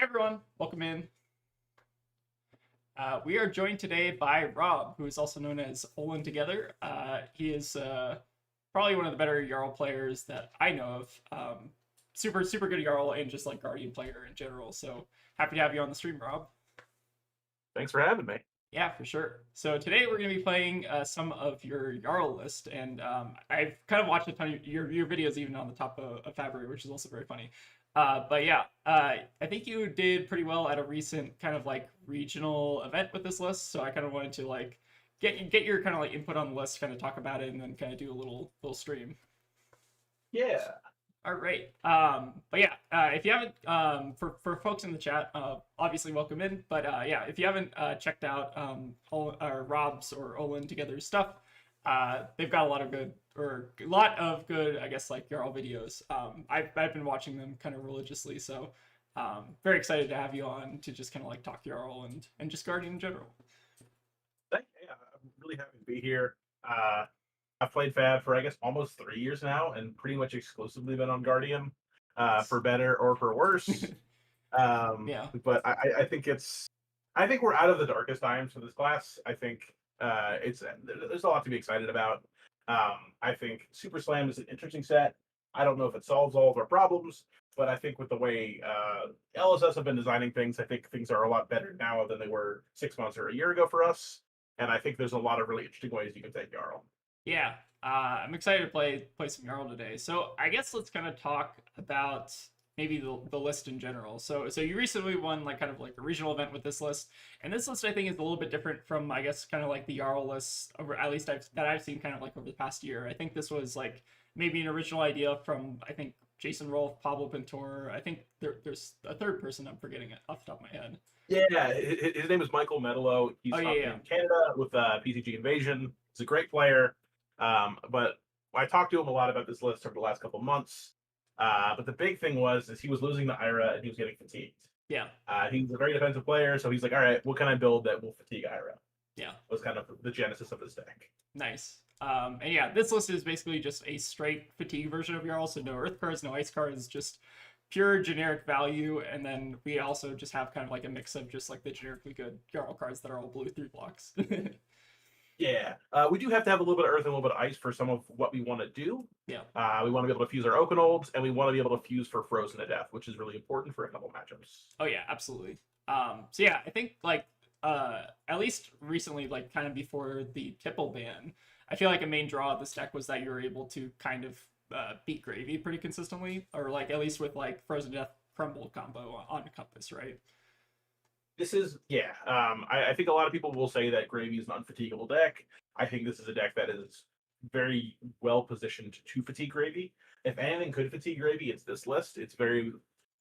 Hey everyone, welcome in. We are joined today by Rob, who is also known as Olin Together. He is probably one of the better Yarl players that I know of. Super good Yarl and just like Guardian player in general. So happy to have you on the stream, Rob. Thanks for having me. Yeah, for sure. So today we're going to be playing some of your Yarl list, and I've kind of watched a ton of your videos even on the top of Fabry, which is also very funny. But yeah, I think you did pretty well at a recent kind of like regional event with this list, so I kind of wanted to like get your kind of like input on the list, kind of talk about it, and then kind of do a little stream. Yeah. All right. But yeah, if you haven't, for folks in the chat, obviously welcome in. But yeah, if you haven't checked out Rob's or Olin Together's stuff, they've got a lot of good, I guess, like Yarl videos. I've been watching them kind of religiously, so very excited to have you on to just kind of like talk Yarl and just Guardian in general. Yeah, I'm really happy to be here. I've played Fab for I guess almost 3 years now, and pretty much exclusively been on Guardian, for better or for worse. Yeah. But I think I think we're out of the darkest times for this class. I think there's a lot to be excited about. I think Super Slam is an interesting set. I don't know if it solves all of our problems, but I think with the way LSS have been designing things, I think things are a lot better now than they were 6 months or a year ago for us. And I think there's a lot of really interesting ways you can take Yarl. Yeah, I'm excited to play some Yarl today. So I guess let's kind of talk about maybe the list in general. So you recently won like kind of like a regional event with this list, and this list I think is a little bit different from I guess kind of like the Yarl lists over at least I've seen kind of like over the past year. I think this was like maybe an original idea from I think Jason Rolfe, Pablo Pintor. I think there's a third person I'm forgetting it off the top of my head. Yeah, his name is Michael Metallo. He's Oh up yeah, in Canada with PCG Invasion. He's a great player. But I talked to him a lot about this list over the last couple of months. But the big thing is he was losing the Ira and he was getting fatigued. yeah, He's a very defensive player, so he's like, all right, what can I build that will fatigue Ira? yeah. Was kind of the genesis of his deck. Nice. And yeah, this list is basically just a straight fatigue version of Yarl, so no Earth cards, no Ice cards, just pure generic value, and then we also just have kind of like a mix of just like the generically good Yarl cards that are all blue 3 blocks. Yeah, we do have to have a little bit of Earth and a little bit of Ice for some of what we want to do. Yeah. We want to be able to fuse our Oakenolds, and we want to be able to fuse for Frozen to Death, which is really important for a couple matchups. Oh yeah, absolutely. So yeah, I think like at least recently, like kind of before the Tipple ban, I feel like a main draw of this deck was that you were able to kind of beat Gravy pretty consistently, or like at least with like Frozen Death Crumble combo on Compass, right? This is, yeah. I think a lot of people will say that Gravy is an unfatigable deck. I think this is a deck that is very well positioned to fatigue Gravy. If anything could fatigue Gravy, it's this list. It's very,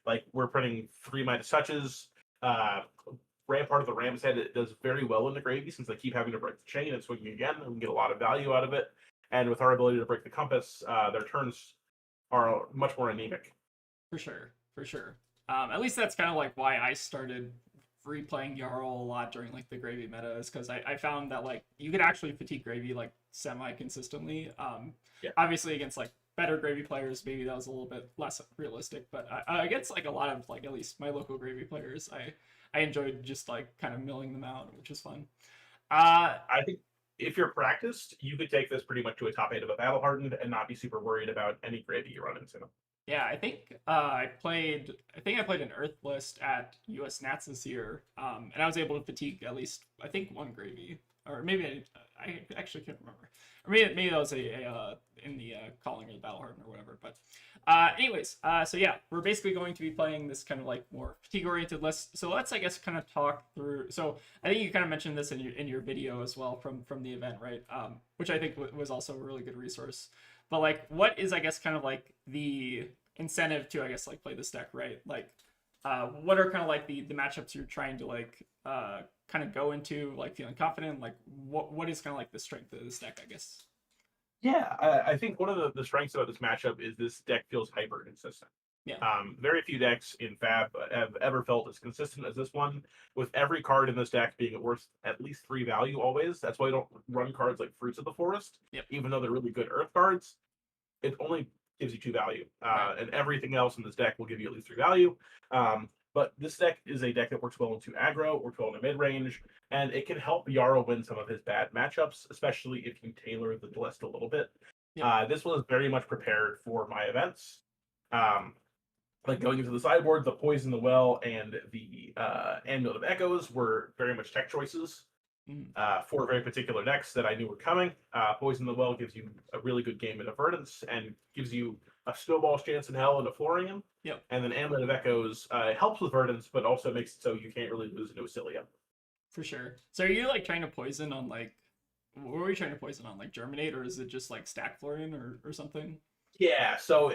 like, we're putting 3 minus touches. Part of the Ram's Head, it does very well in the Gravy since they keep having to break the chain and swinging again, and we get a lot of value out of it. And with our ability to break the Compass, their turns are much more anemic. For sure, for sure. At least that's kind of like why I started replaying Yarl a lot during like the Gravy meta, is because I found that like you could actually fatigue Gravy like semi consistently. Yeah. Obviously against like better Gravy players, maybe that was a little bit less realistic, but against like a lot of like at least my local Gravy players, I enjoyed just like kind of milling them out, which was fun. I think if you're practiced, you could take this pretty much to a top 8 of a Battle Hardened and not be super worried about any Gravy you run into. Yeah, I think I played an Earth list at US Nats this year, and I was able to fatigue at least I think one Gravy, or maybe I actually can't remember, or maybe that was a in the calling or the Battle Harden or whatever. But anyways, so yeah, we're basically going to be playing this kind of like more fatigue oriented list. So let's I guess kind of talk through. So I think you kind of mentioned this in your video as well from the event, right? Which I think was also a really good resource. But like, what is I guess kind of like the incentive to I guess like play this deck, right? Like, what are kind of like the matchups you're trying to like kind of go into like feeling confident? Like, what is kind of like the strength of this deck, I guess? Yeah, I think one of the strengths about this matchup is this deck feels hyper consistent. Yeah. Very few decks in Fab have ever felt as consistent as this one, with every card in this deck being worth at least 3 value always. That's why you don't run cards like Fruits of the Forest, Yep. even though they're really good Earth cards. It only gives you 2 value, and everything else in this deck will give you at least 3 value. But this deck is a deck that works well into aggro, works well into mid range, and it can help Yarl win some of his bad matchups, especially if you tailor the list a little bit. Yeah. This was very much prepared for my events. Um, like going into the sideboard, the Poison the Well and the Amulet of Echoes were very much tech choices Mhm. for very particular decks that I knew were coming. Poison the Well gives you a really good game in Verdance and gives you a Snowball's Chance in Hell and a Florian. Yep. And then Amulet of Echoes helps with Verdance, but also makes it so you can't really lose into Osilia. For sure. So are you like trying to poison on like what were you trying to poison on? Like Germinate, or is it just like stack Florian or something? Yeah, so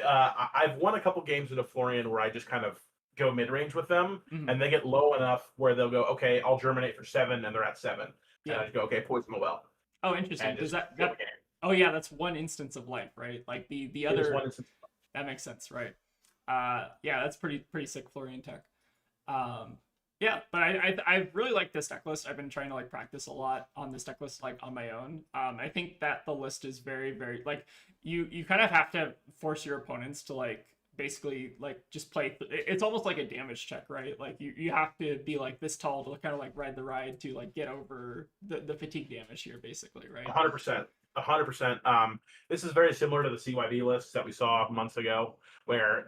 I've won a couple games with a Florian where I just kind of go mid range with them, Mhm. and they get low enough where they'll go, okay, I'll germinate for 7, and they're at 7, and Yeah. I just go, okay, poison the well, Oh, interesting. and Does just that kill the that game. oh yeah, that's one instance of life, right? Like the It is one other instance. that makes sense, right? Yeah, that's pretty sick Florian tech. Um yeah, but I really like this deck list. I've been trying to like practice a lot on this deck list like on my own. I think that the list is very like you kind of have to force your opponents to like basically like just play it's almost like a damage check, right? Like you have to be like this tall to kind of like ride the ride to like get over the fatigue damage here basically, right? 100%. 100%. This is very similar to the CYB lists that we saw months ago, where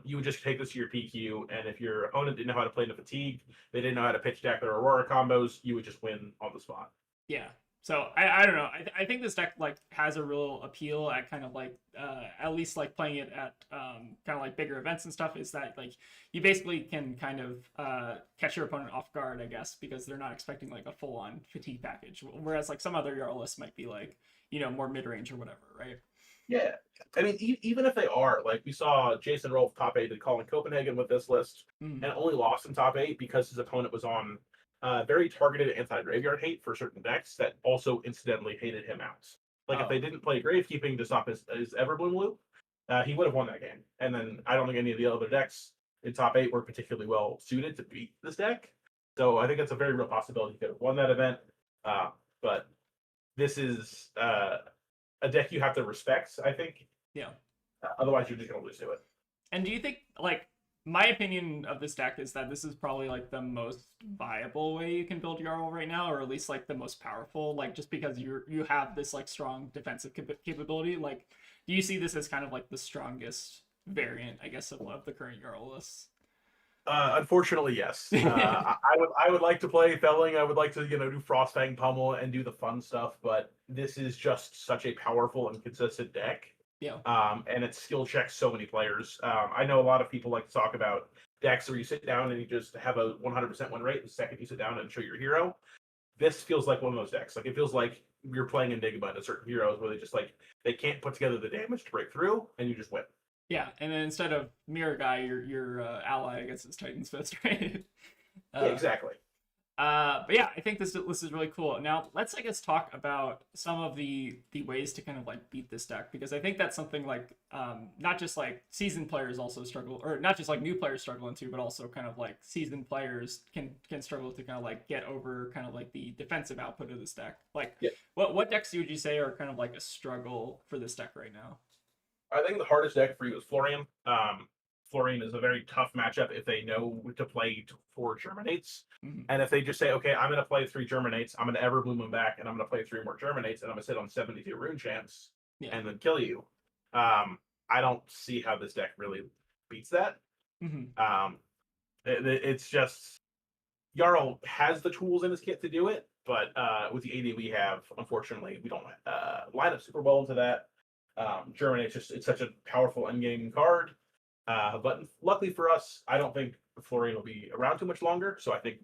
you would just take this to your PQ, and if your opponent didn't know how to play into fatigue, they didn't know how to pitch deck their Aurora combos, you would just win on the spot. Yeah. So I don't know. I think this deck like has a real appeal at kind of like at least like playing it at kind of like bigger events and stuff. Is that like you basically can kind of catch your opponent off guard, I guess, because they're not expecting like a full on fatigue package. Whereas like some other Yarl lists might be like more mid range or whatever, right? Yeah, I mean, even if they are, like we saw Jason Rolfe top 8 and Colin Copenhagen with this list, Mm. and only lost in top 8 because his opponent was on very targeted anti-graveyard hate for certain decks that also incidentally hated him out. Like if Oh, they didn't play Gravekeeping to stop his Everbloom loop, he would have won that game. And then I don't think any of the other decks in top 8 were particularly well suited to beat this deck. So I think it's a very real possibility he could have won that event. But this is a deck you have to respect, I think. yeah. Otherwise, you're just going to lose to it. And do you think like my opinion of this deck is that this is probably like the most viable way you can build Yarl right now, or at least like the most powerful, like just because you have this like strong defensive capability. Like, do you see this as kind of like the strongest variant, I guess, of the current Yarl lists? Unfortunately, yes. I would like to play Felling. I would like to do Frostfang Pummel and do the fun stuff, but this is just such a powerful and consistent deck. Yeah. And it skill checks so many players. I know a lot of people like to talk about decks where you sit down and you just have a 100% win rate the second you sit down and show your hero. This feels like one of those decks. Like it feels like you're playing Enigma and certain heroes where they just like they can't put together the damage to break through, and you just win. Yeah, and then instead of Mirror Guy, your ally, I guess, is Titan's Fist, right? Yeah, exactly. But yeah, I think this list is really cool. Now let's I guess talk about some of the ways to kind of like beat this deck, because I think that's something like not just like seasoned players also struggle, or not just like new players struggle into, but also kind of like seasoned players can struggle to kind of like get over kind of like the defensive output of this deck. Like Yeah. what decks would you say are kind of like a struggle for this deck right now? I think the hardest deck for you is Florian. Florian is a very tough matchup if they know to play for Germinates. Mhm. And if they just say, okay, I'm going to play 3 Germinates, I'm going to Everbloom them back, and I'm going to play 3 more Germinates, and I'm going to sit on 72 Rune Chance Yeah. and then kill you. I don't see how this deck really beats that. Mhm. It's just Yarl has the tools in his kit to do it, but with the AD we have, unfortunately, we don't line up super well into that. Germinate's it's such a powerful endgame card. But luckily for us, I don't think Florian will be around too much longer. So I think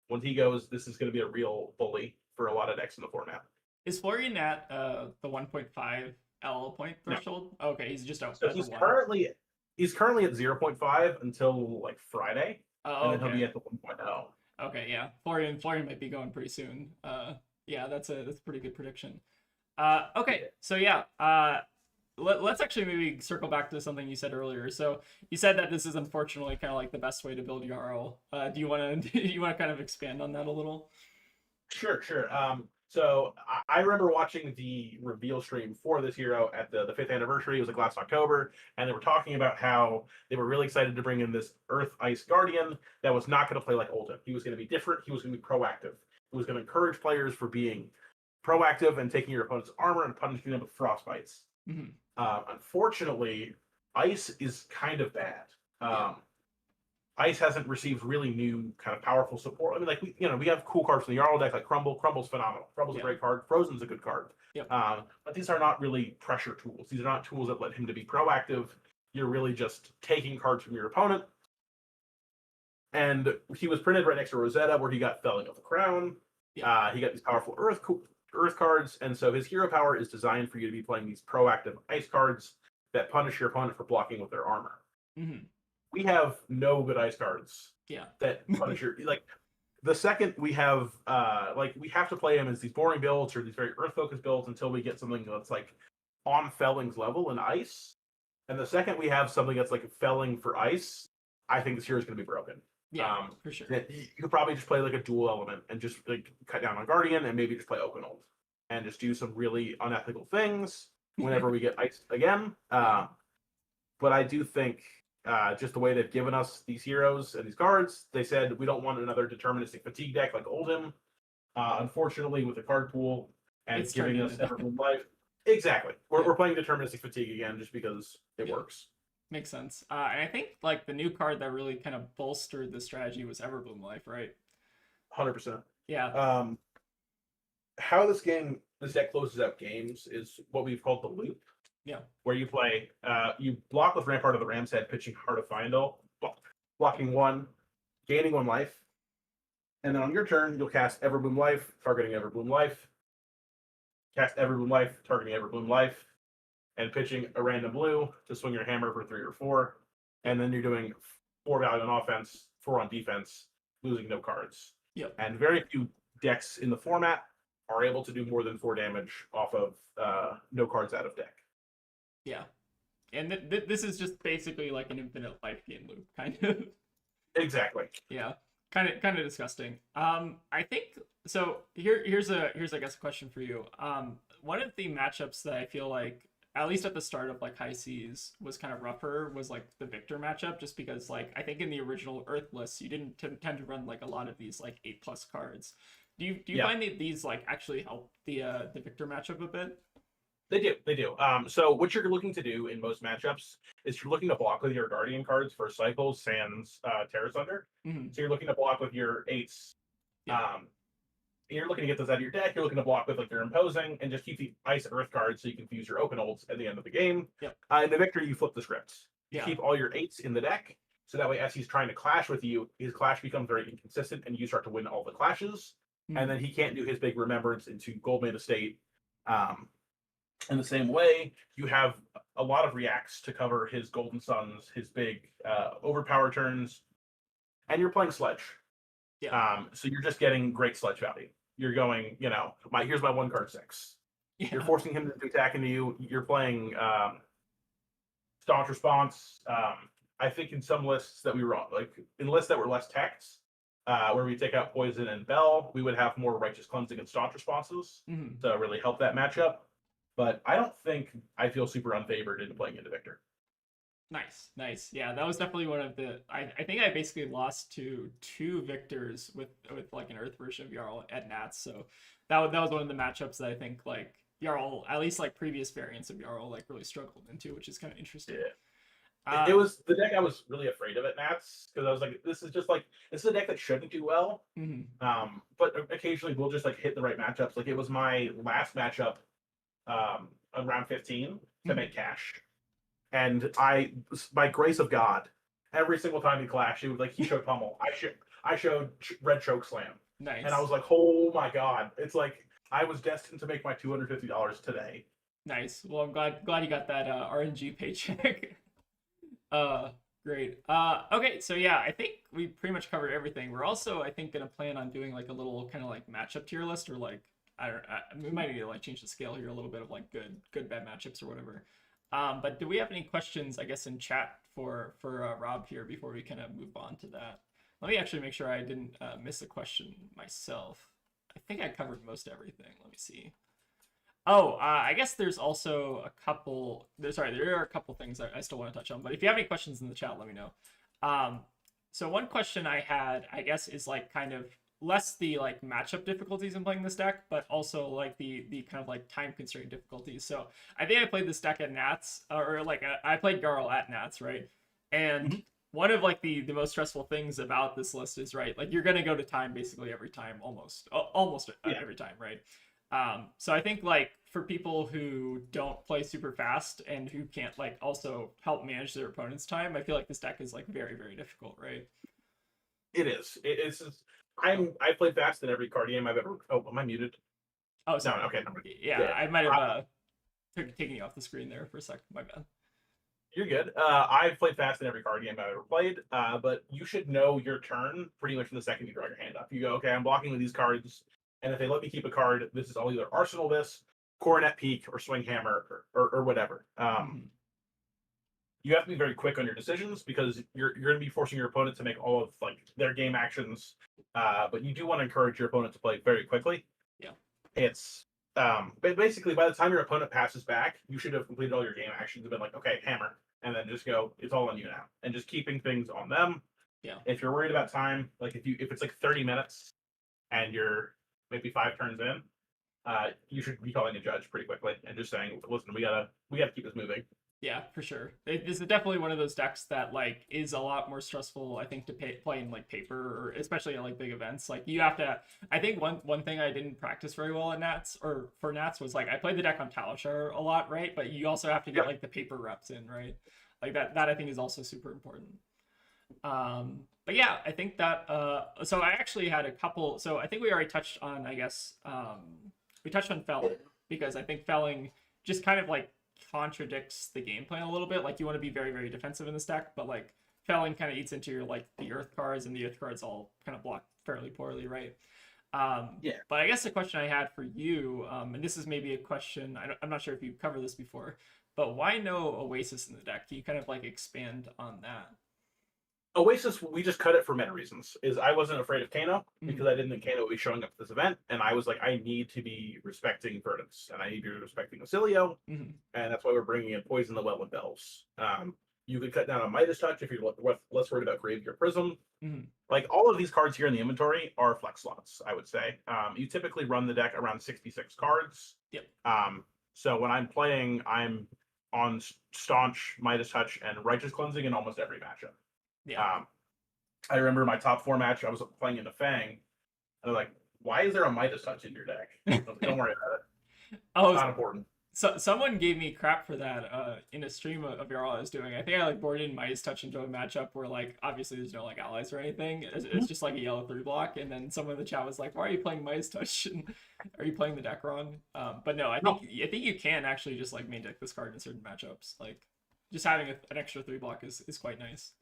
when he goes, this is going to be a real bully for a lot of decks in the format. Is Florian at the 1.5 LL point No. threshold? Okay, he's just out So at the he's one. currently at 0.5 until like Friday, Oh, and then he'll okay. be at the 1.0. Okay, yeah. Florian might be going pretty soon. Yeah, that's a pretty good prediction. Okay, so yeah. Let's actually maybe circle back to something you said earlier. So you said that this is unfortunately kind of like the best way to build Yarl. Do you want to do you want to kind of expand on that a little? Sure, sure. So I remember watching the reveal stream for this hero at the 5th anniversary. It was like last October, and they were talking about how they were really excited to bring in this Earth Ice Guardian that was not going to play like Oldhim. He was going to be different. He was going to be proactive. He was going to encourage players for being proactive and taking your opponent's armor and punishing them with frostbites. Mm-hmm. Unfortunately, Ice is kind of bad. Ice hasn't received really new kind of powerful support. I mean, like we have cool cards from the Yarl deck, like Crumble. Crumble's phenomenal. Crumble's a great card. Frozen's a good card. Yep. But these are not really pressure tools. These are not tools that let him to be proactive. You're really just taking cards from your opponent. And he was printed right next to Rosetta, where he got Felling of the Crown. Yep. He got these powerful Earth cards, and so his hero power is designed for you to be playing these proactive Ice cards that punish your opponent for blocking with their armor. Mm-hmm. We have no good Ice cards. That punish your like. The second we have we have to play him as these boring builds or these very Earth focused builds until we get something that's like on Felling's level in Ice. And the second we have something that's like Felling for Ice, I think this hero is going to be broken. Yeah, for sure. You could probably just play like a dual element and just like cut down on Guardian and maybe just play Oakenold and just do some really unethical things whenever we get Ice again. But I do think just the way they've given us these heroes and these cards, they said we don't want another deterministic fatigue deck like Oldhim. Unfortunately, with the card pool and it's giving us Everbloom Life, exactly, we're playing deterministic fatigue again just because it works. Makes sense. And I think like the new card that really kind of bolstered the strategy was Everbloom Life, right? 100%. Yeah. How this deck closes out games is what we've called the loop. Yeah. Where you play, you block with Rampart of the Ram's Head, pitching Heart of Fyendal, blocking 1, gaining 1 life. And then on your turn, you'll cast Everbloom Life, targeting Everbloom Life. Cast Everbloom Life, targeting Everbloom Life. And pitching a random blue to swing your hammer for 3 or 4. And then you're doing 4 value on offense, 4 on defense, losing no cards. Yep. And very few decks in the format are able to do more than 4 damage off of no cards out of deck. Yeah. And this is just basically like an infinite life gain loop, kind of. Exactly. Yeah. Kind of disgusting. I think so. Here's I guess a question for you. One of the matchups that I feel like, at least at the start of like High Seas, was kind of rougher was like the Victor matchup, just because like I think in the original Earth list you didn't tend to run like a lot of these like 8+ cards. Do you find that these like actually help the Victor matchup a bit? They do. So what you're looking to do in most matchups is you're looking to block with your Guardian cards for Cycles, Sands, Terra Thunder. Mm-hmm. So you're looking to block with your 8s. Yeah. You're looking to get those out of your deck. You're looking to block with like your Imposing and just keep the Ice and Earth cards so you can fuse your Oakenolds at the end of the game. Yep. In the Victor, you flip the scripts. You keep all your 8s in the deck, so that way as he's trying to clash with you, his clash becomes very inconsistent and you start to win all the clashes. Mm-hmm. And then he can't do his big Remembrance into Goldmane Estate. In the same way, you have a lot of reacts to cover his Golden Suns, his big overpower turns, and you're playing Sledge. Yeah. So you're just getting great Sledge value. You're going, here's my 1 card 6. Yeah. You're forcing him to attack into you. You're playing Staunch Response. I think in some lists that we were on, like in lists that were less text, where we take out Poison and Bell, we would have more Righteous Cleansing and Staunch Responses to really help that matchup. But I don't think I feel super unfavored in playing into Victor. Nice. Yeah, that was definitely one of the. I think I basically lost to 2 Victors with like an Earth version of Yarl at Nats. So that was one of the matchups that I think like Yarl, at least like previous variants of Yarl, like really struggled into, which is kind of interesting. Yeah. It was the deck I was really afraid of at Nats, because I was like, this is a deck that shouldn't do well. Mm-hmm. But occasionally we'll just like hit the right matchups. Like it was my last matchup on round 15 to make cash, and by grace of God, every single time he clashed, he showed Pummel. I showed Red Choke Slam. Nice. And I was like, oh my God, it's like I was destined to make my $250 today. Nice. Well, I'm glad you got that RNG paycheck. Great. Okay, so yeah, I think we pretty much covered everything. We're also, I think, gonna plan on doing like a little kind of like matchup tier list, or like we might need to like change the scale here a little bit of like good bad matchups or whatever. But do we have any questions, I guess, in chat for Rob here before we kind of move on to that? Let me actually make sure I didn't miss a question myself. I think I covered most everything. Let me see. Oh, I guess there's also a couple. Sorry, there are a couple things I still want to touch on. But if you have any questions in the chat, let me know. Um, so one question I had, I guess, is like kind of less the like matchup difficulties in playing this deck, but also like the kind of like time constraint difficulties. So I think I played this deck at Nats, or like I played Yarl at Nats, right? And Mhm. one of like the most stressful things about this list is, right, like you're gonna go to time basically every time, almost Yeah. every time, right? So I think like for people who don't play super fast and who can't like also help manage their opponent's time, I feel like this deck is like very, very difficult, right? It is. It's just, Oh, I played fast in every card game I've ever. Oh, am I muted? oh, No. sorry. Okay. No. Yeah, Yeah. I might have I, taken you off the screen there for a second. My bad. you're good. I've played fast in every card game I've ever played. But you should know your turn pretty much from the second you draw your hand up. You go, okay, I'm blocking with these cards, and if they let me keep a card, this is I'll either arsenal this, coronet peak, or swing hammer, or whatever. Mhm. You have to be very quick on your decisions because you're going to be forcing your opponent to make all of like their game actions. But you do want to encourage your opponent to play very quickly. Yeah. It's but basically by the time your opponent passes back, you should have completed all your game actions and been like, okay, hammer, and then just go, it's all on you now, and just keeping things on them. Yeah. If you're worried about time, like if it's like 30 minutes and you're maybe 5 turns in, you should be calling a judge pretty quickly and just saying, listen, we gotta keep this moving. Yeah, for sure. This is definitely one of those decks that like is a lot more stressful, I think, to play in like paper, or especially at like big events. Like you have to. I think one thing I didn't practice very well at Nats or for Nats was like I played the deck on Talishar a lot, right? But you also have to get Yep. like the paper reps in, right? Like that I think is also super important. But yeah, I think that. So I actually had a couple. So I think we already touched on. I guess we touched on felling because I think felling just kind of like contradicts the game plan a little bit. Like you want to be very, very defensive in this deck, but like felling kind of eats into your like the earth cards, and the earth cards all kind of block fairly poorly, right? Yeah. But I guess the question I had for you, and this is maybe a question I'm not sure if you've covered this before, but why no Oasis in the deck? Can you kind of like expand on that? Oasis, we just cut it for meta reasons. Is I wasn't afraid of Kano Mhm. because I didn't think Kano would be showing up at this event, and I was like, I need to be respecting Verdance, and I need to be respecting Ocilio, Mhm. and that's why we're bringing in Poison the Well and Bells. You could cut down on Midas Touch if you're less worried about Graveyard Prism. Mhm. Like all of these cards here in the inventory are flex slots, I would say. You typically run the deck around 66 cards. Yep. So when I'm playing, I'm on Staunch, Midas Touch, and Righteous Cleansing in almost every matchup. Yeah. I remember my top 4 match, I was playing into Fang, and they're like, why is there a Midas Touch in your deck? I was like, don't worry about it. It's Oh, not important. so someone gave me crap for that in a stream of Yarl I was doing. I think I like boarded in Midas Touch into a matchup where like obviously there's no like allies or anything. It's just like a yellow 3 block, and then someone in the chat was like, "Why are you playing Midas Touch? And are you playing the deck wrong?" But no, No. I think you can actually just like main deck this card in certain matchups. Like just having an extra 3 block is quite nice.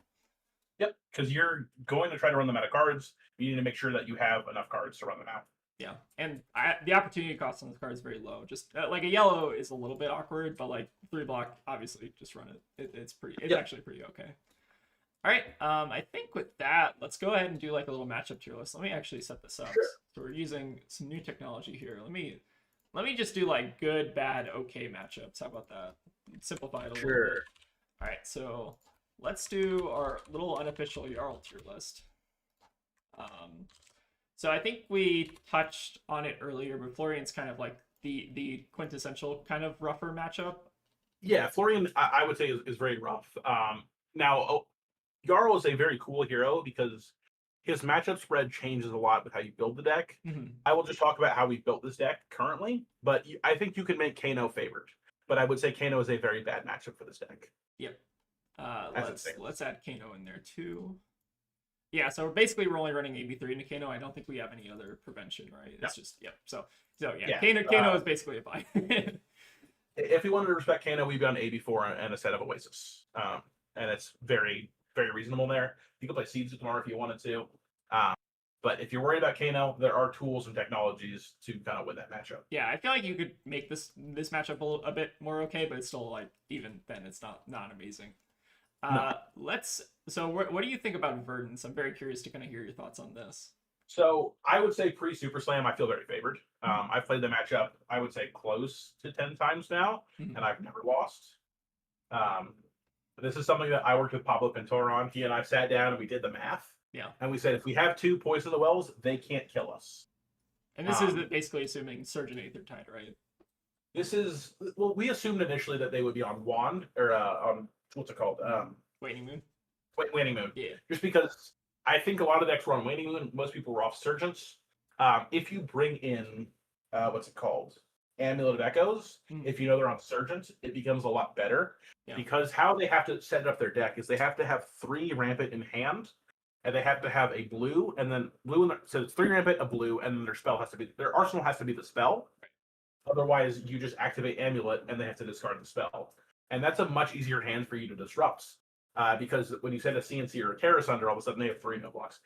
Yep, because you're going to try to run them out of cards. You need to make sure that you have enough cards to run them out. Yeah, and the opportunity cost on this card is very low. Just like a yellow is a little bit awkward, but like 3 block, obviously, just run it. It's pretty. It's Yep. actually pretty okay. All right. I think with that, let's go ahead and do like a little matchup tier list. Let me actually set this up. Sure. So we're using some new technology here. Let me just do like good, bad, okay matchups. How about that? Simplify it a little bit. All right. So let's do our little unofficial Yarl tier list. So I think we touched on it earlier, but Florian's kind of like the quintessential kind of rougher matchup. Yeah, Florian, I would say is very rough. Now, Yarl is a very cool hero because his matchup spread changes a lot with how you build the deck. Mhm. I will just talk about how we built this deck currently, but I think you can make Kano favored. But I would say Kano is a very bad matchup for this deck. Yep. As it stands. Let's add Kano in there too. Yeah, so basically we're only running AB3 into Kano. I don't think we have any other prevention, right? No. It's just yep. So yeah, Yeah, Kano is basically a buy. If we wanted to respect Kano, we've got an AB4 and a set of Oasis. And it's very, very reasonable there. You can play Seeds tomorrow if you wanted to. But if you're worried about Kano, there are tools and technologies to kind of win that matchup. Yeah, I feel like you could make this matchup a bit more okay, but it's still like even then it's not amazing. No. So what do you think about Verdance? I'm very curious to kind of hear your thoughts on this. So I would say pre Super Slam, I feel very favored. I've played the matchup, I would say close to 10 times now, Mhm. and I've never lost. Um, this is something that I worked with Pablo Pintor on. He and I sat down and we did the math, Yeah. and we said if we have 2 Poison the Wells, they can't kill us. And this is basically assuming Surge and Aether Tide, right? This is well, we assumed initially that they would be on Wand or on what's it called? Waning Moon. Waning Moon. Yeah. Just because I think a lot of decks were on Waning Moon. Most people were off Surgents. If you bring in what's it called? Amulet of Echoes, if you know they're on Surgents, it becomes a lot better. Yeah. Because how they have to set up their deck is they have to have 3 Rampant in hand, and they have to have a blue, and then blue. So it's 3 Rampant, a blue, and then their arsenal has to be the spell. Otherwise, you just activate Amulet, and they have to discard the spell. And that's a much easier hand for you to disrupt. Because when you send a CNC or a Terrace under, all of a sudden they have 3 no blocks.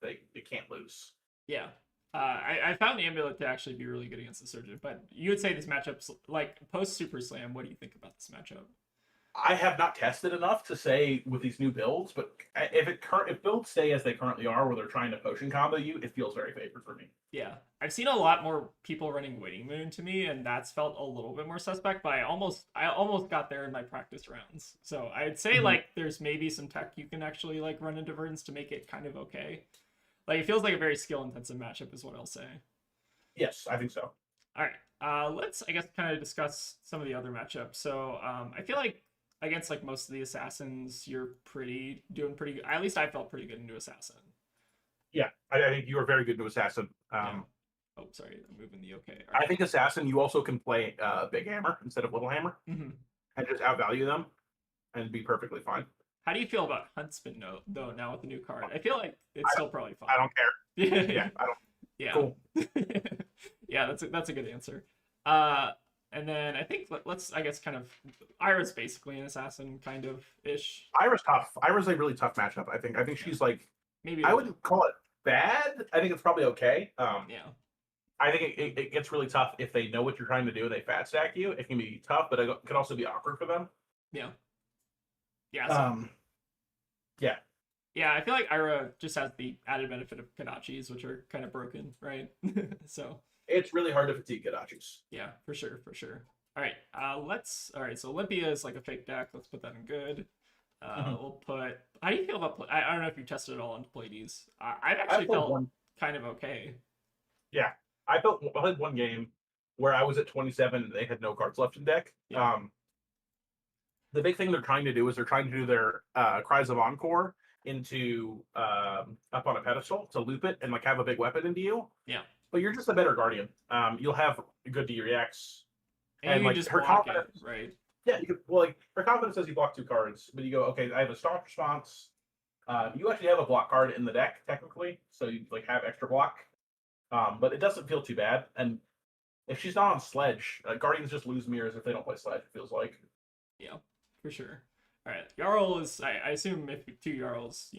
They can't lose. Yeah. I found the Amulet to actually be really good against the Surgeon, but you would say this matchup's like post Super Slam. What do you think about this matchup? I have not tested enough to say with these new builds, but if builds stay as they currently are, where they're trying to potion combo you, it feels very favored for me. Yeah, I've seen a lot more people running Waning Moon to me, and that's felt a little bit more suspect. But I almost got there in my practice rounds. So I'd say like there's maybe some tech you can actually like run into Verdance to make it kind of okay. Like it feels like a very skill intensive matchup, is what I'll say. Yes, I think so. All right, let's I guess kind of discuss some of the other matchups. So I feel like against like most of the assassins, you're doing pretty good. At least I felt pretty good into assassin. Yeah, I think you are very good to assassin. Yeah. Oh, sorry, I'm moving the okay. I think assassin, you also can play big hammer instead of little hammer, and just outvalue them, and be perfectly fine. How do you feel about Huntsman though now with the new card? I feel like it's still probably fine. I don't care. Yeah, I don't. Yeah. Cool. Yeah, that's a good answer. And then I think let's I guess kind of Ira's basically an assassin kind of ish. Ira's tough. Ira's a really tough matchup. I think she's like maybe I wouldn't call it bad. I think it's probably okay. Yeah. I think it gets really tough if they know what you're trying to do and they fat stack you. It can be tough, but it can also be awkward for them. Yeah. Yeah. So, yeah. Yeah, I feel like Ira just has the added benefit of Kadachis, which are kind of broken, right? So it's really hard to fatigue Kadachis. Yeah, for sure. All right, all right. So Olympia is like a fake deck. Let's put that in good. We'll put. How do you feel about? I don't know if you tested it all into Pleiades. I've actually felt kind of okay. Yeah, I played one game where I was at 27 and they had no cards left in deck. Yeah. The big thing they're trying to do is they're trying to do their Cries of Encore into up on a pedestal to loop it and like have a big weapon into you. Yeah. But you're just a better guardian. You'll have good DRX. And like her confidence, right? Yeah, you could. Well, like her confidence says you block 2 cards, but you go, okay, I have a stock response. You actually have a block card in the deck technically, so you like have extra block. But it doesn't feel too bad. And if she's not on Sledge, guardians just lose mirrors if they don't play Sledge. It feels like. Yeah, for sure. All right, Yarl is. I assume if 2 Yarls,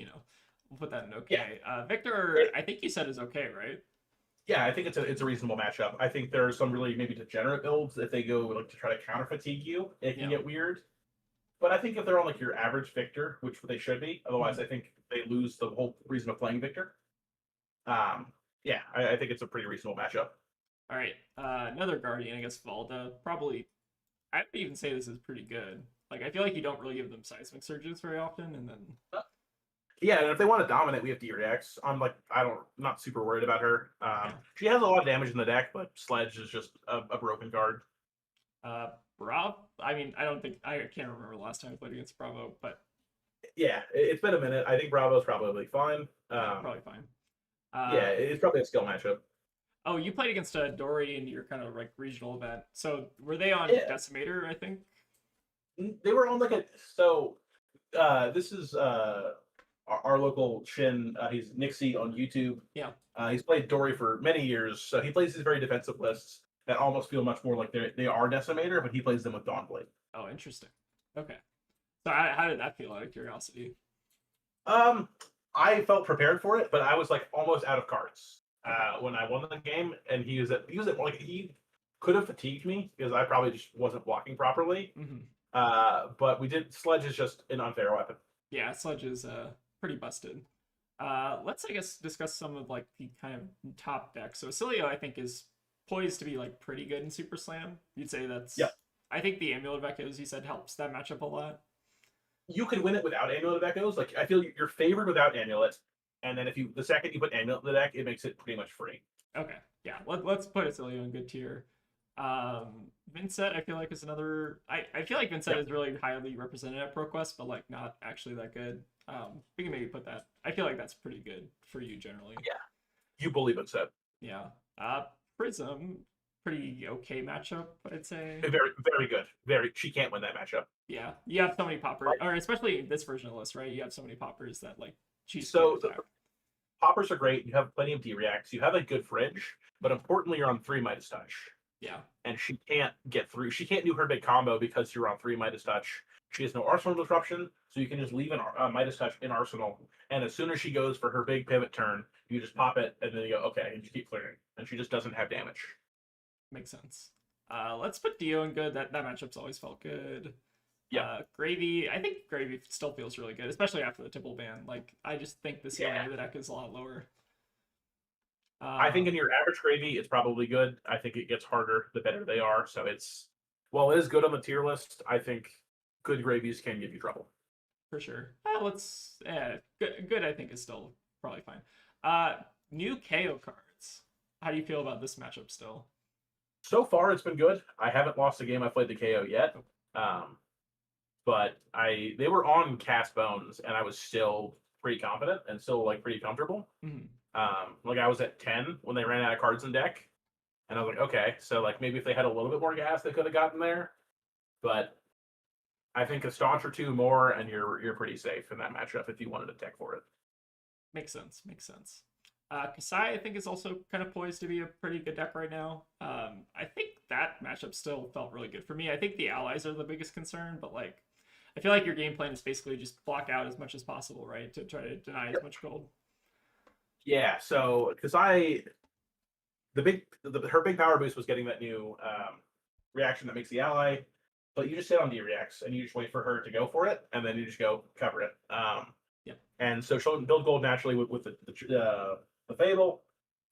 we'll put that in okay. Yeah. Victor, I think you said is okay, right? Yeah, I think it's a reasonable matchup. I think there are some really maybe degenerate builds if they go like to try to counter fatigue you, it can get weird. But I think if they're on like your average Victor, which they should be, otherwise I think they lose the whole reason of playing Victor. Yeah, I think it's a pretty reasonable matchup. All right, another Guardian, I guess Valda. Probably, I would even say this is pretty good. Like I feel like you don't really give them seismic surges very often, and then. Yeah, and if they want to dominate, we have DRX. I'm not super worried about her. She has a lot of damage in the deck, but Sledge is just a broken card. Brav? I mean, I can't remember the last time I played against Bravo, but yeah, it's been a minute. I think Bravo's probably fine. Probably fine. Yeah, it's probably a skill matchup. Oh, you played against Dory in your kind of like regional event. So were they on Decimator? I think they were on like a. So this is our local Shin. He's Nixie on YouTube. Yeah. He's played Dory for many years, so he plays these very defensive lists that almost feel much more like they are Decimator, but he plays them with Dawnblade. Oh, interesting. Okay. So how did that feel? Out of curiosity. I felt prepared for it, but I was like almost out of cards when I won the game, and he could have fatigued me because I probably just wasn't blocking properly. But we did. Sledge is just an unfair weapon. Yeah, Sledge is pretty busted. Let's I guess discuss some of like the kind of top decks. So Cilio, I think, is poised to be like pretty good in Super Slam. You'd say Yeah, that's. I think the Amulet of Echoes you said helps that matchup a lot. you could win it without Amulet of Echoes. Like I feel you're favored without Amulet, and then if you the second you put Amulet in the deck, it makes it pretty much free. Okay, yeah. Let's put Acilio in good tier. Vincent, I feel like is another. I feel like Vincent Yeah, is really highly represented at ProQuest, but like not actually that good. We can maybe put that. I feel like that's pretty good for you generally. yeah. You believe it, Seth. Yeah. Prism, pretty okay matchup, I'd say. Very, very good. Very. She can't win that matchup. Yeah, you have so many poppers, or especially in this version of the list, right? You have so many poppers that like she's So can't the attack. poppers are great. You have plenty of D-reacts. You have a good fridge, but importantly, you're on 3 Midas Touch. Yeah, And she can't get through. She can't do her big combo because you're on 3 Midas Touch. She has no Arsenal disruption, so you can just leave an Midas Touch in Arsenal. And as soon as she goes for her big pivot turn, you just pop it, and then you go, okay, and you keep clearing. And she just doesn't have damage. makes sense. Let's put Dio in good. That matchup's always felt good. Yeah, Gravy, I think Gravy still feels really good, especially after the Tipple ban. Like I just think the ceiling yeah. of the deck is a lot lower. I think in your average gravy, it's probably good. I think it gets harder the better they are. So it's, well, it is good on the tier list. I think good gravies can give you trouble. For sure. Let's good. Good, I think is still probably fine. New KO cards. How do you feel about this matchup still? So far, it's been good. I haven't lost a game I played the KO yet. Um, but they were on cast bones and I was still pretty confident and still like pretty comfortable. Mhm. Like I was at 10 when they ran out of cards in deck, and I was like, okay, so like maybe if they had a little bit more gas, they could have gotten there. But I think a staunch or two more, and you're pretty safe in that matchup if you wanted to tech for it. Makes sense. Makes sense. Kasai, I think, is also kind of poised to be a pretty good deck right now. I think that matchup still felt really good for me. I think the allies are the biggest concern, but like, I feel like your game plan is basically just block out as much as possible, right, to try to deny as much gold. Yeah, so because her big power boost was getting that new reaction that makes the ally, but you just sit on D reacts and you just wait for her to go for it, and then you just go cover it. Yep. And so she'll build gold naturally with the Fable,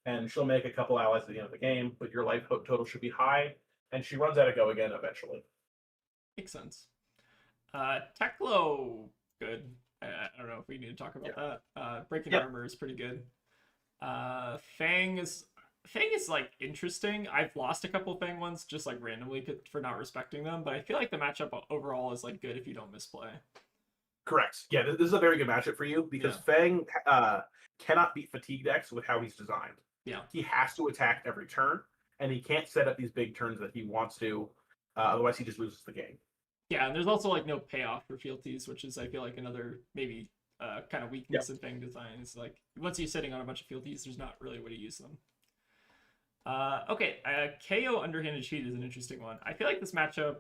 and she'll make a couple allies at the end of the game, but your life total should be high, and she runs out of go again eventually. Makes sense. Teklo, good. I don't know if we need to talk about that. Breaking Yep. armor is pretty good. Fang is like interesting. I've lost a couple Fang ones just like randomly for not respecting them, but I feel like the matchup overall is like good if you don't misplay. Correct. Yeah, this is a very good matchup for you because Yeah. Fang cannot beat fatigue decks with how he's designed. Yeah. He has to attack every turn, and he can't set up these big turns that he wants to. Otherwise, he just loses the game. Yeah, and there's also like no payoff for fealties, which is I feel like another maybe kind of Yeah. weakness in Fang design is like once you're sitting on a bunch of fealties, there's not really a way to use them. Okay, KO underhanded cheat is an interesting one. I feel like this matchup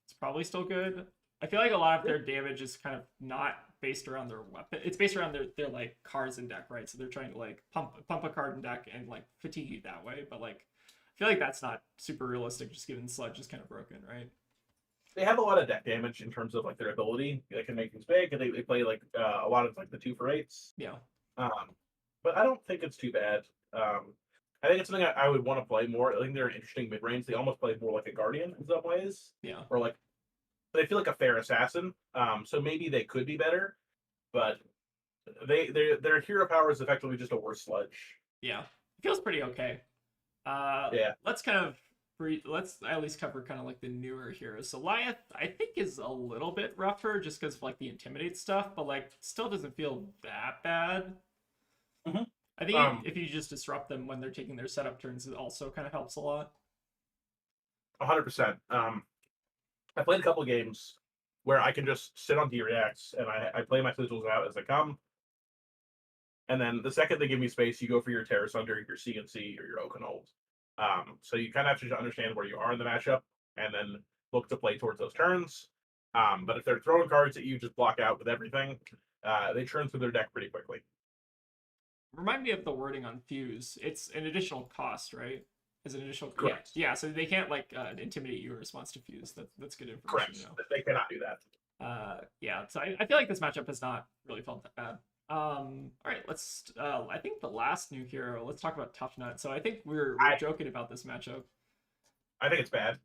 is probably still good. I feel like a lot of their damage is kind of not based around their weapon. It's based around their like cards in deck, right? So they're trying to like pump a card in deck and like fatigue you that way. But like I feel like that's not super realistic, just given Sludge is kind of broken, right? They have a lot of deck damage in terms of like their ability. They can make things big, and they play like a lot of like the 2 for 8s. Yeah. But I don't think it's too bad. I think it's something I would want to play more. I think they're an interesting mid range. They almost play more like a guardian in some ways, Yeah. or like they feel like a fair assassin. So maybe they could be better, but their hero power is effectively just a worse sludge. Yeah. It feels pretty okay. Yeah. Let's kind of let's at least cover kind of like the newer heroes. So Lyeth, I think, is a little bit rougher just because of like the intimidate stuff, but like still doesn't feel that bad. Mm-hmm. I think if you just disrupt them when they're taking their setup turns, it also kind of helps a lot. 100%. I played a couple games where I can just sit on D-reacts and I play my sigils out as they come. And then the second they give me space, you go for your Terror Sunder, your CNC, or your Oakenold. So you kind of have to understand where you are in the matchup and then look to play towards those turns. But if they're throwing cards that you just block out with everything, they churn through their deck pretty quickly. Remind me of the wording on Fuse. It's an additional cost, right? As an additional, Correct. Yeah. So they can't like intimidate you in response to Fuse. That's good information. Correct. They cannot do that. Yeah. So I feel like this matchup has not really felt that bad. All right, let's. I think the last new hero. Let's talk about Tough Nut. So I think we're joking about this matchup. I think it's bad.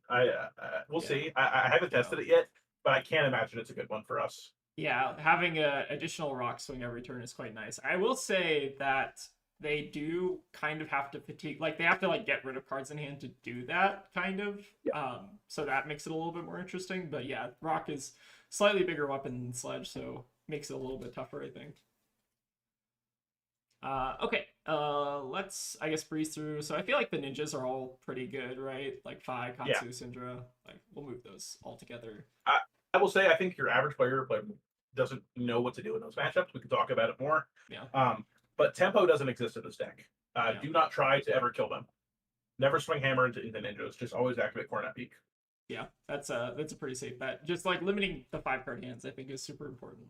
We'll Yeah. see. I haven't tested it yet, but I can't imagine it's a good one for us. Yeah, having a additional rock swing every turn is quite nice. I will say that they do kind of have to fatigue, like they have to like get rid of cards in hand to do that kind of. Yeah. So that makes it a little bit more interesting. But yeah, rock is slightly bigger weapon than sledge, so makes it a little bit tougher, I think. Okay, let's I guess breeze through. So I feel like the ninjas are all pretty good, right? Like Phi, Yeah. Katsu, Syndra. Like we'll move those all together. I will say I think your average player doesn't know what to do in those matchups. We can talk about it more. Yeah. But tempo doesn't exist in this deck. Yeah. Do not try to ever kill them. Never swing hammer into ninjas. Just always activate Cornet Peak. Yeah, that's a pretty safe bet. Just like limiting the 5-card hands, I think is super important.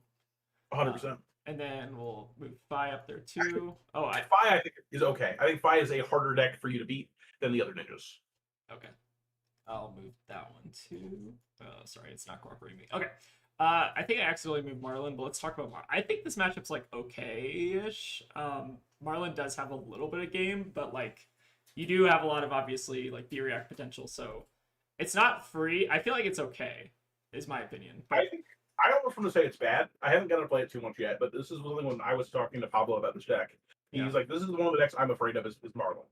100%. And then we'll move Phi up there too. Oh, Phi I think is okay. I think Phi is a harder deck for you to beat than the other ninjas. Okay. I'll move that one too. Sorry, it's not cooperating me. Okay. I think I accidentally moved Marlin, but let's talk about I think this matchup's like okay-ish. Marlin does have a little bit of game, but like you do have a lot of obviously like B-react potential, so it's not free. I feel like it's okay, is my opinion. But I don't know if I'm going to say it's bad. I haven't gotten to play it too much yet, but this is something when I was talking to Pablo about this deck. He's like, this is one of the decks I'm afraid of is Marlin.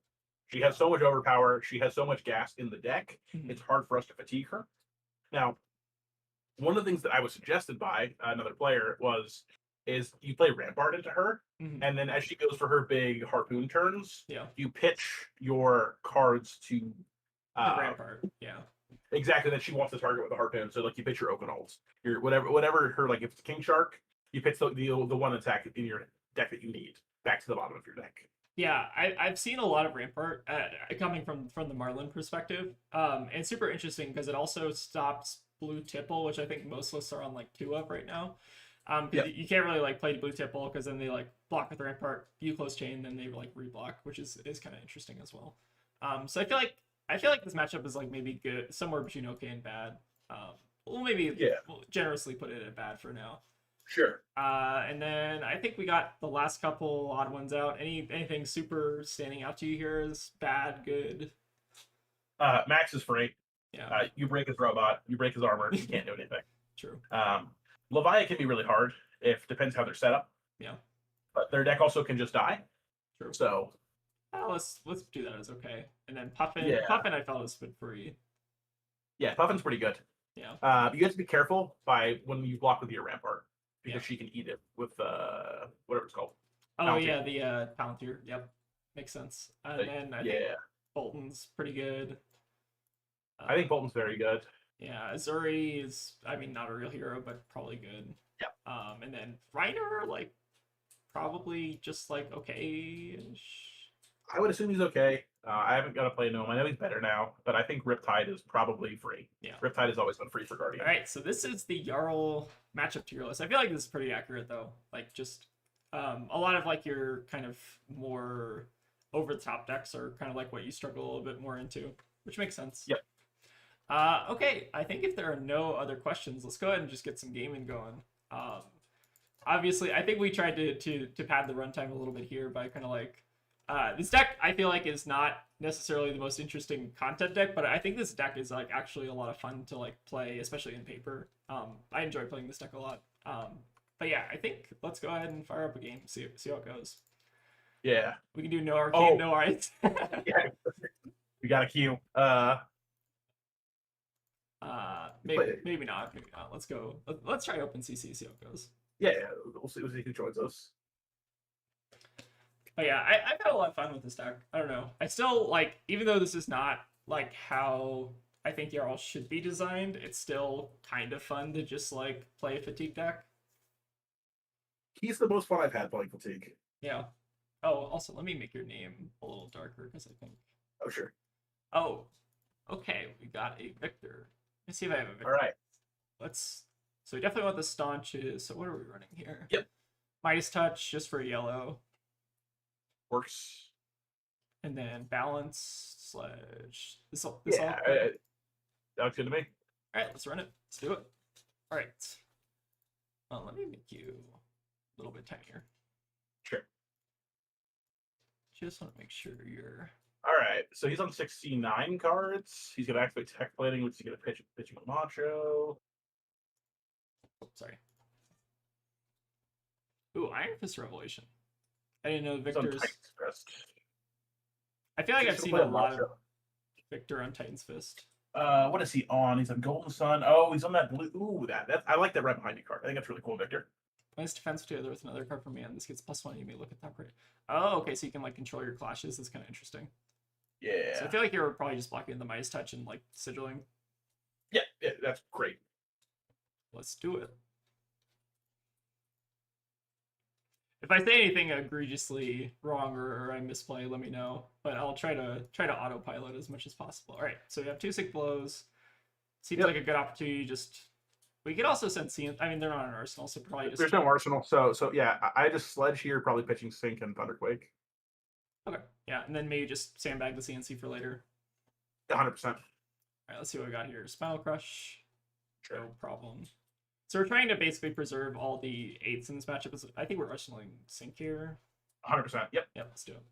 She has so much overpower. She has so much gas in the deck. Mm-hmm. It's hard for us to fatigue her. Now, one of the things that I was suggested by another player is you play Rampart into her, and then as she goes for her big harpoon turns, you pitch your cards to Rampart. Yeah. Exactly, that she wants to target with a harpoon. So like you pitch your Oakenolds, your whatever her like if it's King Shark, you pitch the one attack in your deck that you need back to the bottom of your deck. Yeah, I've seen a lot of Rampart coming from the Marlin perspective. And it's super interesting because it also stops Blue Tipple, which I think most lists are on like 2 of right now. You can't really like play Blue Tipple because then they like block with Rampart, you close chain, then they like reblock, which is kind of interesting as well. So I feel like this matchup is like maybe good, somewhere between okay and bad. We'll generously put it at bad for now. Sure. And then I think we got the last couple odd ones out. Anything super standing out to you here is bad, good? Max is free. Yeah. You break his robot, you break his armor, you can't do anything. True. Leviathan can be really hard depends how they're set up. Yeah. But their deck also can just die. True. So let's do that as okay. And then Puffin. Puffin I felt was free. Yeah, Puffin's pretty good. Yeah. You have to be careful when you block with your Rampart because she can eat it with whatever it's called. Oh Palantir. The Palantir. Yep, makes sense. And then I think Bolton's pretty good. I think Bolton's very good. Yeah, Azuri is not a real hero, but probably good. Yeah. And then Reiner like probably just like okay-ish. I would assume he's okay. I haven't got to play him. I know he's better now, but I think Riptide is probably free. Yeah. Riptide has always been free for Guardian. All right, so this is the Yarl matchup tier list. I feel like this is pretty accurate though. Like just a lot of like your kind of more over the top decks are kind of like what you struggle a little bit more into, which makes sense. Yep. Okay, I think if there are no other questions, let's go ahead and just get some gaming going. Obviously, I think we tried to pad the runtime a little bit here by kind of like this deck I feel like is not necessarily the most interesting content deck, but I think this deck is like actually a lot of fun to like play, especially in paper. I enjoy playing this deck a lot. But yeah, I think let's go ahead and fire up a game, see how it goes. Yeah. We can do no arcane, no art. Yeah. We got a queue. Maybe not. Let's go. Let's try OpenCC, see how it goes. Yeah, we'll see who joins us. But yeah, I've had a lot of fun with this deck. I don't know. I still like, even though this is not like how I think Yarl should be designed, it's still kind of fun to just like play a fatigue deck. He's the most fun I've had playing fatigue. Yeah. Oh, also let me make your name a little darker because I think. Oh sure. Oh, okay. We got a Victor. Let's see if I have a Victor. All right. So we definitely want the staunches. So what are we running here? Yep. Midas Touch just for yellow. Works. And then balance sledge. This all. That looks good to me. All right, let's run it. Let's do it. All right. Let me make you a little bit tinier. just want to make sure you're. All right, so he's on 69 cards. He's gonna activate tech plating, which is gonna pitching with Macho. Oh, sorry. Ooh, Iron Fist Revelation. I didn't know He's on Victor's. Titan's Crest. I feel like He's I've gonna seen play a lot Macho. of Victor on Titan's Fist. What is he on? He's on Golden Sun. Oh, he's on that blue. Ooh, that I like that right behind you card. I think that's really cool, Victor. Nice defense together with another card from man. This gets +1. You may look at top right. Oh, okay. So you can like control your clashes. That's kind of interesting. Yeah. So I feel like you're probably just blocking the Midas Touch and like sigilling. Yeah, that's great. Let's do it. If I say anything egregiously wrong or I misplay, let me know. But I'll try to autopilot as much as possible. All right. So we have 2 sick blows. Seems like a good opportunity. Just we could also send CN. I mean, they're not an arsenal, so probably just. There's no arsenal, so yeah, I just sledge here, probably pitching Sync and Thunderquake. Okay. Yeah, and then maybe just sandbag the CNC for later. 100%. All right, let's see what we got here. Spinal Crush. Sure. No problem. So we're trying to basically preserve all the 8s in this matchup. I think we're arsenaling Sync here. 100%. Yep. Yep, let's do it.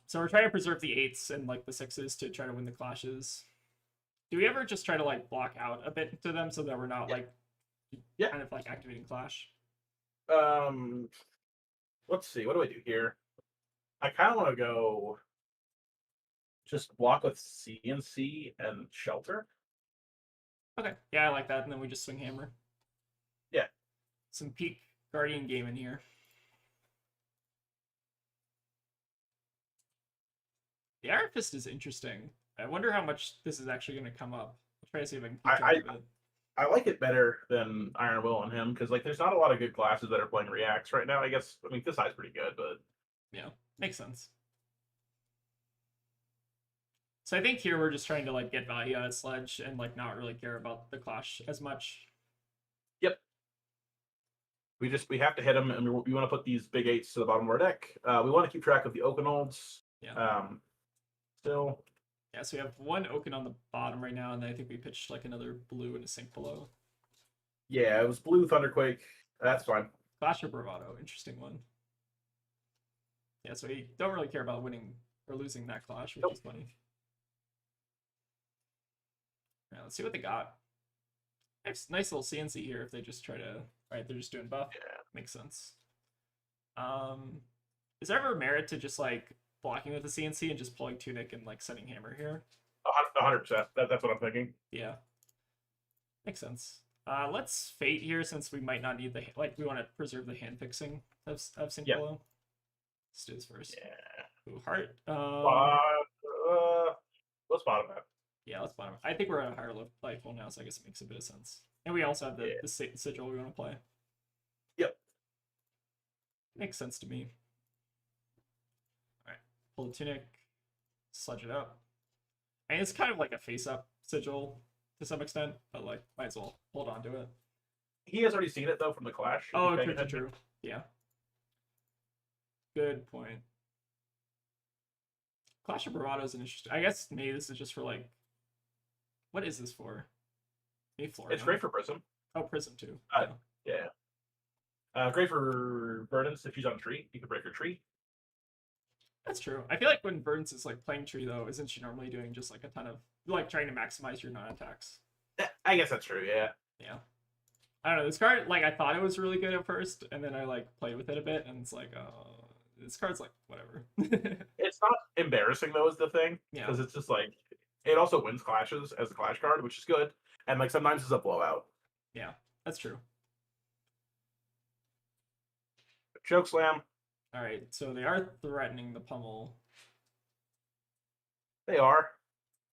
So we're trying to preserve the 8s and like the 6s to try to win the clashes. Do we ever just try to like block out a bit to them so that we're not kind of like activating clash? Let's see. What do I do here? I kind of want to go just block with CNC and Shelter. Okay, yeah, I like that. And then we just swing Hammer. Yeah. Some peak Guardian game in here. The Iron Fist is interesting. I wonder how much this is actually going to come up. I'll try to see if I can keep track of it. I like it better than Iron Will on him because like there's not a lot of good classes that are playing reacts right now. I guess this side's pretty good, but yeah, makes sense. So I think here we're just trying to like get value out of Sledge and like not really care about the clash as much. Yep. We have to hit them, and we want to put these big 8s to the bottom of our deck. We want to keep track of the Oakenolds. Yeah. Still. Yeah, so we have 1 Oaken on the bottom right now, and then I think we pitched like another blue and a Sync below. Yeah, it was blue Thunderquake. That's fine. Clash of Bravado, interesting one. Yeah, so we don't really care about winning or losing that clash, which is funny. Yeah, let's see what they got. Nice little CNC here if they just try to. Right, they're just doing buff. Yeah. Makes sense. Is there ever merit to just like blocking with the CNC and just pulling Tunic and like setting Hammer here? 100%. That's what I'm thinking. Yeah. Makes sense. Let's Fate here since we might not need the we want to preserve the hand fixing of Syncolo. Let's do this first. Yeah. Ooh, Heart. Let's bottom that. Yeah, let's bottom. I think we're at a higher life level now, so I guess it makes a bit of sense. And we also have the sigil we want to play. Yep. Makes sense to me. Alright. Pull the Tunic. Sludge it up. And it's kind of like a face-up sigil to some extent, but like, might as well hold on to it. He has already seen it, though, from the Clash. Oh, true. Yeah. Good point. Clash of Bravado is an interesting... I guess maybe this is just for like... What is this for? Maybe Florida. It's great for Prism. Oh, Prism too. Yeah. Great for Burdens. If she's on tree, you can break her tree. That's true. I feel like when Burdens is like playing tree though, isn't she normally doing just like a ton of like trying to maximize your non-attacks? I guess that's true, yeah. Yeah. I don't know. This card, like I thought it was really good at first, and then I like played with it a bit, and it's like, oh, this card's like whatever. It's not embarrassing though, is the thing. Yeah. Because it's just like it also wins clashes as a clash card, which is good. And like sometimes it's a blowout. Yeah, that's true. Choke slam. All right, so they are threatening the pummel. They are.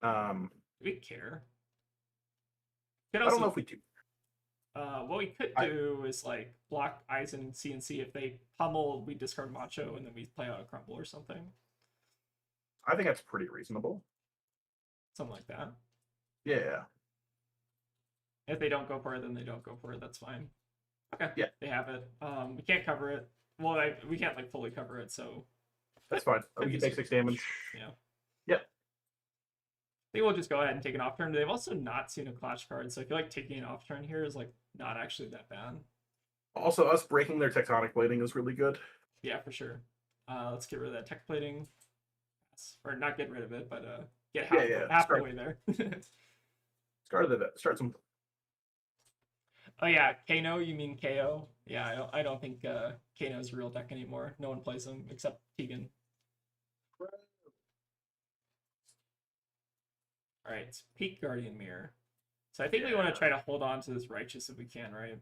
Do we care? I don't know if we do. What we could do is like block Eisen and CNC. If they pummel, we discard Macho and then we play out a crumble or something. I think that's pretty reasonable. Something like that. Yeah. If they don't go for it, then they don't go for it. That's fine. Okay. Yeah. They have it. We can't cover it. Well, we can't like fully cover it, so that's fine. We can take 6 damage. Yeah. Yep. I think we'll just go ahead and take an off turn. They've also not seen a clash card, so I feel like taking an off turn here is like not actually that bad. Also, us breaking their tectonic plating is really good. Yeah, for sure. Let's get rid of that tech plating. Or not get rid of it, but get Yeah. half the Start way there. start some. Oh yeah, Kano, you mean KO? Yeah, I don't think Kano's a real deck anymore. No one plays him except Tegan. Alright, Peak Guardian Mirror. So I think we want to try to hold on to this Righteous if we can, right?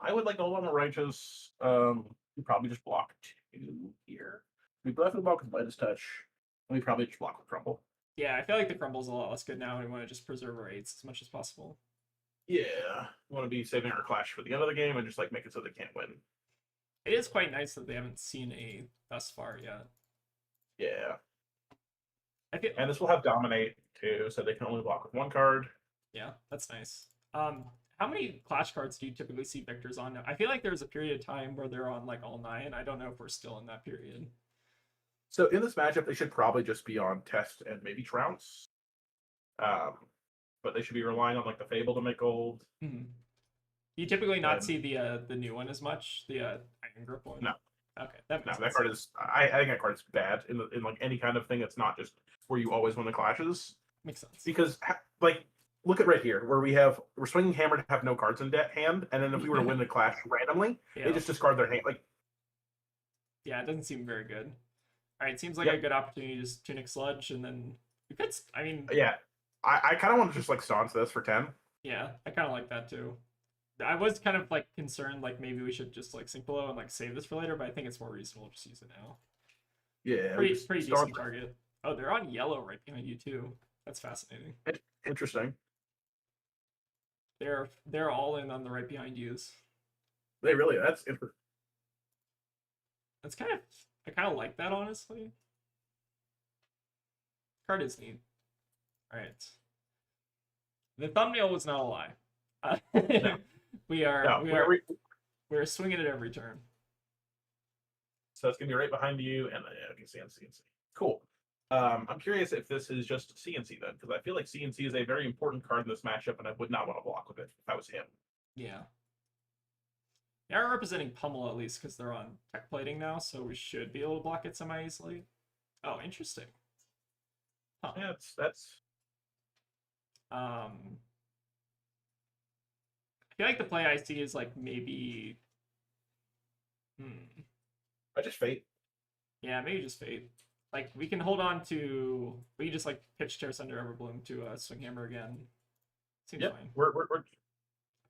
I would like to hold on to Righteous. We probably just block 2 here. We definitely block with Midas Touch. And we probably just block with Crumble. Yeah, I feel like the Crumble's a lot less good now, and we want to just preserve our 8s as much as possible. Yeah. We want to be saving our Clash for the end of the game and just like make it so they can't win. It is quite nice that they haven't seen a thus far yet. Yeah. And this will have Dominate too, so they can only block with 1 card. Yeah, that's nice. How many Clash cards do you typically see Victors on now? I feel like there was a period of time where they're on like all 9. I don't know if we're still in that period. So in this matchup, they should probably just be on Test and maybe Trounce. But they should be relying on like the Fable to make gold. Mm-hmm. You typically not see the new one as much, the Iron Grip one. No. Okay, that makes sense. That card is I think that card is bad in like any kind of thing. It's not just where you always win the clashes. Makes sense. Because like look at right here where we're swinging hammer to have no cards in hand, and then if we were to win the clash randomly, they just discard their hand. Like, yeah, it doesn't seem very good. All right, seems like a good opportunity to just Tunic Sludge, and then we could. I mean, yeah, I kind of want to just like staunch this for 10. Yeah, I kind of like that too. I was kind of like concerned, like maybe we should just like sink below and like save this for later, but I think it's more reasonable to just use it now. Yeah, pretty decent target. Oh, they're on yellow right behind you too. That's fascinating. Interesting. They're all in on the right behind yous. They really that's interesting. That's I kind of like that honestly. Card is neat. All right. The thumbnail was not a lie. No. We're swinging it every turn. So it's gonna be right behind you, and I can see on CNC. Cool. I'm curious if this is just CNC then, because I feel like CNC is a very important card in this matchup, and I would not want to block with it if I was him. Yeah. They are representing Pummel at least because they're on tech plating now, so we should be able to block it semi easily. Oh, interesting. Huh. Yeah, that's. I feel like the play I see is like maybe. I just Fate. Yeah, maybe just Fate. Like we can hold on to. We just like pitch Tear Sunder Everbloom to Swing Hammer again. Seems fine. We're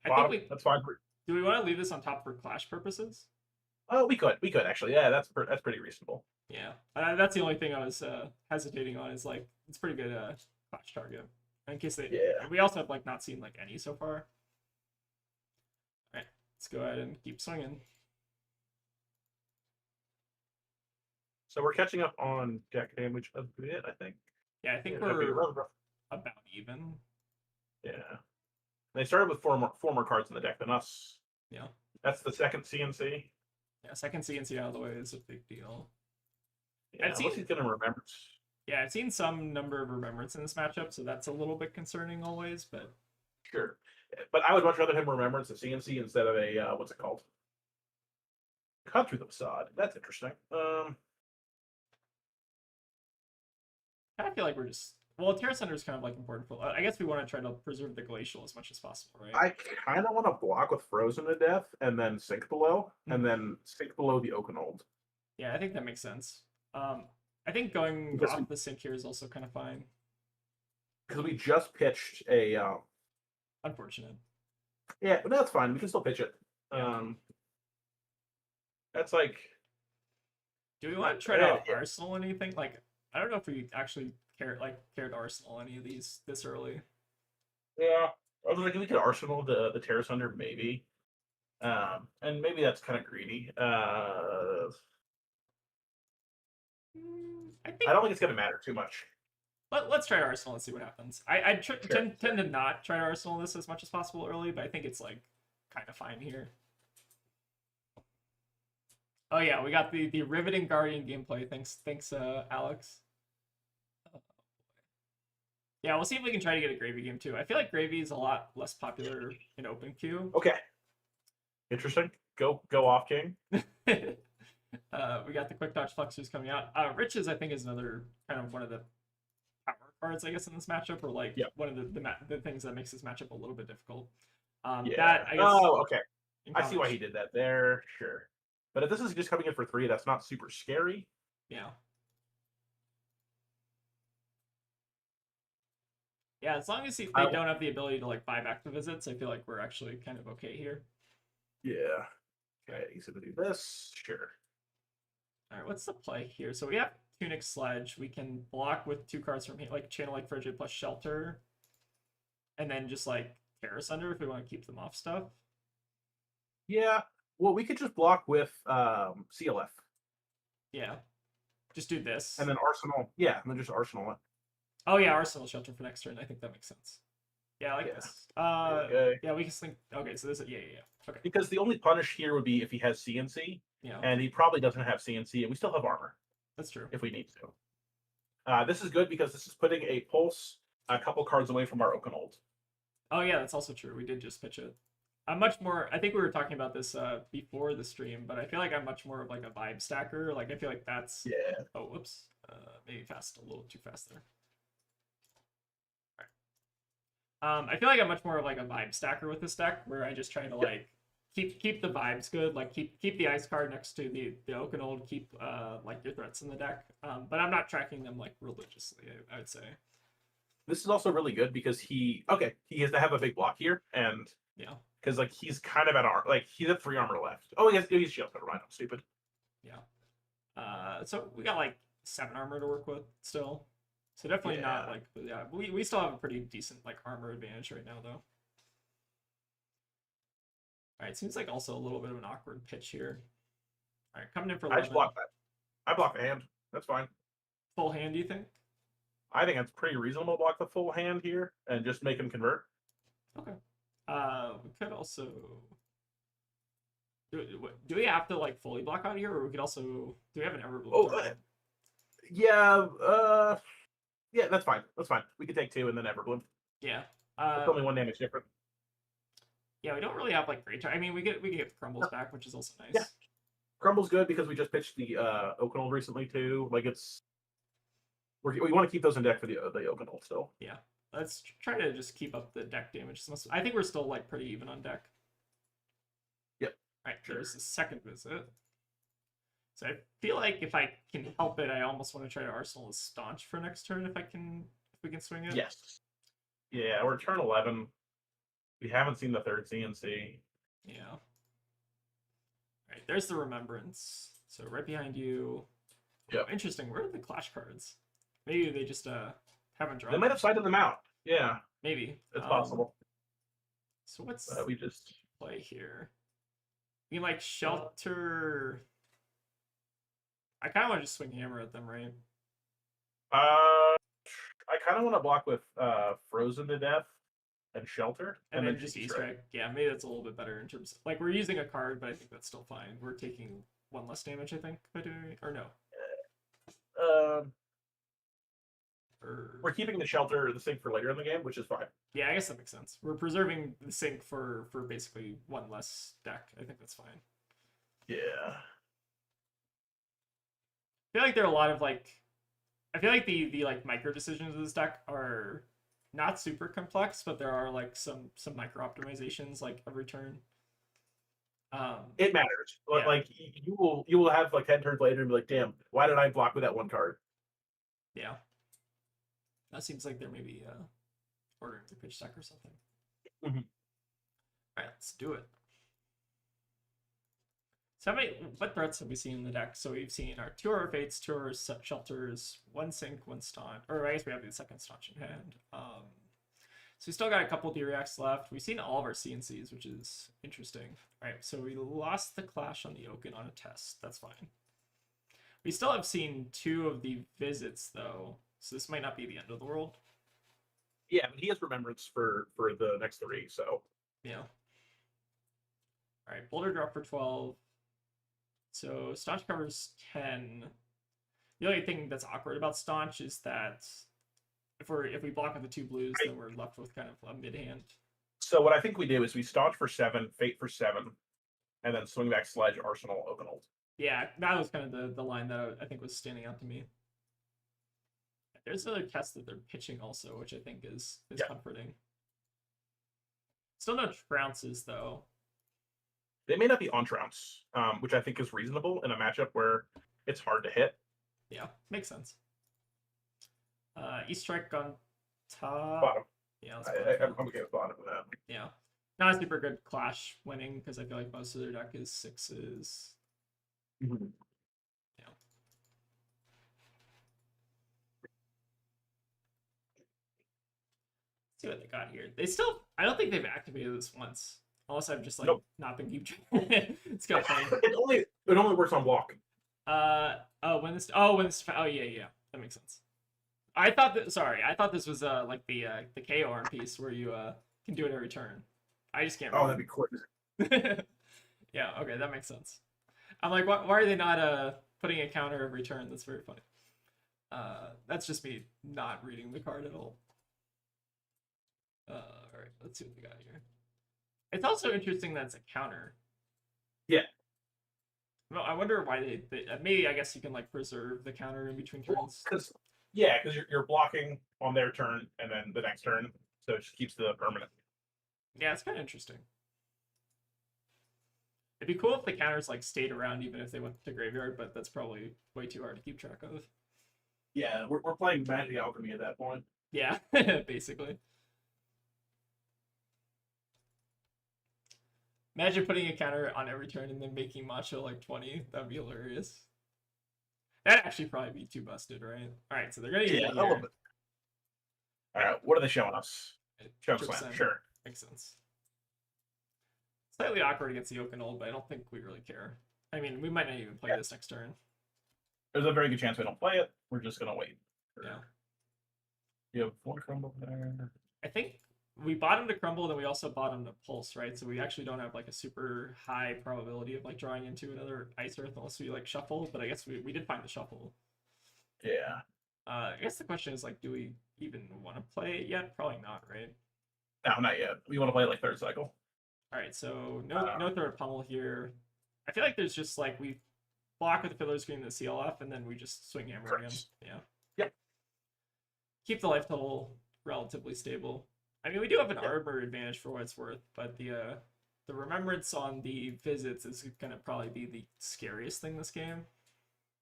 I think that's fine. Do we want to leave this on top for Clash purposes? Oh, we could actually. Yeah, that's pretty reasonable. Yeah, that's the only thing I was hesitating on. Is like it's pretty good Clash target. In case they, we also have like not seen like any so far. All right, let's go ahead and keep swinging. So we're catching up on deck damage a bit, I think. Yeah, I think we're about even. Yeah. They started with four more cards in the deck than us. Yeah. That's the second CNC. Yeah, second CNC out of the way is a big deal. Yeah, unless he's gonna Remembrance. Yeah, I've seen some number of Remembrance in this matchup, so that's a little bit concerning always, but sure. But I would much rather him Remembrance a CNC instead of a what's it called? Cut through the facade. That's interesting. I feel like we're just Tear Sunder is kind of like important for. I guess we want to try to preserve the Glacial as much as possible, right? I kind of want to block with Frozen to death and then sink below, and then sink below the Oakenold. Yeah, I think that makes sense. I think going off the sink here is also kind of fine. Because we just pitched a. Unfortunate. Yeah, but that's fine. We can still pitch it. Yeah. That's like. Do we want to try to Arsenal anything? Like, I don't know if we actually cared Arsenal any of these this early. Yeah, I was like, we could Arsenal the Tear Sunder maybe, and maybe that's kind of greedy. I don't think it's gonna matter too much. Let's try Arsenal and see what happens. I tend to not try to Arsenal this as much as possible early, but I think it's like kind of fine here. Oh yeah, we got the riveting Guardian gameplay. Thanks, Alex. Yeah, we'll see if we can try to get a Gravy game too. I feel like Gravy is a lot less popular in open queue. Okay. Interesting. Go off, King. We got the quick dodge flexors coming out. Riches, I think, is another kind of one of the power cards, I guess, in this matchup, or like Yep. one of the things that makes this matchup a little bit difficult. Yeah. That I guess. Oh, okay. in I see why college- he did that there. Sure. But if this is just coming in for 3, that's not super scary. Yeah. Yeah, as long as they don't have the ability to like buy back the visits, I feel like we're actually kind of okay here. Yeah. Okay, he's gonna do this. Sure. All right, what's the play here? So we have Tunic Sledge. We can block with 2 cards from here, like Channel Like Frigid plus Shelter, and then just like Terror Sunder if we want to keep them off stuff. Yeah. Well, we could just block with CLF. Yeah, just do this. And then Arsenal. Yeah, and then just Arsenal it. Oh yeah, Arsenal Shelter for next turn. I think that makes sense. Yeah, I like this. Okay. Yeah, we can slink. Okay, so this is yeah. Okay. Because the only punish here would be if he has CNC. Yeah. And he probably doesn't have CNC, and we still have armor. That's true. If we need to. This is good because this is putting a pulse a couple cards away from our Okanold. Oh yeah, that's also true. We did just pitch it. I'm much more. I think we were talking about this before the stream, but I feel like I'm much more of like a vibe stacker. Like I feel like that's. Yeah. Oh whoops. Maybe a little too fast there. All right. I feel like I'm much more of like a vibe stacker with this deck, where I just try to like keep the vibes good, like keep the ice card next to the Okanold, keep like your threats in the deck. But I'm not tracking them like religiously. I would say. This is also really good because he has to have a big block here, and yeah. Because like he's kind of at he's at 3 armor left. Oh, he's shield. Never mind. I'm stupid. Yeah. So we got like 7 armor to work with still. So definitely not like we still have a pretty decent like armor advantage right now though. All right, seems like also a little bit of an awkward pitch here. All right, coming in for 11. I just block that. I block the hand. That's fine. Full hand, do you think? I think it's pretty reasonable to block the full hand here and just make him convert. Okay. We could also do we have to like fully block out here, or we could also do we have an Everbloom? Oh, yeah, that's fine. That's fine. We could take 2 and then Everbloom. Yeah. It's only 1 damage different. Yeah, we don't really have like great. I mean, we get the crumbles back, which is also nice. Yeah. Crumble's good because we just pitched the Okanold recently too. Like we want to keep those in deck for the Okanold still. Yeah. Let's try to just keep up the deck damage. I think we're still like pretty even on deck. Yep. All right, there's the second visit. So I feel like if I can help it, I almost want to try to Arsenal as Staunch for next turn if we can swing it. Yes. Yeah, we're turn 11. We haven't seen the 3rd CNC. Yeah. All right, there's the Remembrance. So right behind you. Yeah. Oh, interesting. Where are the Clash cards? Maybe they just haven't drawn. They might have sided them out. Yeah. Maybe. It's possible. So what's we just play here? We can like Shelter. I kind of want to just swing Hammer at them, right? I kind of want to block with Frozen to Death and Shelter. And then just Easter Egg. Yeah, maybe that's a little bit better in terms of, like, we're using a card, but I think that's still fine. We're taking 1 less damage, I think, by doing, or no. We're keeping the Shelter the sync for later in the game, which is fine. Yeah, I guess that makes sense. We're preserving the sync for basically 1 less deck. I think that's fine. Yeah. I feel like there are a lot of like, I feel like the like micro decisions of this deck are not super complex, but there are like some micro optimizations like every turn. It matters. Yeah. Like you will have like 10 turns later and be like, damn, why did I block with that 1 card? Yeah. That seems like there may be ordering the pitch deck or something. Mm-hmm. All right, let's do it. So what threats have we seen in the deck? So we've seen our 2 Aurora Fates, 2 Aurora Shelters, 1 Sync, 1 Staunch, or I guess we have the second Staunch in hand. So we still got a couple D-Reacts left. We've seen all of our CNCs, which is interesting. All right, so we lost the Clash on the Oaken on a test. That's fine. We still have seen 2 of the visits, though, so this might not be the end of the world. Yeah, but he has Remembrance for the next 3, so. Yeah. All right, Boulder Drop for 12. So Staunch covers 10. The only thing that's awkward about Staunch is that if we block with the 2 blues, then we're left with kind of a mid hand. So what I think we do is we Staunch for 7, Fate for 7, and then swing back Sledge, Arsenal, Okanold. Yeah, that was kind of the line that I think was standing out to me. There's another test that they're pitching also, which I think is Yeah. comforting. Still no trounces though. They may not be on trounce, which I think is reasonable in a matchup where it's hard to hit. Yeah, makes sense. East strike on top. Bottom. Yeah, I'm okay with bottom of that. yeah. Not a super good clash winning because I feel like most of their deck is sixes. Mm-hmm. Yeah. See what they got here. They still, I don't think they've activated this once. Unless I've just like not been keep track. It's kind of funny. It only works on block. When this oh yeah, that makes sense. I thought this was like the KO arm piece where you can do it every turn. I just can't remember. That'd be cool. Yeah, okay, that makes sense. I'm like, why are they not putting a counter every turn? That's very funny. That's just me not reading the card at all. All right, let's see what we got here. It's also interesting that it's a counter. Yeah. Well, I wonder why they maybe I guess you can like preserve the counter in between turns. Because you're blocking on their turn and then the next turn, so it just keeps the permanent. Yeah, it's kind of interesting. It'd be cool if the counters like stayed around even if they went to graveyard, but that's probably way too hard to keep track of. Yeah, we're playing Magic Alchemy at that point. Yeah, basically. Imagine putting a counter on every turn and then making Macho like 20. That would be hilarious. That'd actually probably be too busted, right? All right, so they're gonna use it a little bit. All right, what are they showing us? Choke slam, sure. Makes sense. Slightly awkward against the Okanold, but I don't think we really care. I mean, we might not even play this next turn. There's a very good chance we don't play it. We're just gonna wait. Yeah. You have one crumble there. I think we bottomed to crumble, then we also bottomed to pulse, right? So we actually don't have like a super high probability of like drawing into another Ice Earth unless we like shuffle. But I guess we did find the shuffle. Yeah. I guess the question is like, do we even want to play it yet? Probably not, right? No, not yet. We want to play it like third cycle. All right, so no third pummel here. I feel like there's just like we block with the Fiddler Screen and the CLF, and then we just swing hammer again. Yeah. Yep. Keep the life total relatively stable. I mean, we do have an armor advantage for what it's worth, but the remembrance on the visits is gonna probably be the scariest thing this game.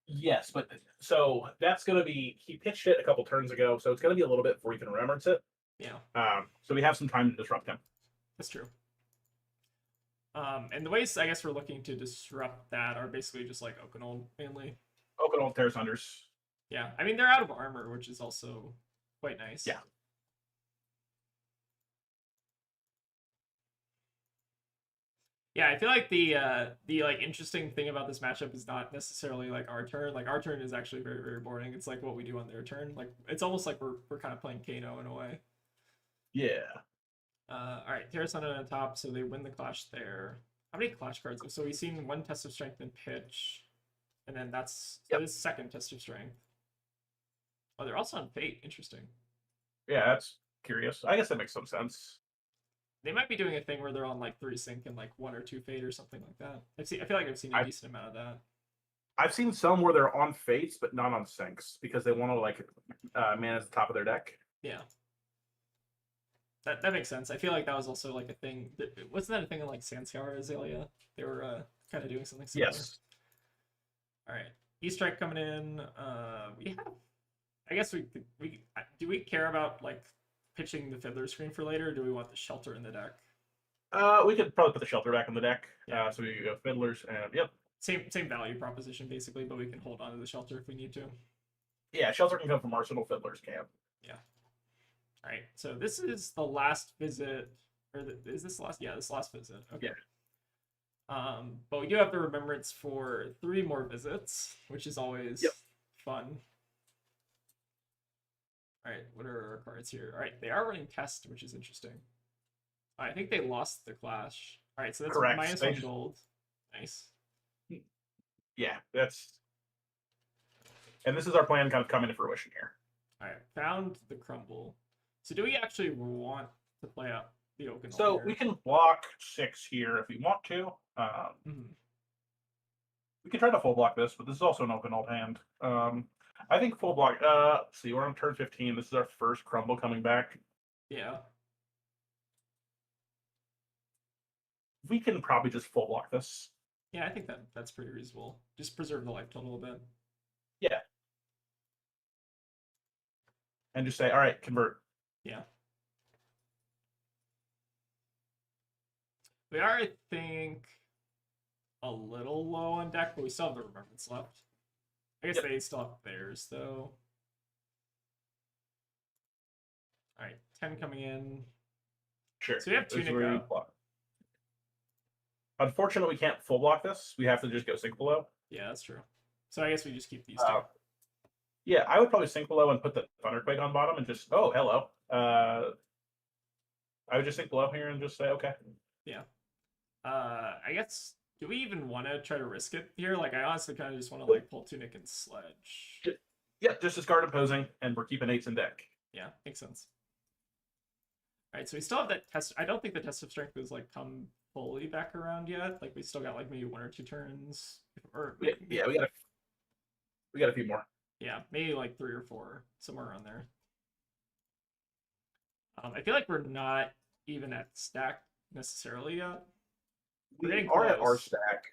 Yes, but so that's gonna be he pitched it a couple turns ago, so it's gonna be a little bit before you can remembrance it. Yeah. So we have some time to disrupt him. That's true. And the ways I guess we're looking to disrupt that are basically just like Okanold mainly. Okanold, Terra Sunders. Yeah, I mean they're out of armor, which is also quite nice. Yeah. Yeah, I feel like the like interesting thing about this matchup is not necessarily like our turn. Like our turn is actually very, very boring. It's like what we do on their turn. Like it's almost like we're kind of playing Kano in a way. Yeah. All right, Terra Sun on top, so they win the clash there. How many clash cards? So we've seen one test of strength and pitch, and then that's this second test of strength. Oh, they're also on fate. Interesting. Yeah, that's curious. I guess that makes some sense. They might be doing a thing where they're on like 3 sync and like 1 or 2 fate or something like that. I feel like I've seen a decent amount of that. I've seen some where they're on fates but not on syncs because they want to like manage the top of their deck. Yeah. That makes sense. I feel like that was also like a thing. Wasn't that a thing in like Sandscour Azalea? They were kind of doing something similar. Yes. All right. E-Strike coming in. We have. I guess we do we care about like pitching the Fiddler Screen for later, or do we want the Shelter in the deck? We could probably put the Shelter back in the deck. Yeah. So we go Fiddlers and yep. Same value proposition basically, but we can hold on to the Shelter if we need to. Yeah, Shelter can come from Arsenal, Fiddlers camp. Yeah. All right, so this is the last visit, or is this the last? Yeah, this last visit. Okay. Yeah. But we do have the remembrance for 3 more visits, which is always fun. All right, what are our cards here? All right, they are running test, which is interesting. I think they lost the clash. All right, so that's Correct. -1 gold. Nice. Yeah, that's. And this is our plan kind of coming to fruition here. All right, found the crumble. So do we actually want to play out the Okanold? So here? we can block 6 here if we want to. We could try to full block this, but this is also an open old hand. I think full block. Let's see, we're on turn 15. This is our first crumble coming back. Yeah. We can probably just full block this. Yeah, I think that's pretty reasonable. Just preserve the life total a bit. Yeah. And just say, all right, convert. Yeah. We are, I think, a little low on deck, but we still have the Remembrance left. I guess they still have theirs, though. Alright, 10 coming in. Sure. So we have Tunic up. Unfortunately, we can't full block this. We have to just go sink below. Yeah, that's true. So I guess we just keep these two. Yeah, I would probably sink below and put the Thunderquake on bottom and just, oh, hello. I would just sink below here and just say, okay. Yeah. I guess, do we even want to try to risk it here? Like, I honestly kind of just want to, like, pull Tunic and Sledge. Yeah, just discard opposing, and we're keeping 8s in deck. Yeah, makes sense. Alright, so we still have that test. I don't think the test of strength has, like, come fully back around yet. Like, we still got, like, maybe 1 or 2 turns. Or yeah, we got a few more. Yeah, maybe, like, 3 or 4, somewhere around there. I feel like we're not even at stack necessarily yet. We are at our stack.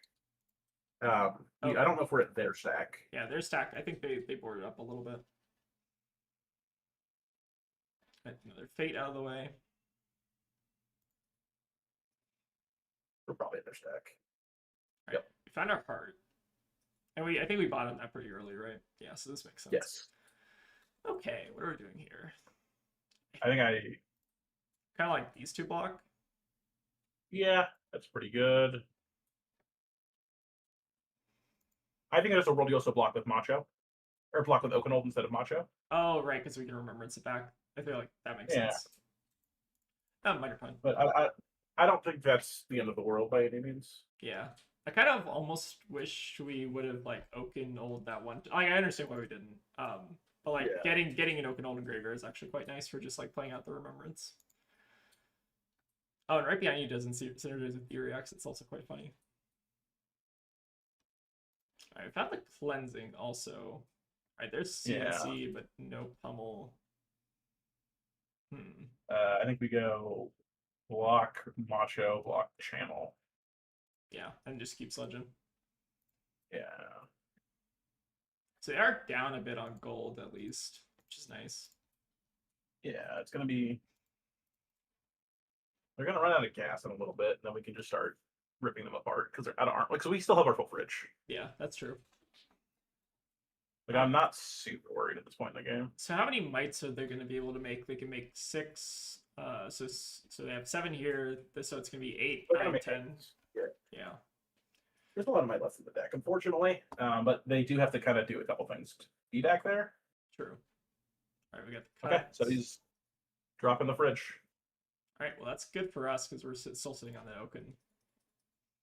I don't know if we're at their stack. Yeah, their stack. I think they boarded up a little bit. Another Fate out of the way. We're probably at their stack. Right. Yep. We found our heart. And I think we bottomed that pretty early, right? Yeah, so this makes sense. Yes. Okay, what are we doing here? I think kind of like these two block. Yeah, that's pretty good. I think there's a world you also block with Macho. Or block with Okanold instead of Macho. Oh, right, because we can Remembrance it back. I feel like that makes sense. Minor pun. But I don't think that's the end of the world by any means. Yeah. I kind of almost wish we would have, like, Okanold that one. Like, I understand why we didn't. But, like, getting an Okanold in Graveyard is actually quite nice for just, like, playing out the Remembrance. Oh, and right behind you doesn't synergize with Uriax. It's also quite funny. Alright, I found the Cleansing also. Alright, there's CNC, but no pummel. I think we go block Macho, block Channel. Yeah, and just keep sledging. Yeah. So they are down a bit on gold, at least, which is nice. Yeah, it's going to be... They're going to run out of gas in a little bit, and then we can just start ripping them apart, because they're out of armor. Like, so we still have our full fridge. Yeah, that's true. Like, I'm not super worried at this point in the game. So how many mites are they going to be able to make? They can make 6. So they have 7 here. So it's going to be 8, 9, 10. Yeah. There's a lot of might left in the deck, unfortunately. But they do have to kind of do a couple things to be back there. True. All right, we got the cut. Okay, so he's dropping the fridge. All right, well, that's good for us because we're still sitting on the Oaken.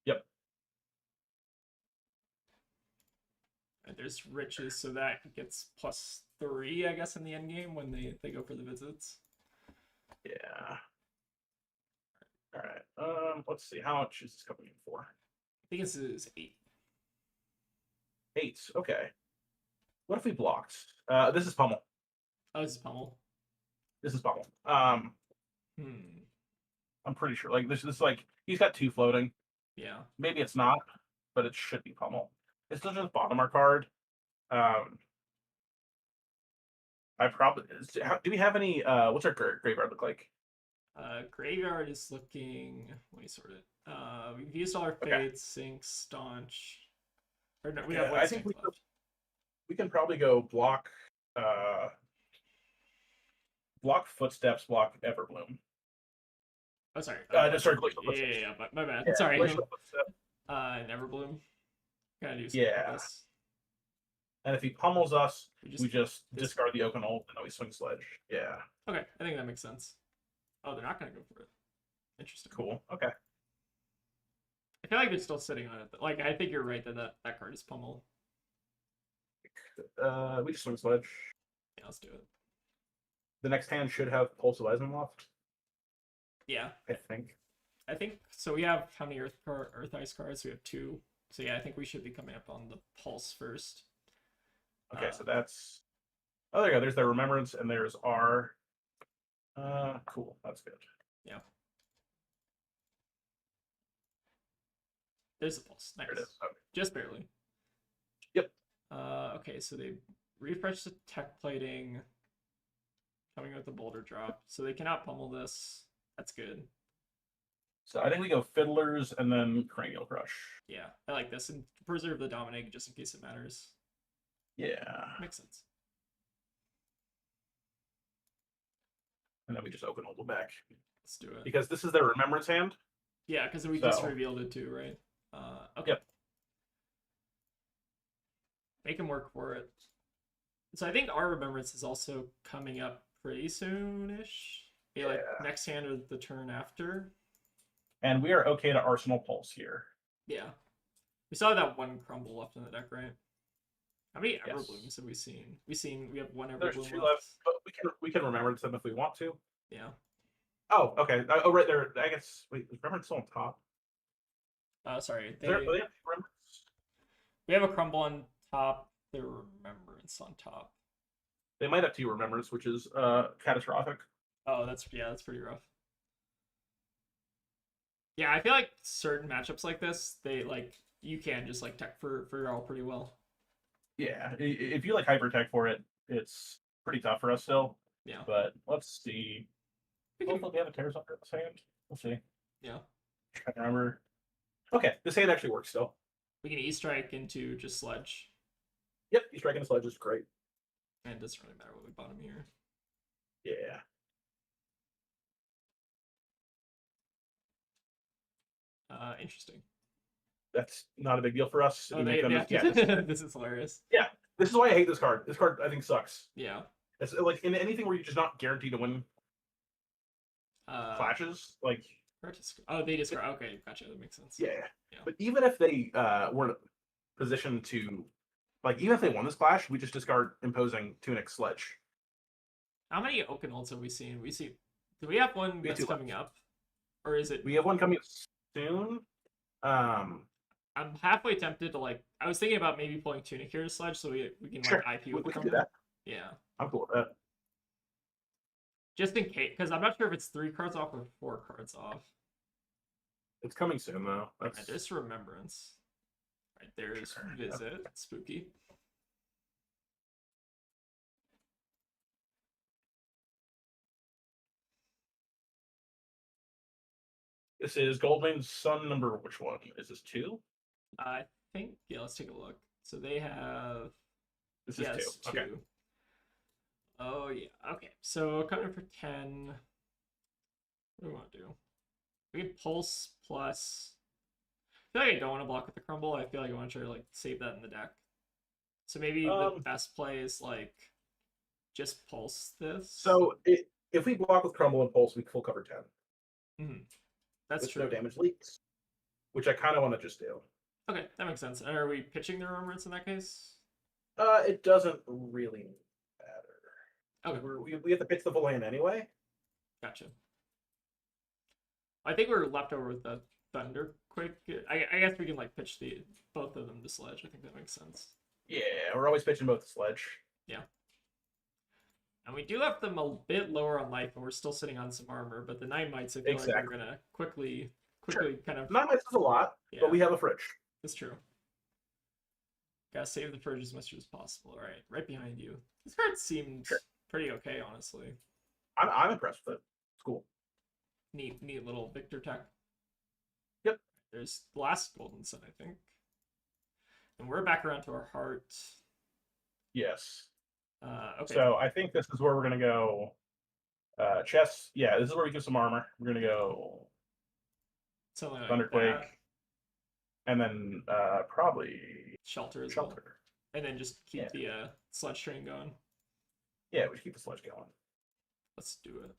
Yep. And there's riches, so that gets +3, I guess, in the end game when they go for the visits. Yeah. All right. Let's see. How much is this coming in for? I think this is 8. 8. Okay. What if we blocked? This is pummel. Oh, this is pummel. This is pummel. I'm pretty sure. Like this is like he's got 2 floating. Yeah. Maybe it's not, but it should be pummel. It's still just bottom our card. I probably do we have any? What's our graveyard look like? Graveyard is looking. Let me sort it. We've used all our fates, Sink, Staunch. Or no, we have one I think we can probably go block. Block Footsteps, block Everbloom. Oh, sorry. Sorry, yeah, but my bad. Yeah, sorry. Everbloom. Gotta do something like this. And if he pummels us, we just discard the Okanold and then we swing Sledge. Yeah. Okay, I think that makes sense. Oh, they're not gonna go for it. Interesting. Cool. Okay. I feel like they're still sitting on it. Like, I think you're right that card is pummel. We just swing Sledge. Yeah, let's do it. The next hand should have Pulse of Azimuth. Yeah. I think. So we have how many Earth Ice cards? We have 2. So yeah, I think we should be coming up on the pulse first. Okay, so that's. Oh, there you go. There's the remembrance, and there's our. Cool. That's good. Yeah. There's the pulse. Nice. There it is. Okay. Just barely. Yep. Okay, so they refreshed the tech plating, coming with the boulder drop, so they cannot pummel this. That's good. So I think we go Fiddlers and then Cranial Crush. Yeah, I like this, and preserve the Dominic just in case it matters. Yeah. Makes sense. And then we just open Old back. Let's do it. Because this is their Remembrance hand. Yeah, because we just revealed it too, right? Okay. Yep. Make him work for it. So I think our Remembrance is also coming up pretty soon-ish. Maybe like next hand or the turn after. And we are okay to Arsenal Pulse here. Yeah. We still have that one crumble left in the deck, right? How many Everblooms have we seen? We have one Everbloom There's two left. left, but we can Remembrance them if we want to. Yeah. Oh, okay. Oh, right there. I guess wait, is Remembrance still on top? Sorry. They have Remembrance? We have a crumble on top. The Remembrance on top. They might have two Remembrance, which is catastrophic. Oh, that's pretty rough. Yeah, I feel like certain matchups like this, they like you can just like tech for Yarl pretty well. Yeah, if you like hyper tech for it, it's pretty tough for us still. Yeah. But let's see. Hopefully we have a Tears under this hand. We'll see. Yeah. Trying to remember. Okay, this hand actually works still. We can E-strike into just Sledge. Yep, he's striking the Sledge is great. And it doesn't really matter what we bottom here. Yeah. Interesting. That's not a big deal for us. Oh, this is hilarious. Yeah, this is why I hate this card. This card I think sucks. Yeah. It's like in anything where you're just not guaranteed to win flashes. Like oh, they discard. Okay, gotcha. That makes sense. Yeah. But even if they weren't positioned to, like, even if they won this clash, we just discard Imposing Tunic Sledge. How many Oakenolds have we seen? Do we have one that's coming up, or is it? We have one coming up soon. I'm halfway tempted to like. I was thinking about maybe pulling Tunic here to Sledge, so we can like IP with we can do that. Yeah, I'm cool with that. Just in case, because I'm not sure if it's 3 cards off or 4 cards off. It's coming soon though. That's just Remembrance. Right there's Visit. Yep. Spooky. This is Goldmane's Sun number. Which one is this? 2? I think. Yeah, let's take a look. So they have. This is 2. Okay. Oh yeah. Okay. So coming for 10. What do we want to do? We can Pulse plus. I feel like I don't want to block with the Crumble. I feel like I want to try to like save that in the deck. So maybe the best play is like just Pulse this. So if we block with Crumble and Pulse, we full cover 10. Mm-hmm. That's true. No damage leaks, which I kind of want to just do. Okay, that makes sense. And are we pitching the Remembrance in that case? It doesn't really matter. Okay. We have to pitch the full hand anyway. Gotcha. I think we're left over with the Thunderquake. I guess we can like pitch both of them to Sledge. I think that makes sense. Yeah, we're always pitching both the Sledge. Yeah. And we do have them a bit lower on life, and we're still sitting on some armor. But the 9 Mites, I feel like we're gonna quickly kind of. 9 Mites is a lot, but we have a fridge. That's true. Gotta save the fridge as much as possible. All right, right behind you. This card seemed pretty okay, honestly. I'm impressed with it. It's cool. Neat little Victor tech. Yep. There's the last Golden Sun, I think. And we're back around to our heart. Yes. Okay. So I think this is where we're gonna go. Chess. Yeah, this is where we give some armor. We're gonna go. Something like Thunderquake. that. And then probably Shelter as well. And then just keep the Sledge train going. Yeah, we should keep the Sledge going. Let's do it.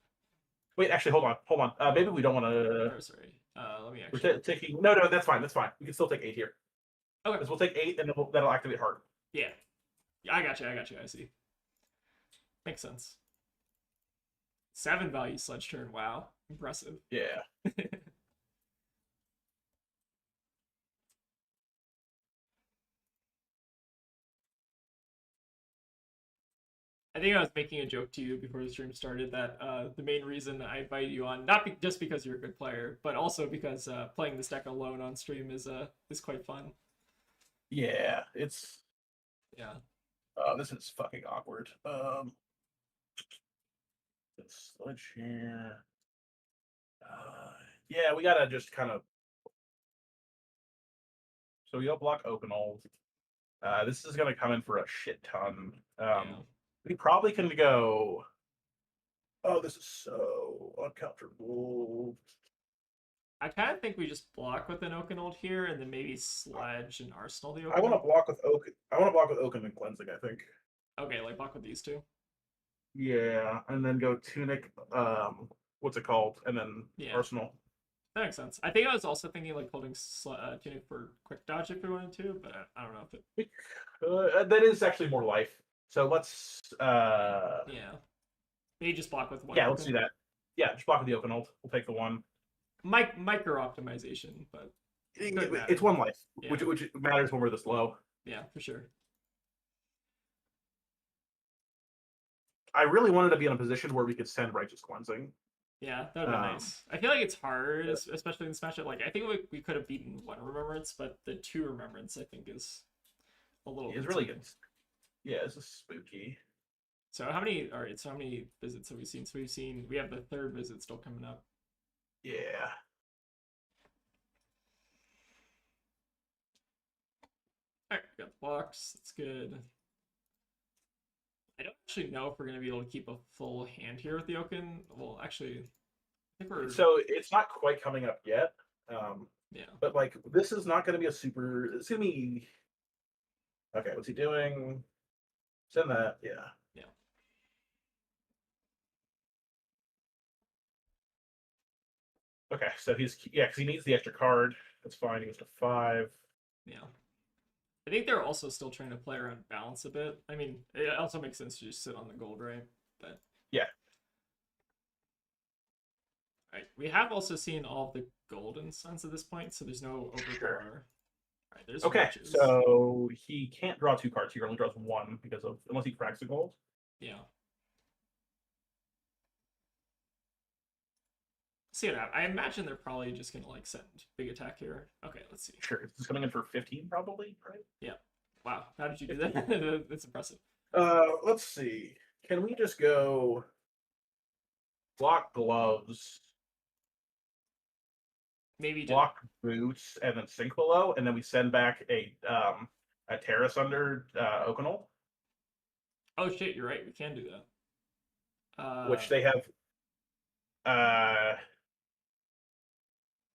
Wait, actually, hold on. Maybe we don't want to. Oh, sorry. Let me actually. We're taking. No, that's fine. That's fine. We can still take 8 here. Okay. Because we'll take 8, and then that'll activate heart. Yeah. I got you. I see. Makes sense. 7 value Sledge turn. Wow. Impressive. Yeah. I think I was making a joke to you before the stream started that the main reason I invited you on, not just because you're a good player, but also because playing this deck alone on stream is quite fun. Yeah, it's Yeah. this is fucking awkward. This sledge here. Yeah, we gotta just kind of. So we block Oakenold. This is gonna come in for a shit ton. Yeah. We probably can go. Oh, this is so uncomfortable. I kind of think we just block with an Oakenold here, and then maybe Sledge and Arsenal the I want to Oakenold. block with Oak. I want to block with Oaken and Cleansing. I think. Okay, like block with these two. Yeah, and then go Tunic. What's it called? And then Yeah. Arsenal. That makes sense. I think I was also thinking like holding Tunic for quick dodge if we wanted to, but I don't know if it. That is actually more life. So let's. Yeah. Maybe just block with one. Yeah, let's do that. Yeah, just block with the Oakenold. We'll take the one. Micro optimization, but It's one life, yeah. which matters when we're this low. Yeah, for sure. I really wanted to be in a position where we could send Righteous Cleansing. Yeah, that would be nice. I feel like it's hard, especially in Smash. Like I think we could have beaten one Remembrance, but the two Remembrance I think is a little. It's really good. Yeah, this is spooky. So how many? All right. So how many visits have we seen? So we have the third visit still coming up. Yeah. All right, we got the box. That's good. I don't actually know if we're gonna be able to keep a full hand here with the Oaken. Well, actually, I think we're. So it's not quite coming up yet. Yeah. But like, this is not going to be a super. It's going to be. Okay, what's he doing? Send that. Yeah. Yeah. Okay, so he's because he needs the extra card. That's fine. He goes to 5. Yeah. I think they're also still trying to play around balance a bit. I mean, it also makes sense to just sit on the gold, right? But yeah. All right, we have also seen all of the golden suns at this point, so there's no overpower. Sure. All right, there's okay. riches. So he can't draw 2 cards. He only draws 1 because of unless he cracks the gold. Yeah. See what happens. I imagine they're probably just gonna like send big attack here. Okay, let's see. Sure, it's coming in for 15 probably, right? Yeah. Wow, how did you do that? That's impressive. Let's see. Can we just go block gloves? Maybe block boots and then sink below, and then we send back a terrace under Oakenold. Oh shit, you're right. We can do that. Which they have.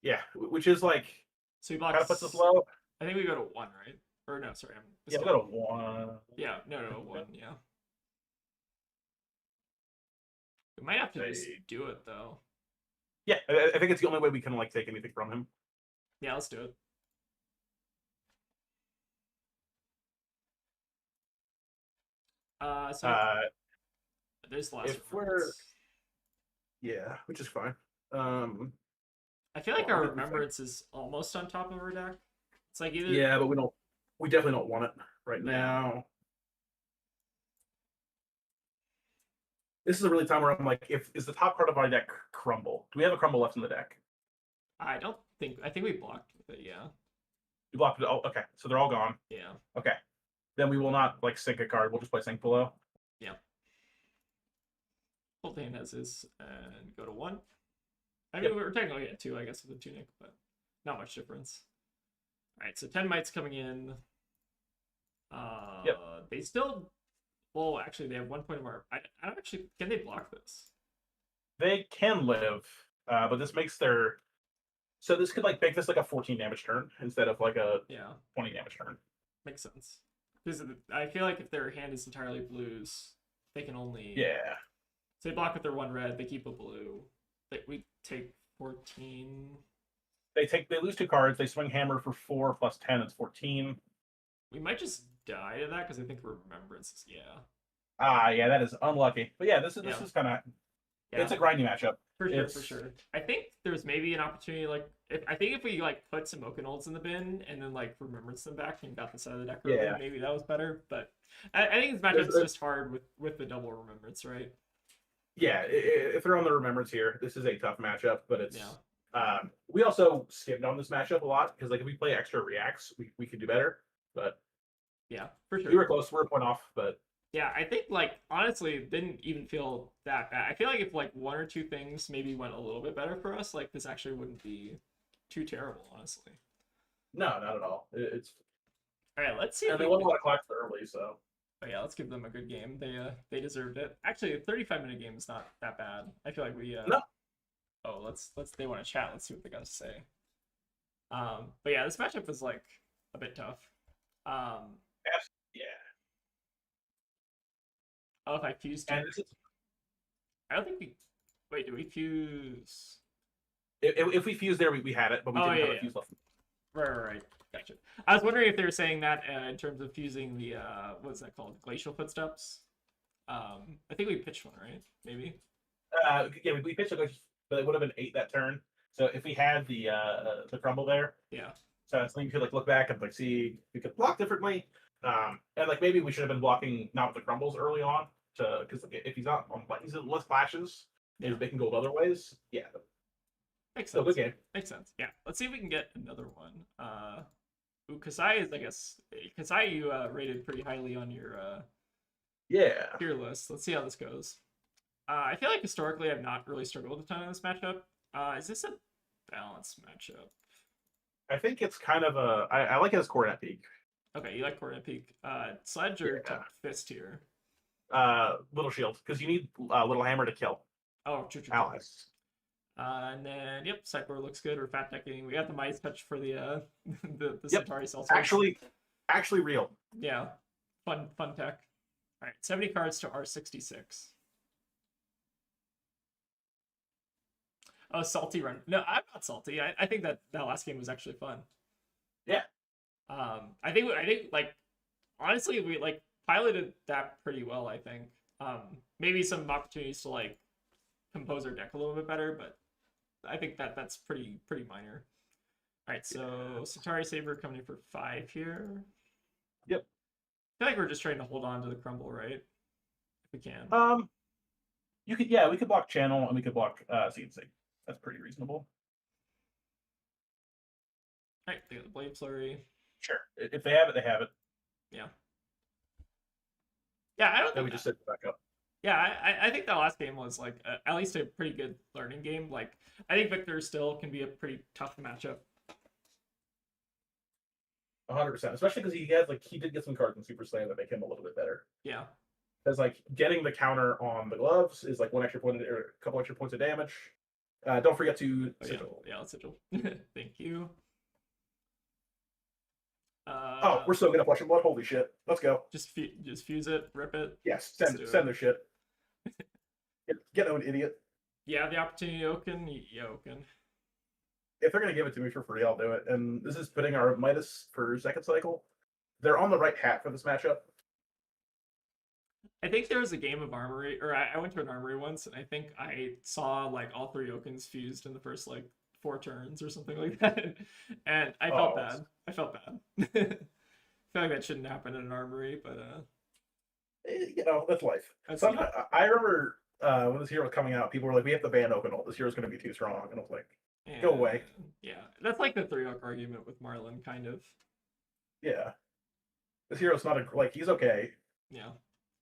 Yeah, which is like. So we block. Kind of puts us low. I think we go to 1, right? Or no, sorry. Yeah, we go to 1. Yeah, no, 1. Yeah. We might have to just do it though. Yeah, I think it's the only way we can like take anything from him. Yeah, let's do it. So there's the last. If we're, yeah, which is fine. I feel like our Remembrance is almost on top of our deck. It's like either. Yeah, but we definitely don't want it right now. This is a really time where I'm like, is the top card of our deck crumble? Do we have a crumble left in the deck? I don't think. I think we blocked with it. Yeah. We blocked it. Oh, okay. So they're all gone. Yeah. Okay. Then we will not like sink a card. We'll just play sink below. Yeah. OCTANE has his and go to 1. I mean, we're technically at 2, I guess, with the Tunic, but not much difference. All right, so 10 mites coming in. They still. Well, actually, they have 1 point of our. I don't actually. Can they block this? They can live, but this makes their. So this could like make this like a 14 damage turn instead of like a 20 damage turn. Makes sense. Because I feel like if their hand is entirely blues, they can only. Yeah. So they block with their 1 red. They keep a blue. We take 14. They lose 2 cards. They swing hammer for 4 plus 10. It's 14. We might just die to that because I think Remembrance is yeah, that is unlucky. But yeah, this is kind of. It's Yeah, a grindy matchup. for sure, for It's sure. I think there's maybe an opportunity like if we like put some Oakenolds in the bin and then like remembrance them back and got this out of the deck early, yeah. maybe that was better. But I think this There's, matchup's there's just hard with the double remembrance, right? yeah. If they're on the remembrance here, this is a tough matchup. But it's Yeah. we also skimmed on this matchup a lot because like if we play extra reacts, we could do better. But Yeah, for we were sure. close. We're a point off. But Yeah, I think like honestly, it didn't even feel that bad. I feel like if like one or two things maybe went a little bit better for us, like this actually wouldn't be too terrible, honestly. no, not at all. It's All right, let's see if and they we won a can. lot of clocks early, so Oh yeah, let's give them a good game. They deserved it. Actually, a 35-minute game is not that bad. I feel like we no. oh let's they want to chat. Let's see what they got to say. But yeah, this matchup is like a bit tough. Um, Yeah, oh if I fuse two, and this is, I don't think we. Wait, do we fuse? if we fused there, we had it, but we Oh didn't yeah, have a yeah. fuse left. Right. Gotcha. I was wondering if they were saying that in terms of fusing the what's that called? Glacial footsteps. I think we pitched one, right? Maybe. Yeah, we pitched it, but it would have been 8 that turn. So if we had the crumble there, Yeah. so it's like you could like look back and like see if we could block differently. And like maybe we should have been blocking not with the crumbles early on to because if he's not on like he's in less flashes, Yeah. he's making gold other ways. Yeah, Makes still sense. good game. Makes sense. Yeah. Let's see if we can get another one. Ooh, Kasai is I guess Kasai you rated pretty highly on your Yeah, tier list. Let's see how this goes. I feel like historically I've not really struggled a ton in this matchup. Is this a balanced matchup? I think it's kind of a I like it as Coronet Peak. Okay, you like Cornet Peak. Sledge or Yeah. Fist here? Little shield because you need little hammer to kill Oh, true. allies. And then yep, Cyclor looks good. We're fat decking. We got the mice touch for the the Yep. Centauri Celsius. Actually real. Yeah. Fun tech. Alright, 70 cards to R66. Oh, salty run. No, I'm not salty. I think that last game was actually fun. Yeah. I think like honestly we like piloted that pretty well, I think. Maybe some opportunities to like compose our deck a little bit better, but I think that's pretty minor. All right, so Centauri Saber coming in for 5 here. Yep. I feel like we're just trying to hold on to the crumble, right? If we can. We could block channel and we could block CNC. That's pretty reasonable. All right, they got the Blade Flurry. Sure. If they have it, they have it. Yeah. Yeah, I don't Then think we just set it back up. Yeah, I think that last game was like at least a pretty good learning game. Like I think Victor still can be a pretty tough matchup. 100%. Especially because he did get some cards in Super Slam that make him a little bit better. Yeah. Because like getting the counter on the gloves is like 1 extra point or a couple extra points of damage. Don't forget to sigil. Yeah, let's sigil. Thank you. Oh, we're still gonna flush blood. Holy shit! Let's go. Just fuse it, rip it. Yes, send their shit. Get an idiot. Yeah, the opportunity Oaken. Yeah, Oaken. If they're gonna give it to me for free, I'll do it. And this is putting our Midas for second cycle. They're on the right hat for this matchup. I think there was a game of Armory, or I went to an Armory once, and I think I saw like all 3 Okens fused in the first like 4 turns or something like that, and I felt bad. I felt bad. I feel like that shouldn't happen in an Armory, but that's life. Sometimes I remember when this hero was coming out, people were like, "We have to ban Oakenol. This hero's going to be too strong," and I was like, "Go away." Yeah, that's like the 3-Oak argument with Marlin, kind of. Yeah, this hero's not he's okay. Yeah.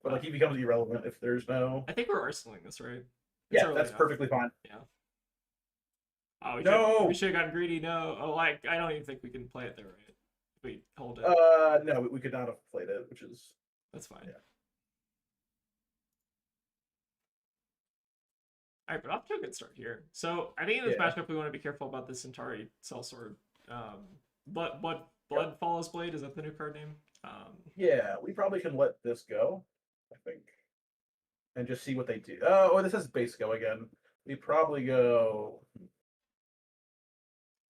But like he becomes irrelevant if there's no. I think we're arsenaling this, right? Yeah, that's perfectly fine. Yeah. Oh, we should have gotten greedy. No. Oh, I don't even think we can play it there, right? If we hold it. No, we could not have played it, which is. That's fine. Yeah. All right, but off to a good start here. So I think in this matchup we want to be careful about the Centauri Sellsword. Blood Follows Blade, is that the new card name? Yeah, we probably can let this go, I think, and just see what they do. Oh, this is base go again. We probably go.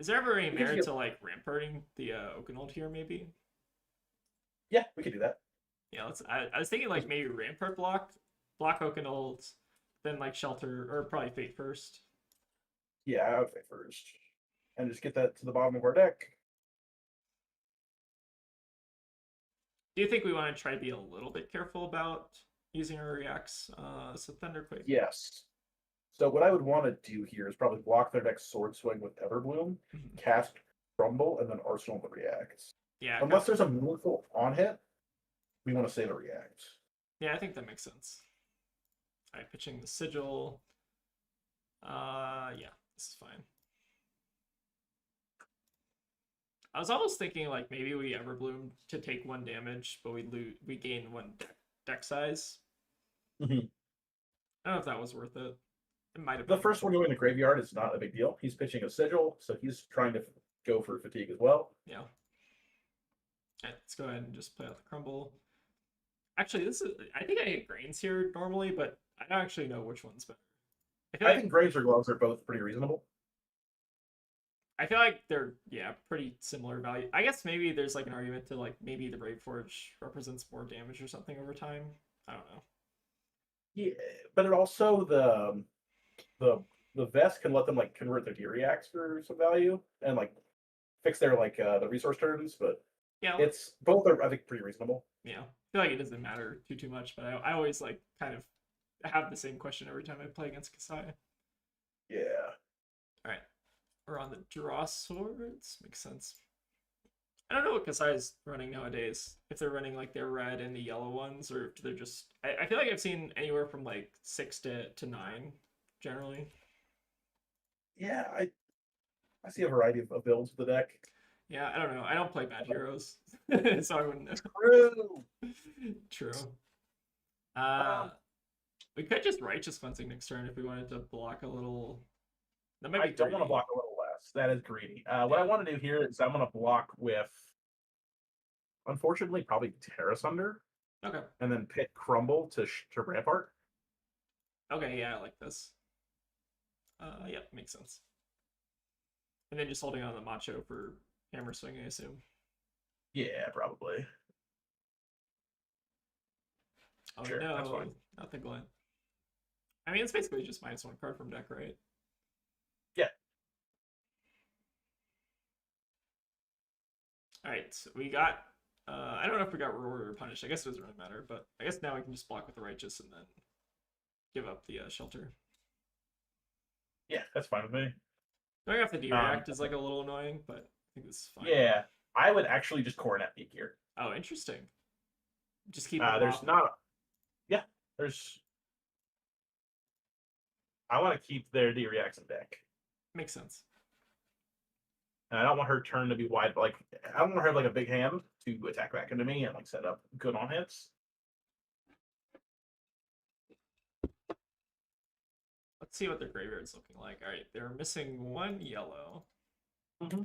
Is there ever any merit to like ramparting the Oakenold here? Maybe. Yeah, we could do that. Yeah, I was thinking like maybe rampart block Oakenolds, then like Shelter or probably Fate first. Yeah, I would say first. And just get that to the bottom of our deck. Do you think we want to try to be a little bit careful about using our reacts? So Thunderquake. Yes. So what I would want to do here is probably block their next Sword Swing with Everbloom, cast Crumble, and then Arsenal the reacts. Yeah. Unless there's a meaningful on hit, we want to save a react. Yeah, I think that makes sense. All right, pitching the Sigil. Yeah, this is fine. I was almost thinking like maybe we Everbloom to take 1 damage, but we gain 1 deck size. Mm-hmm. I don't know if that was worth it. It might have The been. first one going to graveyard is not a big deal. He's pitching a Sigil, so he's trying to go for fatigue as well. Yeah. All right, let's go ahead and just play out the Crumble. Actually, I think I hit Grains here normally, but I don't actually know which one's better. I think Graves or Gloves are both pretty reasonable. I feel like they're pretty similar value. I guess maybe there's like an argument to like maybe the Brave Forge represents more damage or something over time. I don't know. Yeah, but it also the vest can let them like convert their D-reacts for some value and like fix their like the resource turns, but yeah, it's both are I think pretty reasonable. Yeah, I feel like it doesn't matter too much, but I always like kind of have the same question every time I play against Casai. Yeah. All right, we're on the draw swords. Makes sense. I don't know what Kasai is running nowadays. If they're running like their red and the yellow ones, or if they're just. I feel like I've seen anywhere from like 6 to 9, generally. Yeah, I see a variety of builds with the deck. Yeah, I don't know. I don't play bad heroes, so I wouldn't know. True. True. We could just Righteous Cleansing next turn if we wanted to block a little. That might be I don't want to block a little less. That is greedy. What I want to do here is I'm going to block with, unfortunately, probably Terra Sunder. Okay. And then pit Crumble to Rampart. Okay, yeah, I like this. Yeah, makes sense. And then just holding on the Macho for Hammer Swing, I assume. Yeah, probably. Oh sure, no, that's fine. Not the Glen. I mean, it's basically just -1 card from deck, right? Yeah. All right, so we got. I don't know if we got Reward or Punish. I guess it doesn't really matter, but I guess now we can just block with the Righteous and then give up the Shelter. Yeah, that's fine with me. Going off the D-React is like a little annoying, but I think this is fine. Yeah, I would actually just Coronet Peak here. Oh, interesting. Just keep. There's not. Yeah, there's. I want to keep their D-Reacts in deck. Makes sense. And I don't want her turn to be wide, but like I don't want her to have like a big hand to attack back into me and like set up good on hits. Let's see what their graveyard's looking like. All right, they're missing 1 yellow. Mm-hmm.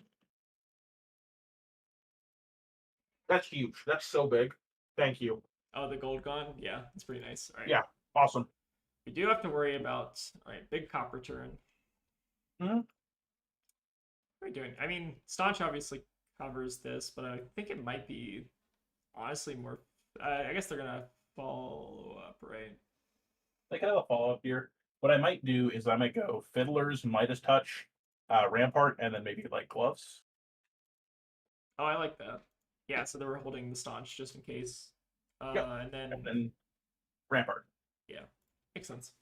That's huge. That's so big. Thank you. Oh, the gold gone? Yeah, it's pretty nice. All right. Yeah, awesome. We do have to worry about, all right, big copper turn. Mm-hmm. What are we doing? I mean, Staunch obviously covers this, but I think it might be, honestly, more. I guess they're going to follow up, right? They can have a follow-up here. What I might do is I might go Fiddlers, Midas Touch, Rampart, and then maybe like Gloves. Oh, I like that. Yeah, so they were holding the Staunch just in case. Yep. And then Rampart. Yeah, makes sense.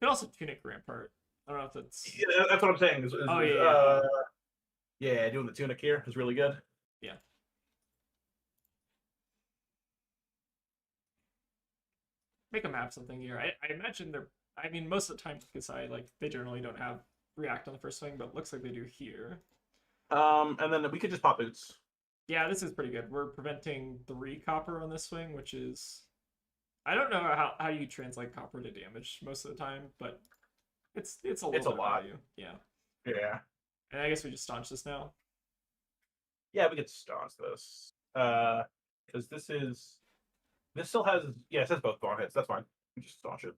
You could also Tunic Rampart. I don't know if that's. Yeah, that's what I'm saying. Yeah, doing the Tunic here is really good. Yeah. Make them have something here. I imagine they're. I mean, most of the time, Kasai, like, they generally don't have React on the first swing, but it looks like they do here. And then we could just pop Boots. Yeah, this is pretty good. We're preventing 3 copper on this swing, which is. I don't know how you translate copper to damage most of the time, but it's a little lot. Value. Yeah. Yeah. And I guess we just staunch this now. Yeah, we could staunch this. Because this still has it says both bond hits. That's fine. We just staunch it.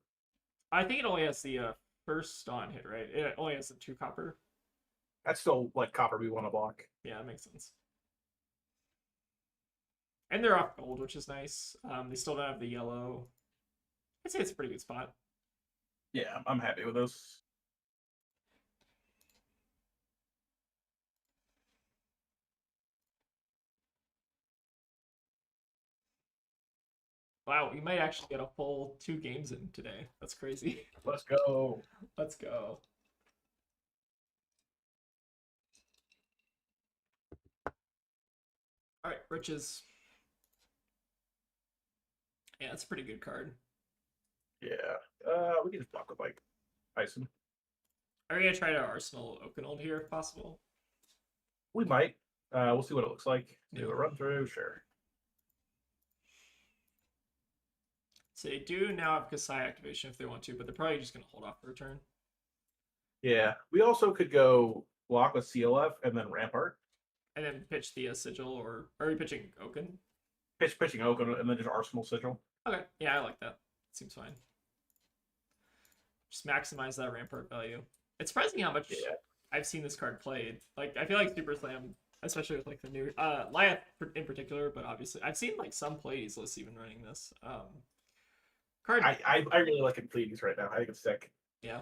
I think it only has the first on hit, right? It only has the 2 copper. That's still like copper we want to block. Yeah, that makes sense. And they're off gold, which is nice. They still don't have the yellow. I'd say it's a pretty good spot. Yeah, I'm happy with this. Wow, we might actually get a full 2 games in today. That's crazy. Let's go. Let's go. All right, Riches. Yeah, that's a pretty good card. Yeah. We can just block with like Tyson. Are we gonna try to Arsenal Oakenold here if possible? We might. We'll see what it looks like. Do Yeah. a run through, sure. So they do now have Kasai activation if they want to, but they're probably just gonna hold off for a turn. Yeah. We also could go block with CLF and then Rampart. And then pitch the Sigil, or are we pitching Oaken? Pitching Oak and then just Arsenal Sigil. Okay, yeah, I like that. Seems fine. Just maximize that Rampart value. It's surprising how much I've seen this card played. Like, I feel like Super Slam, especially with like the new Lyeth in particular, but obviously I've seen like some Pleiades lists even running this. Card. I really like it Pleiades right now. I think it's sick. Yeah,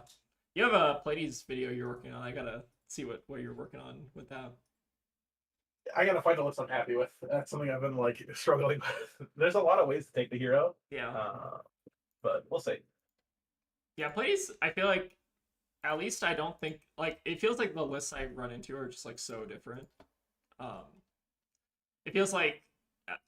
you have a Pleiades video you're working on. I gotta see what you're working on with that. I gotta find a list I'm happy with. That's something I've been like struggling with. There's a lot of ways to take the hero. Yeah. But we'll see. Yeah, Pleiades, I feel like at least I don't think like it feels like the lists I run into are just like so different. It feels like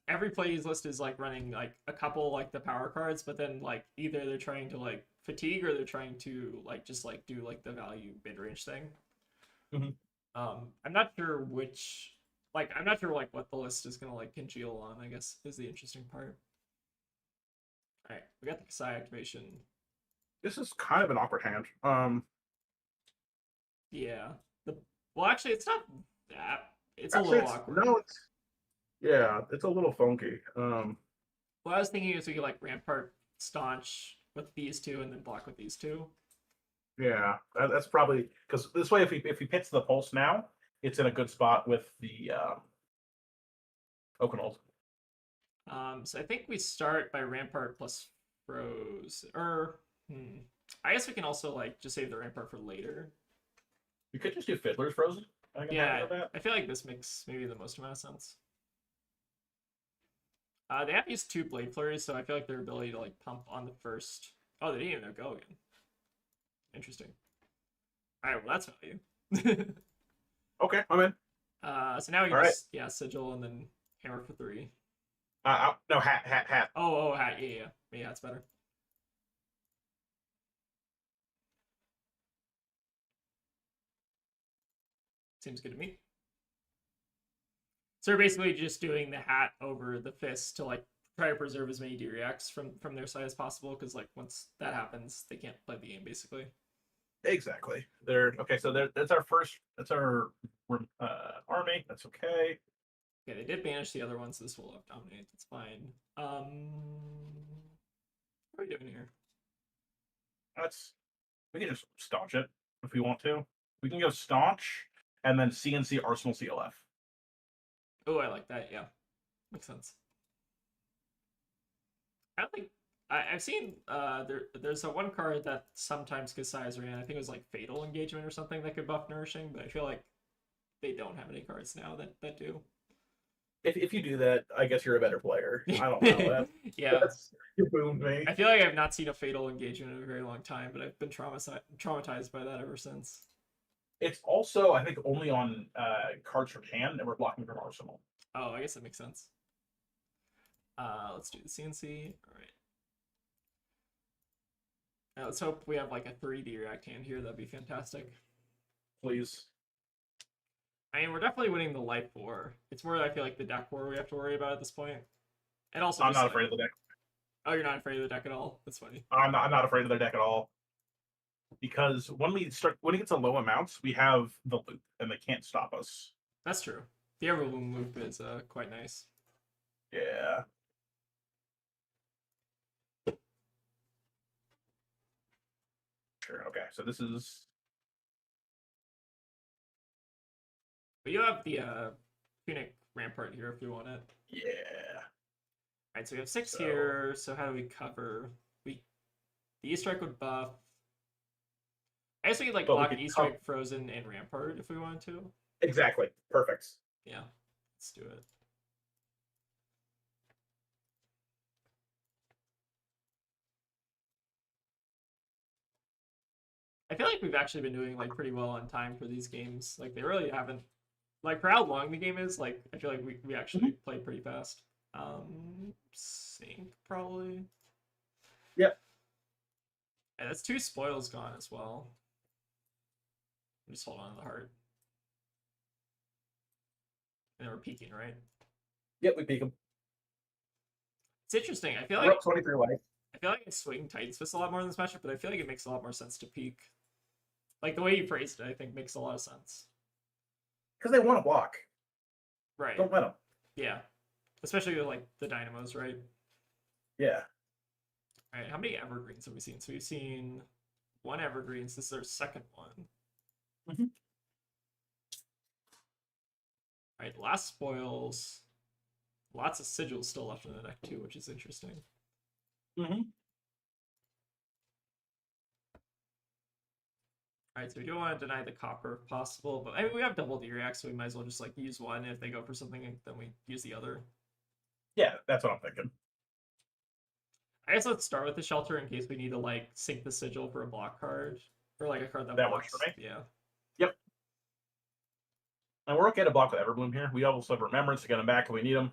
every Pleiades list is like running like a couple like the power cards, but then like either they're trying to like fatigue or they're trying to like just like do like the value mid range thing. I'm not sure which I'm not sure like what the list is gonna like congeal on, I guess is the interesting part. Alright, we got the Kasai activation. This is kind of an awkward hand. Yeah. Well actually it's not that it's actually, a little awkward. No, it's a little funky. What I was thinking is we could like Rampart Staunch with these two and then block with these two. Yeah, that's probably because this way, if he pits the pulse now, it's in a good spot with the Oakenold. So I think we start by Rampart plus Froze, or I guess we can also like just save the Rampart for later. We could just do Fiddler's Frozen. I feel like this makes maybe the most amount of sense. They have used 2 Blade Flurries, so I feel like their ability to like pump on the first. Oh, they didn't even go again. Interesting. All right, well that's value. Okay, I'm in. So now we can just Sigil and then hammer for 3. No, hat. Oh, hat. Yeah, it's better. Seems good to me. So we're basically just doing the hat over the fist to like try to preserve as many D-reacts from their side as possible, because like once that happens, they can't play the game basically. Exactly. That's our army. That's okay. Okay, they did banish the other ones, so this will dominate. That's fine. What are we doing here? We can just staunch it if we want to. We can go staunch and then CNC Arsenal CLF. Oh, I like that. Yeah, makes sense. I don't think I've seen there's a one card that sometimes Casai ran. I think it was like Fatal Engagement or something that could buff Nourishing, but I feel like they don't have any cards now that do. If you do that, I guess you're a better player. I don't know. Yeah, you boomed me. I feel like I've not seen a Fatal Engagement in a very long time, but I've been traumatized by that ever since. It's also, I think, only on cards from hand, and we're blocking from Arsenal. Oh, I guess that makes sense. Let's do the CNC. All right. Let's hope we have like a 3D react hand here. That'd be fantastic. Please. I mean, we're definitely winning the life war. It's more, I feel like, the deck war we have to worry about at this point. And also, I'm not afraid of the deck. Oh, you're not afraid of the deck at all? That's funny. I'm not afraid of their deck at all. Because when it gets to low amounts, we have the loop, and they can't stop us. That's true. The Everloom loop is quite nice. Yeah. Sure. Okay. So this is. But you have the Punic Rampart here if you want it. Yeah. Alright, so we have 6 here. So how do we cover? The E-Strike would buff. I guess we could like but we block could Easter Egg, Frozen, and Rampart if we wanted to. exactly perfect. Yeah, let's do it. I feel like we've actually been doing like pretty well on time for these games. Like they really haven't, like for how long the game is. Like I feel like we actually played pretty fast. Sync probably. Yep. And that's 2 spoils gone as well. Just hold on to the heart. And we're peaking, right? Yep, we peak them. It's interesting. I feel We're like up 23 life. I feel like it's swing Titan Fist a lot more in this matchup, but I feel like it makes a lot more sense to peak. Like the way you phrased it, I think makes a lot of sense. Because they want to block. Right. Don't let them. Yeah. Especially with like the dynamos, right? Yeah. All right. How many evergreens have we seen? So we've seen 1 evergreens. This is our second one. Mm-hmm. All right. Last spoils. Lots of sigils still left in the deck too, which is interesting. Mm-hmm. All right, so we do want to deny the copper if possible, but I mean, we have double D-React, so we might as well just like use one. If they go for something, then we use the other. Yeah, that's what I'm thinking. I guess let's start with the shelter in case we need to like sync the sigil for a block card or like a card that works blocks. for me. Yeah. Yep. And we're okay to block with Everbloom here. We also have Remembrance to get them back if we need them.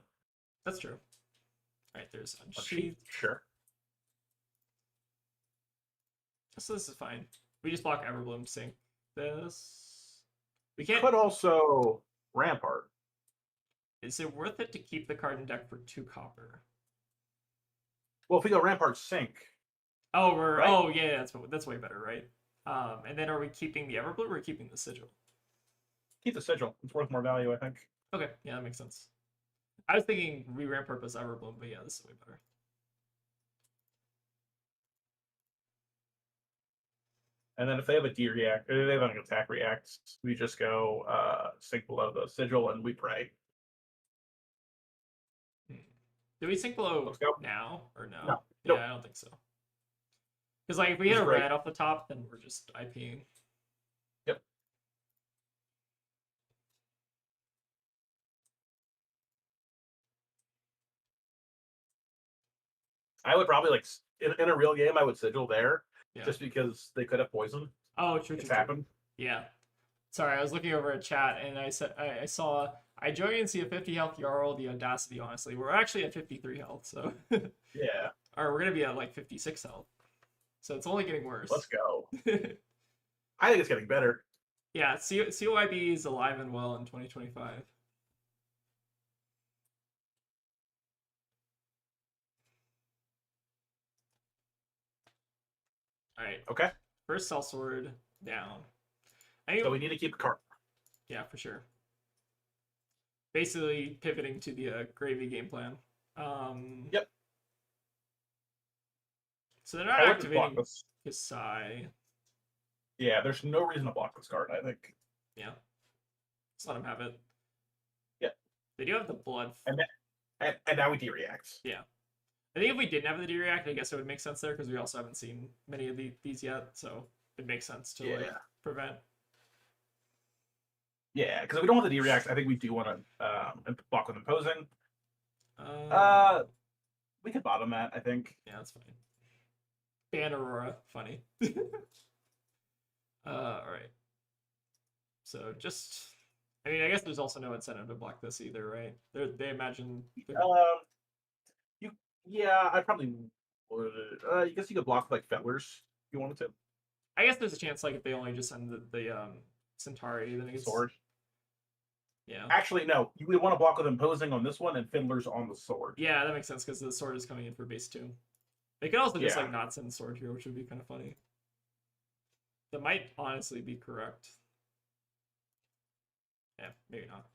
That's true. All right, there's Unsheath. Sure. So this is fine. We just block Everbloom, sync this. We can't. Could also Rampart. Is it worth it to keep the card in deck for 2 copper? Well, if we go Rampart sync. Oh, we're right? Oh yeah, that's way better, right? And then are we keeping the Everbloom or are we keeping the sigil? Keep the sigil. It's worth more value, I think. Okay, yeah, that makes sense. I was thinking we Rampart as Everbloom, but yeah, this is way better. And then if they have a D react, or they have an attack react, we just go sync below the sigil and we pray. Do we sync below Let's go. now or no? No. Yeah, Nope. I don't think so. Because like if we hit a red off the top, then we're just IPing. Yep. I would probably like in a real game, I would sigil there, just because they could have poison. Oh, true. It's happened. Yeah. Sorry, I was looking over at chat and I saw I join and see a 50 health Yarl. The audacity, honestly, we're actually at 53 health, so yeah. Or we're gonna be at like 56 health, so it's only getting worse. Let's go. I think it's getting better. Yeah, COIB is alive and well in 2025. All right. Okay. First sellsword down. So we need to keep a card. Yeah, for sure. Basically pivoting to the gravy game plan. Yep. So they're not activating Casai. Yeah, there's no reason to block this card, I think. Yeah. Just let him have it. Yep. They do have the blood. And now we D-react. Yeah. I think if we didn't have the D-react, I guess it would make sense there because we also haven't seen many of these yet, so it makes sense to like prevent. Yeah, because if we don't want the D-react, I think we do want to block with Imposing. We could bottom that, I think. Yeah, that's fine. Ban Aurora, funny. All right. So just, I mean, I guess there's also no incentive to block this either, right? They imagine. Yeah, I probably would. I guess you could block like Fettlers if you wanted to. I guess there's a chance, like if they only just send the Centauri, then it gets sword. Yeah. Actually, no. You would want to block with Imposing on this one and Fiddlers on the sword. Yeah, that makes sense because the sword is coming in for base 2. They could also just like not send sword here, which would be kind of funny. That might honestly be correct. Yeah, maybe not.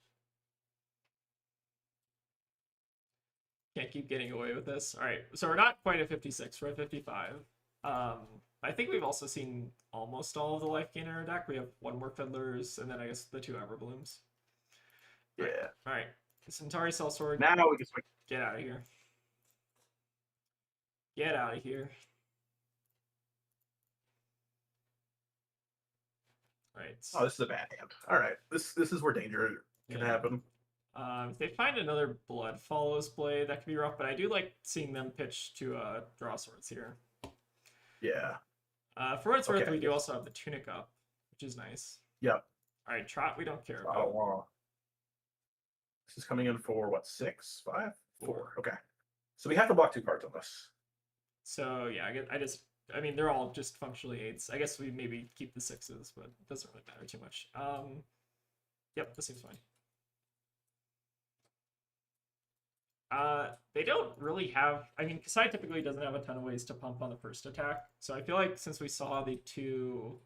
Can't keep getting away with this. All right, so we're not quite at 56. We're at 55. I think we've also seen almost all of the life gain in our deck. We have 1 more Fiddlers, and then I guess the 2 Everblooms. Yeah. All right. Centauri Sellsword. Now we can swing. Get out of here. Get out of here. Right. Oh, this is a bad hand. All right, this is where danger can Yeah. happen. If they find another Blood Follows Blade, that could be rough, but I do like seeing them pitch to draw swords here. Yeah. For what it's worth, Okay. we do also have the Tunic up, which is nice. Yep. Alright, Trot, we don't care I about. don't want. This is coming in for what? 6, 5, 4. Okay. So we have to block 2 cards on this. So yeah, I mean, they're all just functionally 8s. I guess we maybe keep the 6s, but it doesn't really matter too much. Yep, this seems fine. They don't really have. I mean, Kasai typically doesn't have a ton of ways to pump on the first attack, so I feel like since we saw the 2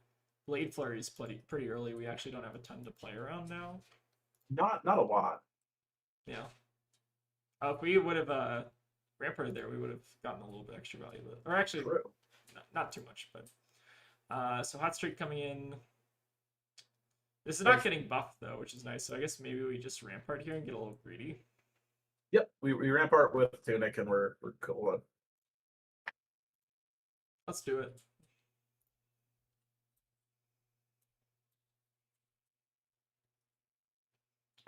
Blade Flurries pretty early, we actually don't have a ton to play around now. Not a lot. Yeah. If we would have Ramparted there, we would have gotten a little bit extra value, or actually, not too much. But so Hot Streak coming in. This is not getting buffed though, which is nice. So I guess maybe we just Rampart here and get a little greedy. Yep, we Rampart with Tunic and we're cool. Let's do it.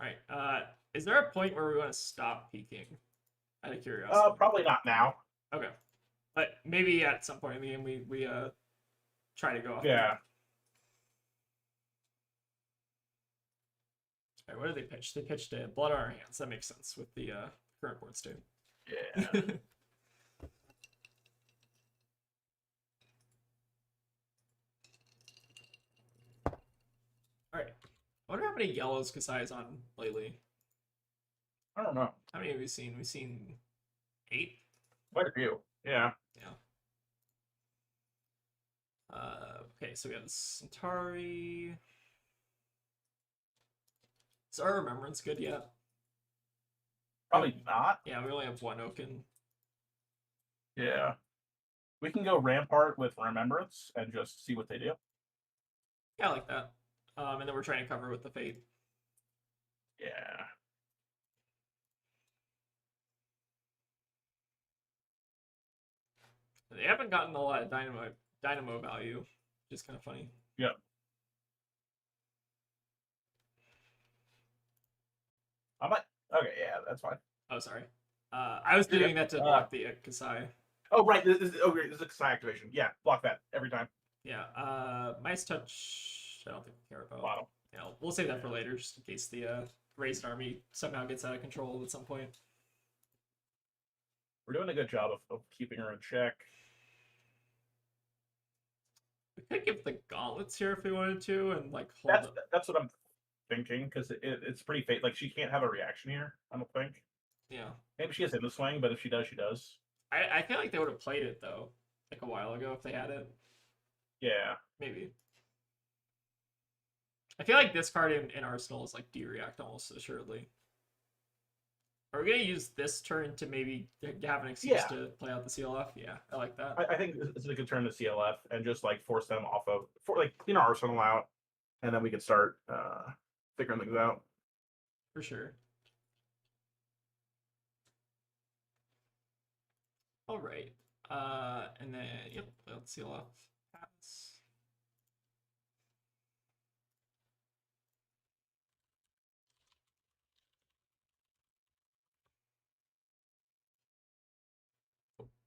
All right. Is there a point where we want to stop peeking? Out of curiosity. Probably not now. Okay. But maybe at some point in the game we try to go off. Yeah. All right, what did they pitch? They pitched a Blood on Our Hands. That makes sense with the current board state. Yeah. All right. I wonder how many yellows Kasai is on lately. I don't know. How many have we seen? We've seen 8. Quite a few. Yeah. Yeah. Okay, so we have the Centauri. Is our Remembrance good yet? Probably not. Yeah, we only have 1 Oaken. Yeah. We can go Rampart with Remembrance and just see what they do. Yeah, I like that. And then we're trying to cover with the Fate. Yeah. They haven't gotten a lot of dynamo value, which is kind of funny. Yep. I might. Okay, yeah, that's fine. Oh, sorry. I was doing that to block the Kasai. Oh, right. This is a Kasai activation. Yeah, block that every time. Yeah. Mice Touch, I don't think we care about. Bottom. Yeah, we'll save that for later, just in case the raised army somehow gets out of control at some point. We're doing a good job of keeping her in check. We could give the gauntlets here if we wanted to, and like hold up. That's what I'm thinking, because it's pretty fate. Like, she can't have a reaction here, I don't think. Yeah. Maybe she has in the swing, but if she does, she does. I feel like they would have played it though, like a while ago if they had it. Yeah. Maybe. I feel like this card in Arsenal is like D-React almost assuredly. Are we gonna use this turn to maybe have an excuse to play out the CLF? Yeah, I like that. I think this is a good turn to CLF and just like force them off of clean our Arsenal out, and then we can start figuring things out. For sure. All right. And then yep, let's CLF pass.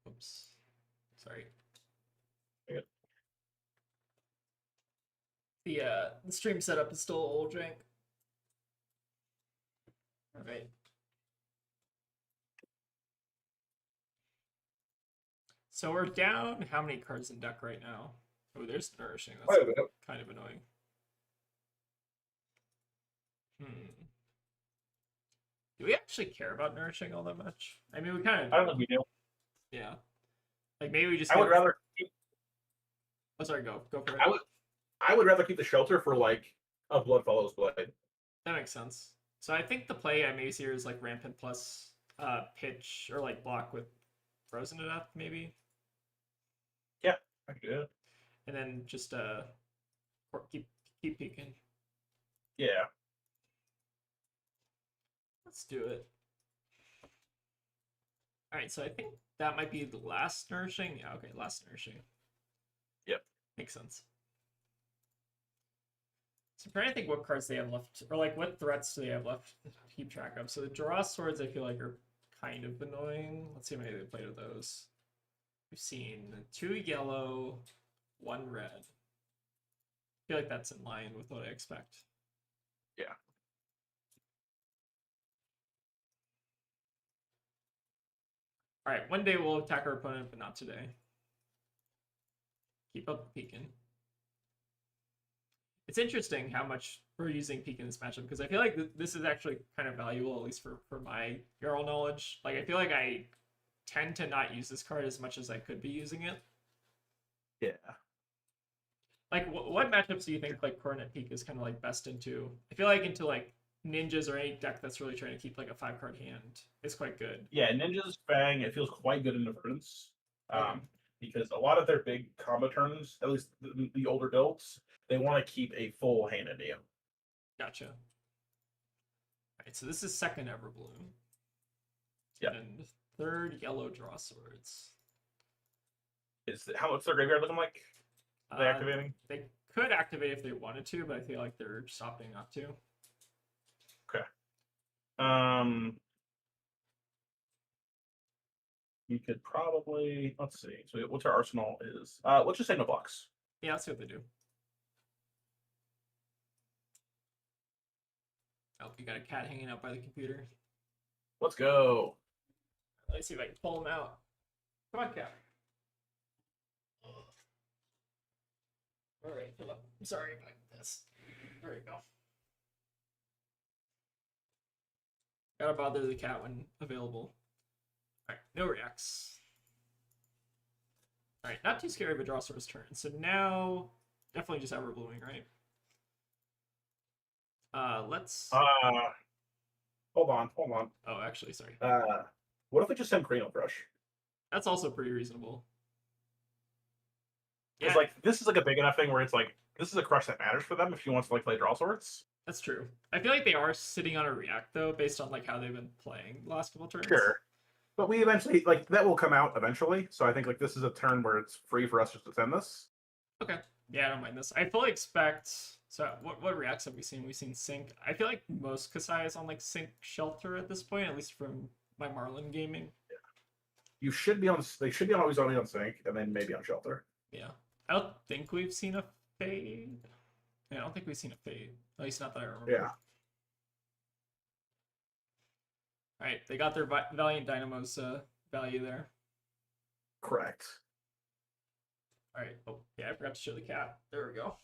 Oops. Sorry. Good. The stream setup is still old jank. All right. So we're down how many cards in deck right now? Oh, there's Nourishing. That's kind of annoying. Do we actually care about Nourishing all that much? I mean, we kind of. I don't think we do. Yeah. Like maybe we just. I would rather. Oh, sorry. Go for it. I would rather keep the shelter for like a Blood Follows Blade. That makes sense. So I think the play I may see here is like Rampant plus pitch or like block with Frozen to Death maybe. Yeah, I can do it. And then just keep peeking. Yeah. Let's do it. All right, so I think that might be the last Nourishing. Yeah, okay, last Nourishing. Yep. Makes sense. So I'm trying to think what cards they have left, or like what threats do they have left to keep track of. So the draw swords I feel like are kind of annoying. Let's see how many they played of those. We've seen 2 yellow, 1 red. I feel like that's in line with what I expect. Yeah. All right, one day we'll attack our opponent, but not today. Keep up peeking. It's interesting how much we're using peek in this matchup because I feel like this is actually kind of valuable, at least for my Yarl knowledge. Like, I feel like I tend to not use this card as much as I could be using it. Yeah. Like, what matchups do you think like Coronet Peak is kind of like best into? I feel like into like ninjas or any deck that's really trying to keep like a 5-card hand is quite good. Yeah, Ninja's Fang, it feels quite good in Verdance. Okay. Because a lot of their big combo turns, at least the older builds, they want to keep a full hand into you. Gotcha. All right, so this is second Everbloom. Yeah. And third yellow draw swords. What's their graveyard looking like? Are they activating? They could activate if they wanted to, but I feel like they're stopping not to. Okay. You could probably, let's see. So what's our arsenal is? Let's just say no blocks. Yeah, let's see what they do. Oh, you got a cat hanging out by the computer. Let's go. Let's see if I can pull him out. Come on, cat. All right, hold up. I'm sorry about this. There you go. Gotta bother the cat when available. All right, no reacts. All right, not too scary of a draw source turn. So now, definitely just Everblooming, right? Let's. Hold on. Oh, actually, sorry. What if we just send Cranial Crush? That's also pretty reasonable. It's like this is like a big enough thing where it's like this is a crush that matters for them if he wants to like play draw swords. That's true. I feel like they are sitting on a react though, based on like how they've been playing the last couple turns. Sure. But we eventually like that will come out eventually. So I think like this is a turn where it's free for us just to send this. Okay. Yeah, I don't mind this. I fully expect. So what reacts have we seen? We've seen Sync. I feel like most Casai is on like Sync Shelter at this point, at least from my Marlin gaming. Yeah. You should be on. They should be always only on Sync, and then maybe on Shelter. Yeah. I don't think we've seen a fade. Yeah, I don't think we've seen a fade. At least not that I remember. Yeah. All right, they got their Valiant Dynamo's value there. Correct. All right. Oh, yeah, I forgot to show the cat. There we go.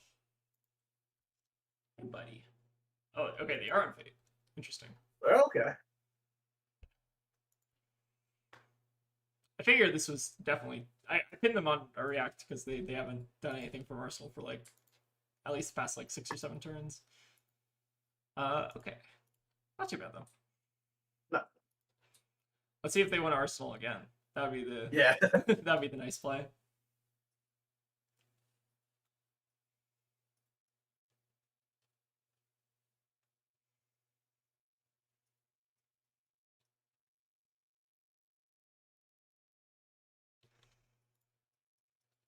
Hey, buddy. Oh, okay, they are on fade. Interesting. Okay. I figured this was definitely. I pinned them on a react because they haven't done anything from Arsenal for like at least past like 6 or 7 turns. Okay, not too bad though. No. Let's see if they want Arsenal again. That'd be the that'd be the nice play.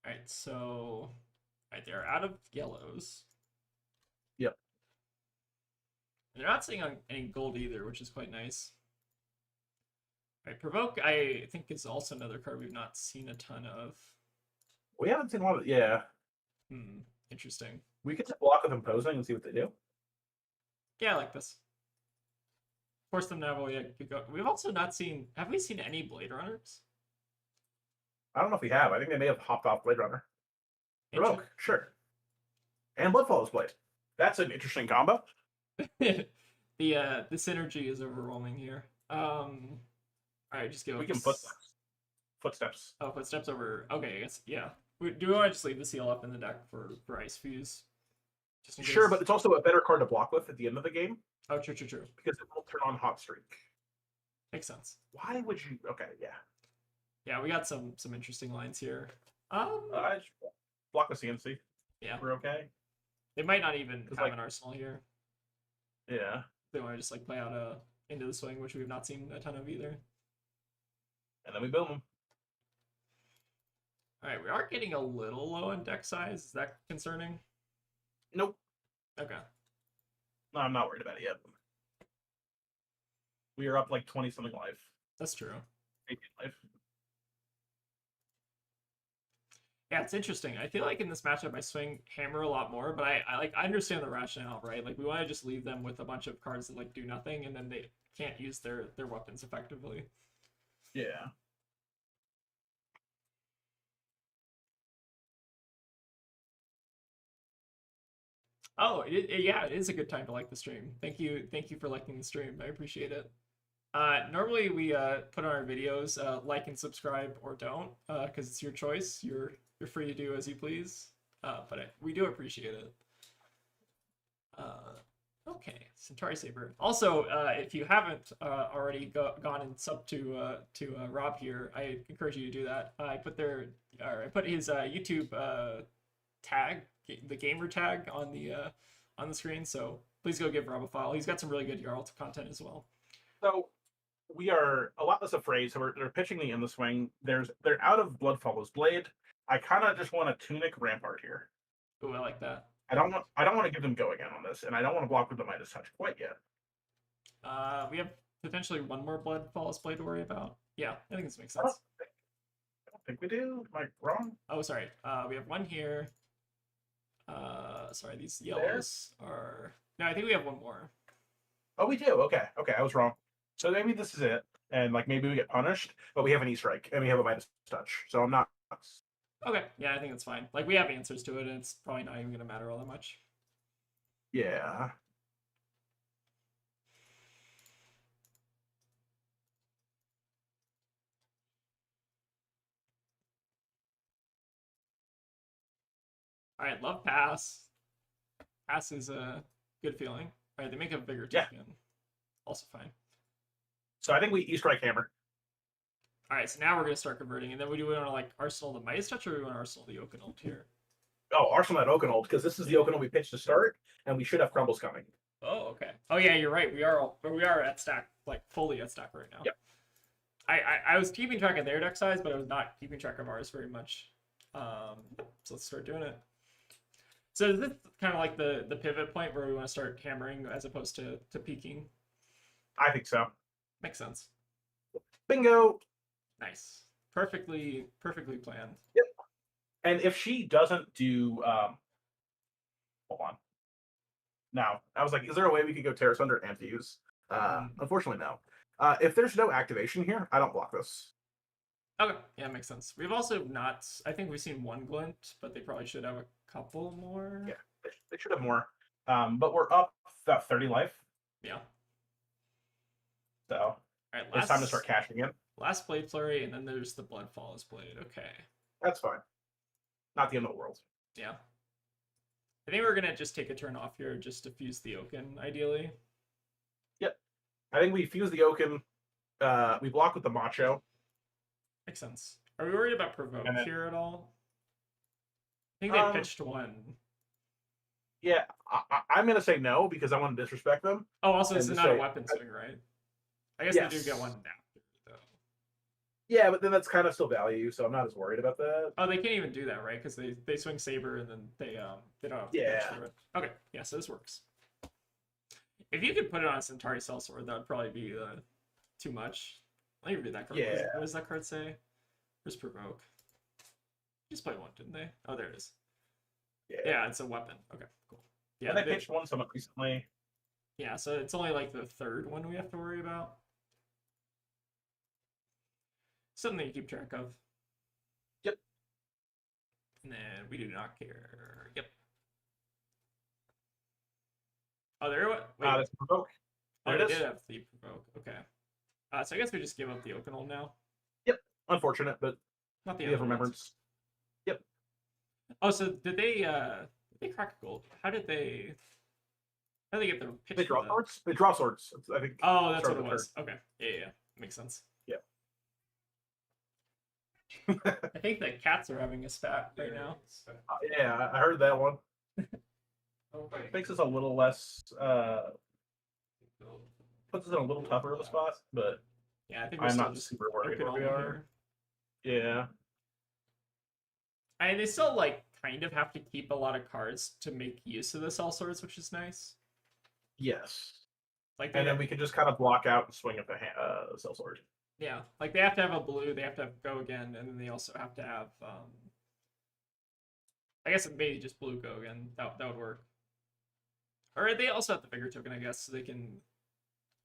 All right, so they're out of yellows. Yep. And they're not sitting on any gold either, which is quite nice. All right, Provoke, I think, is also another card we've not seen a ton of. We haven't seen a lot of yeah. Interesting. We could just block with Imposing and see what they do. Yeah, I like this. Force them to have a way to go. We've also not seen. Have we seen any Blade Runners? I don't know if we have. I think they may have hopped off Blade Runner. Provoke, sure. And Bloodfall's Blade. That's an interesting combo. The synergy is overwhelming here. All right, just go. We can footsteps. Oh, footsteps over. Okay, I guess yeah. Do we want to just leave the seal up in the deck for Ice Fuse? Just in Sure, case? but it's also a better card to block with at the end of the game. Oh, true. Because it won't turn on Hot Streak. Makes sense. Why would you? Okay, yeah. Yeah, we got some interesting lines here. I just block with CNC. Yeah, We're okay. they might not even have like, an arsenal here. Yeah. They want to just like play out into the swing, which we've not seen a ton of either. And then we boom them. All right, we are getting a little low in deck size. Is that concerning? Nope. Okay. No, I'm not worried about it yet. We are up like 20 something life. That's true. 18 life. Yeah, it's interesting. I feel like in this matchup I swing hammer a lot more, but I understand the rationale, right? Like we want to just leave them with a bunch of cards that like do nothing, and then they can't use their weapons effectively. Yeah. Oh, yeah, it is a good time to like the stream. Thank you for liking the stream. I appreciate it. Normally we put on our videos like and subscribe or don't because it's your choice. You're free to do as you please. But we do appreciate it. Okay, Centauri Saber. Also, if you haven't already gone and sub to Rob here, I encourage you to do that. I put his YouTube tag, the gamer tag, on the screen. So please go give Rob a follow. He's got some really good Yarl content as well. So we are a lot less afraid. So they're pitching me in the swing. They're out of Blood Follows Blade. I kind of just want a Tunic Rampart here. Ooh, I like that. I don't want to give them go again on this, and I don't want to block with the Midas Touch quite yet. We have potentially one more Blood Follows Blade to worry about. Yeah, I think this makes sense. I don't think we do. Am I wrong? Oh, sorry. We have one here. Sorry, these yellows are. No, I think we have one more. Oh, we do. Okay, I was wrong. So maybe this is it, and like maybe we get punished, but we have an E-Strike and we have a Midas Touch, so I'm not. Okay, yeah, I think that's fine. Like we have answers to it, and it's probably not even gonna matter all that much. Yeah. All right, love pass. Pass is a good feeling. All right, they make a bigger token. Also fine. So I think we E-Strike Hammer. All right, so now we're gonna start converting, and then we do want to like Arsenal the Midas Touch, or we want to Arsenal the Oakenold here. Oh, Arsenal at Oakenold, because this is the Oakenold we pitched to start, and we should have crumbles coming. Oh, okay. Oh yeah, you're right. We are at stack, like fully at stack right now. Yep. I was keeping track of their deck size, but I was not keeping track of ours very much. So let's start doing it. So is this kind of like the pivot point where we want to start hammering as opposed to peaking? I think so. Makes sense. Bingo. Nice. Perfectly planned. Yep. And if she doesn't do hold on. Now, I was like, is there a way we could go Terrace Under and Fuse? Unfortunately, no. If there's no activation here, I don't block this. Okay, yeah, makes sense. We've also not. I think we've seen one glint, but they probably should have a couple more. Yeah, they should have more. But we're up about 30 life. Yeah. So all right, it's time to start cashing in. Last Blade Flurry, and then there's the Blood Follows Blade. Okay. That's fine. Not the end of the world. Yeah. I think we're gonna just take a turn off here just to fuse the Oaken, ideally. Yep. I think we fuse the Oaken. We block with the Macho. Makes sense. Are we worried about Provoke here at all? I think they pitched one. Yeah, I'm gonna say no because I want to disrespect them. Oh, also this is not a weapon swing, right? I guess they do get one after, though. Yeah, but then that's kind of still value, so I'm not as worried about that. Oh, they can't even do that, right? Because they swing Saber and then they don't have to pitch through it. Okay, yeah, so this works. If you could put it on a Centauri Sellsword, that would probably be too much. Let me read that card. Yeah. What does that card say? Where's Provoke? Just play one, didn't they? Oh, there it is. Yeah, it's a weapon. Okay, cool. Yeah, and I pitched one somewhat recently. Yeah, so it's only like the third one we have to worry about. Something to keep track of. Yep. And then we do not care. Yep. Oh, there. Wait. That's Provoke. Oh, they did have the Provoke. Okay. So I guess we just give up the Oakenold now. Yep. Unfortunate, but not the we have remembrance. Yep. Oh, so did they crack gold? How did they get their pitch? They draw swords? They draw swords. I think. Oh, that's what it was. Okay. Yeah. Makes sense. Yeah. I think the cats are having a spat right now. Yeah, I heard that one. Makes us a little less puts us in a little tougher of a spot, but yeah, I think I'm not super worried where we are. Yeah. They still like kind of have to keep a lot of cards to make use of the Sellswords, which is nice. Yes. Like And then we can just kind of block out and swing up a sellsword. yeah, like they have to have a blue, they have to have go again, and then they also have to have I guess maybe just blue go again. That would work. Or they also have the bigger token, I guess, so they can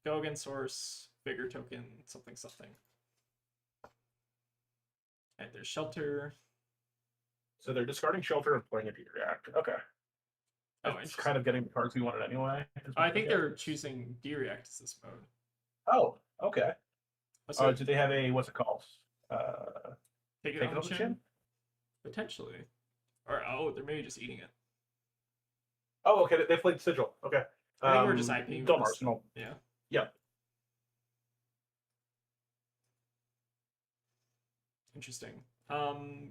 go again source, bigger token, something something. And there's shelter. So they're discarding shelter and playing a react. Okay. Oh, it's kind of getting the cards we wanted anyway. I think they're choosing D-React as this mode. Oh, okay. So, do they have a, what's it called? take it on the chin? Potentially. Or, oh, they're maybe just eating it. Oh, okay. They played Sigil. Okay. I think we're just IPing. Dumb Arsenal. Yeah. Yep. Interesting.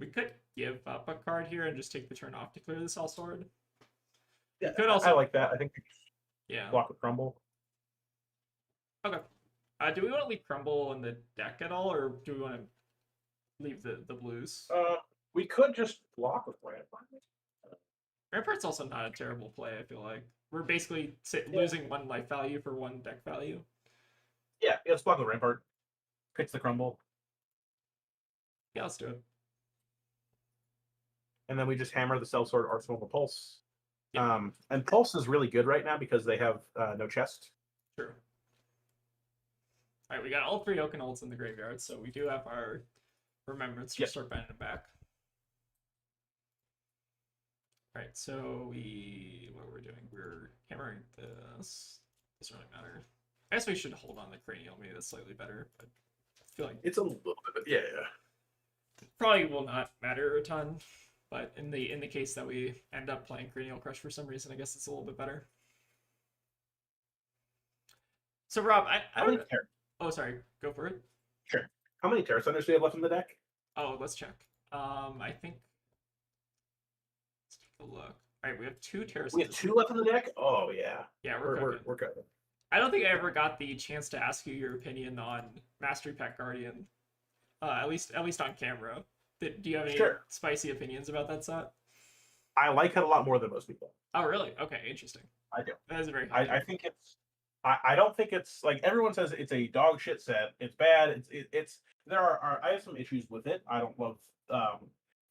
We could give up a card here and just take the turn off to clear the Cell Sword. Yeah, could also, I like that. I think yeah. Block with Crumble. Okay. Do we want to leave Crumble in the deck at all, or do we want to leave the blues? We could just block with Rampart. Rampart's also not a terrible play, I feel like. We're basically losing 1 life value for 1 deck value. Yeah, let's block with Rampart. Pitch the Crumble. Yeah, let's do it. And then we just hammer the Sellsword Arsenal with Pulse. Yep. And Pulse is really good right now because they have no chest. True. Alright, we got all 3 Oaken Ults in the graveyard, so we do have our Remembrance to start bending it back. Alright, so what we're doing, we're hammering this. Doesn't really matter. I guess we should hold on the Cranial, maybe that's slightly better, but I feel like it's a little bit, yeah. Probably will not matter a ton, but in the case that we end up playing Cranial Crush for some reason, I guess it's a little bit better. So Rob, I don't. Oh, sorry. Go for it. Sure. How many Terra Centers do we have left in the deck? Oh, let's check. I think. Let's take a look. All right, we have 2 Terra Centers. We have 2 left in the deck. Oh yeah. Yeah, we're good. I don't think I ever got the chance to ask you your opinion on Mastery Pack Guardian. At least on camera. Do you have any spicy opinions about that set? I like it a lot more than most people. Oh, really? Okay, interesting. I do. That is very. I think it's. I don't think it's like everyone says it's a dog shit set. It's bad. It's there are I have some issues with it. I don't love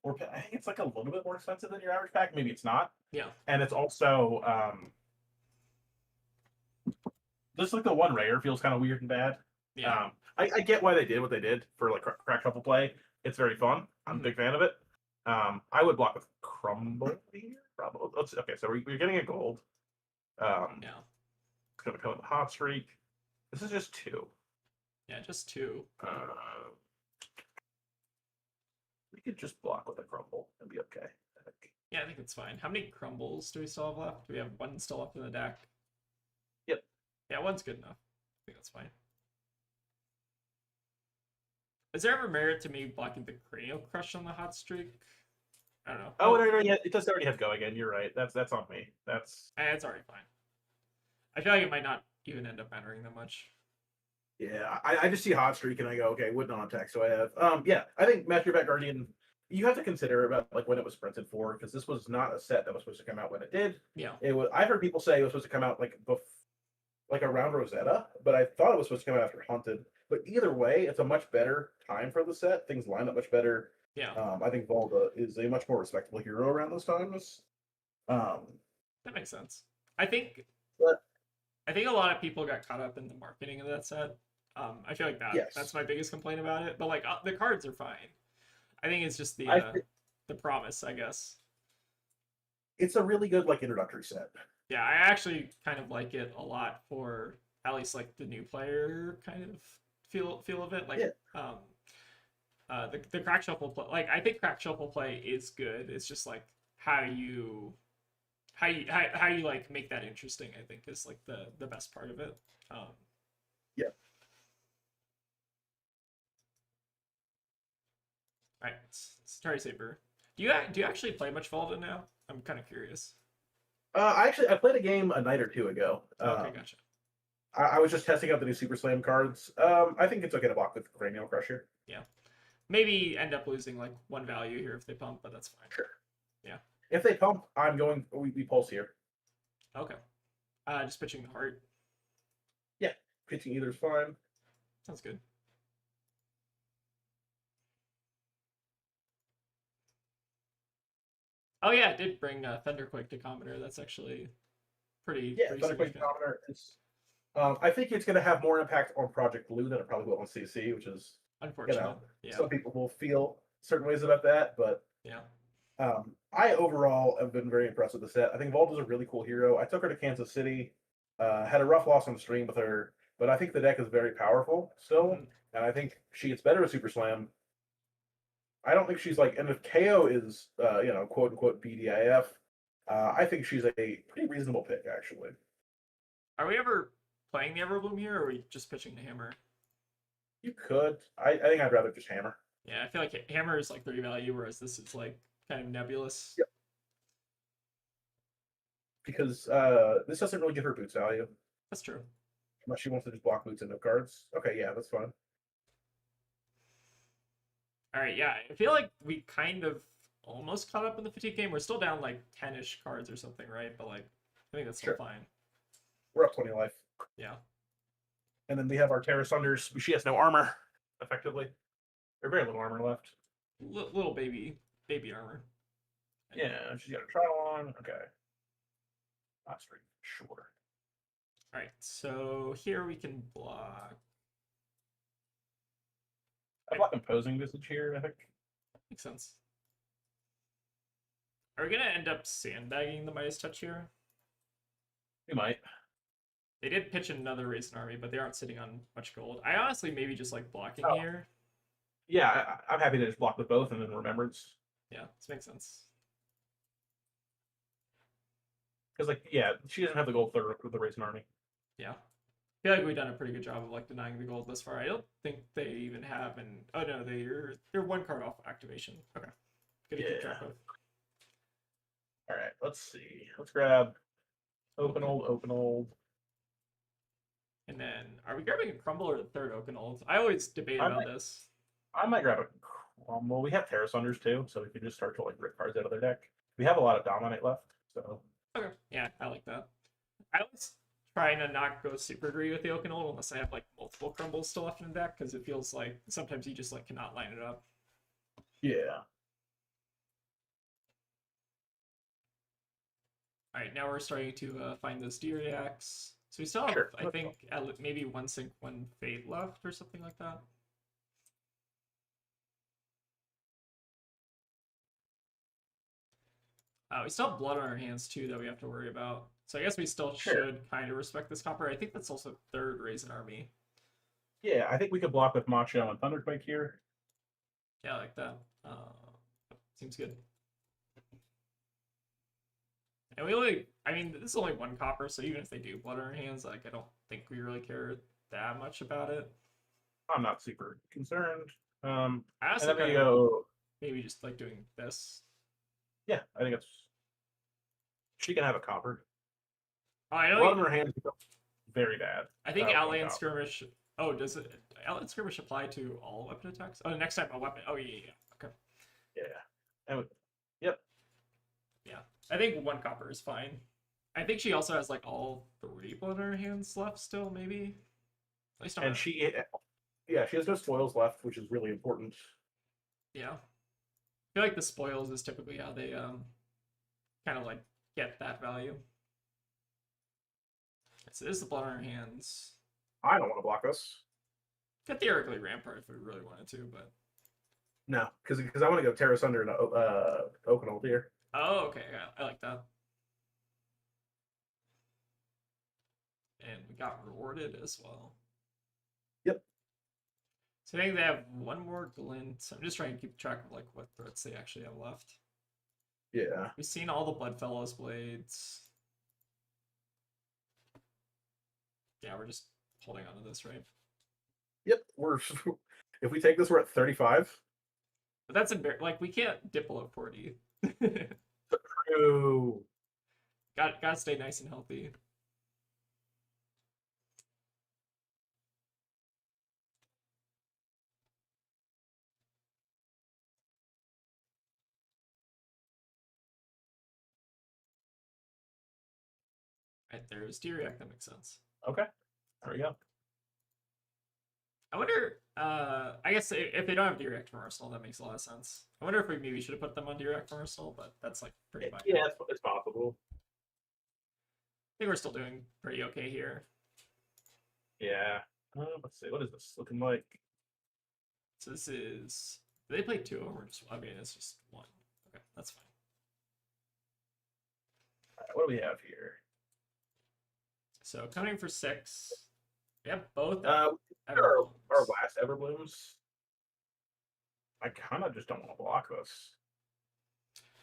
or I think it's like a little bit more expensive than your average pack. Maybe it's not. Yeah. And it's also just like the one rare feels kind of weird and bad. Yeah. I get why they did what they did for like crack shuffle play. It's very fun. I'm a big fan of it. I would block with Crumble here. Probably. Okay, so we're getting a gold. Yeah. It's gonna come with a hot streak. This is just 2. Yeah, just 2. We could just block with a Crumble and be okay. Yeah, I think it's fine. How many Crumbles do we still have left? Do we have 1 still left in the deck? Yep. Yeah, 1's good enough. I think that's fine. Is there ever merit to me blocking the Cranial Crush on the hot streak? I don't know. Oh, no, yeah, it does already have go again. You're right. That's on me. It's already fine. I feel like it might not even end up mattering that much. Yeah, I just see hot streak and I go, okay, would not attack, so I have. Yeah, I think Mastery Pack Guardian. You have to consider about like when it was printed for, because this was not a set that was supposed to come out when it did. Yeah. It was. I've heard people say it was supposed to come out like around Rosetta, but I thought it was supposed to come out after Hunted. But either way, it's a much better time for the set. Things line up much better. Yeah. I think Volda is a much more respectable hero around those times. That makes sense. I think a lot of people got caught up in the marketing of that set. I feel like that's my biggest complaint about it. But like the cards are fine. I think it's just the promise, I guess. It's a really good like introductory set. Yeah, I actually kind of like it a lot for at least like the new player kind of feel of it. Like the crack shuffle play. Like I think crack shuffle play is good. It's just like how you like make that interesting, I think is like the best part of it. Yeah. All right, Starry Saber. Do you actually play much Volda now? I'm kind of curious. I played a game a night or 2 ago. Okay, gotcha. I was just testing out the new Super Slam cards. I think it's okay to block with Cranial Crusher. Yeah. Maybe end up losing like 1 value here if they pump, but that's fine. Sure. Yeah. If they pump, I'm going. We pulse here. Okay. Just pitching the heart. Yeah, pitching either is fine. Sounds good. Oh yeah, it did bring Thunderquake to Commoner. That's actually Yeah, pretty Thunderquake significant. Commoner is. I think it's going to have more impact on Project Blue than it probably will on CC, which is, Unfortunate. Yeah. some people will feel certain ways about that, but Yeah. I overall have been very impressed with the set. I think Vault is a really cool hero. I took her to Kansas City, had a rough loss on the stream with her, but I think the deck is very powerful still, and I think she gets better with Super Slam. I don't think she's like, and if KO is, quote unquote BDIF, I think she's a pretty reasonable pick actually. Are we ever playing the Everbloom here, or are we just pitching the Hammer? You could. I think I'd rather just hammer. Yeah, I feel like Hammer is like 3 value, whereas this is like kind of nebulous. Yep. Because this doesn't really give her boots value. That's true. Unless she wants to just block boots and no cards. Okay, yeah, that's fine. All right, yeah, I feel like we kind of almost caught up in the fatigue game. We're still down like 10-ish cards or something, right? But like, I think that's still fine. We're up 20 life. Yeah. And then we have our Terra Sunders. She has no armor, effectively. Or very little armor left. Little baby armor. Yeah, she's got a trial on. Okay. Not straight. Sure. All right, so here we can block. I block Imposing Visage here, I think. Makes sense. Are we gonna end up sandbagging the Midas Touch here? We might. They did pitch another Raisin Army, but they aren't sitting on much gold. I honestly maybe just like blocking here. Yeah, I'm happy to just block with both and then Remembrance. Yeah, this makes sense. Because, like, yeah, she doesn't have the gold for the Raisin Army. Yeah. I feel like we've done a pretty good job of like denying the gold thus far. I don't think they even have an. Oh no, they're 1 card off activation. Okay. Good to keep track of. All right, let's see. Let's grab open old. And then, are we grabbing a Crumble or the third Oakenold? I always debate about this. I might grab a Crumble. We have Terra Sunders too, so we can just start to like rip cards out of their deck. We have a lot of Dominate left, so. Okay, yeah, I like that. I always trying to not go super greedy with the Oakenold unless I have like multiple Crumbles still left in the deck, because it feels like sometimes you just like cannot line it up. Yeah. All right, now we're starting to find those D-Reacts. So we still have, I think, maybe 1 Sync, 1 Fade left or something like that. We still have blood on our hands too that we have to worry about. So I guess we still should kind of respect this copper. I think that's also third Raisin Army. Yeah, I think we could block with Macho and Thunderquake here. Yeah, I like that. Seems good. And we only, I mean, this is only 1 copper, so even if they do blood on our hands, like, I don't think we really care that much about it. I'm not super concerned. I also and then we go. Maybe just like doing this. Yeah, I think it's. She can have a copper. Oh, I know. Blood on her hands becomes very bad. I think Outland Skirmish. Oh, does it? Outland Skirmish apply to all weapon attacks? Oh, next time a weapon. Oh, yeah. Okay. Yeah. And yep. Yeah. I think 1 copper is fine. I think she also has like all 3 blood on her hands left still, maybe. At least and she has no spoils left, which is really important. Yeah. I feel like the spoils is typically how they kind of like get that value. So this is the blood on her hands. I don't want to block this. Could theoretically Rampart if we really wanted to, but no, because I want to go Terra Sunder and Oakenold here. Oh, okay. Yeah, I like that. And we got rewarded as well. Yep. So I think they have 1 more glint. I'm just trying to keep track of like what threats they actually have left. Yeah. We've seen all the Bloodfellows blades. Yeah, we're just holding on to this, right? Yep. If we take this, we're at 35. But that's like we can't dip below 40. True. Gotta stay nice and healthy. Right, there's D-React, that makes sense. Okay, there we go. I wonder, I guess if they don't have D-React from Arsenal, that makes a lot of sense. I wonder if we maybe should have put them on D-React from Arsenal, but that's like pretty minor. Yeah, it's possible. I think we're still doing pretty okay here. Yeah. Let's see. What is this looking like? So this is. Do they play 2 or just? I mean, it's just 1. Okay, that's fine. All right, what do we have here? So coming for 6. We have both. Our Everblooms. last Everblooms. I kind of just don't want to block this.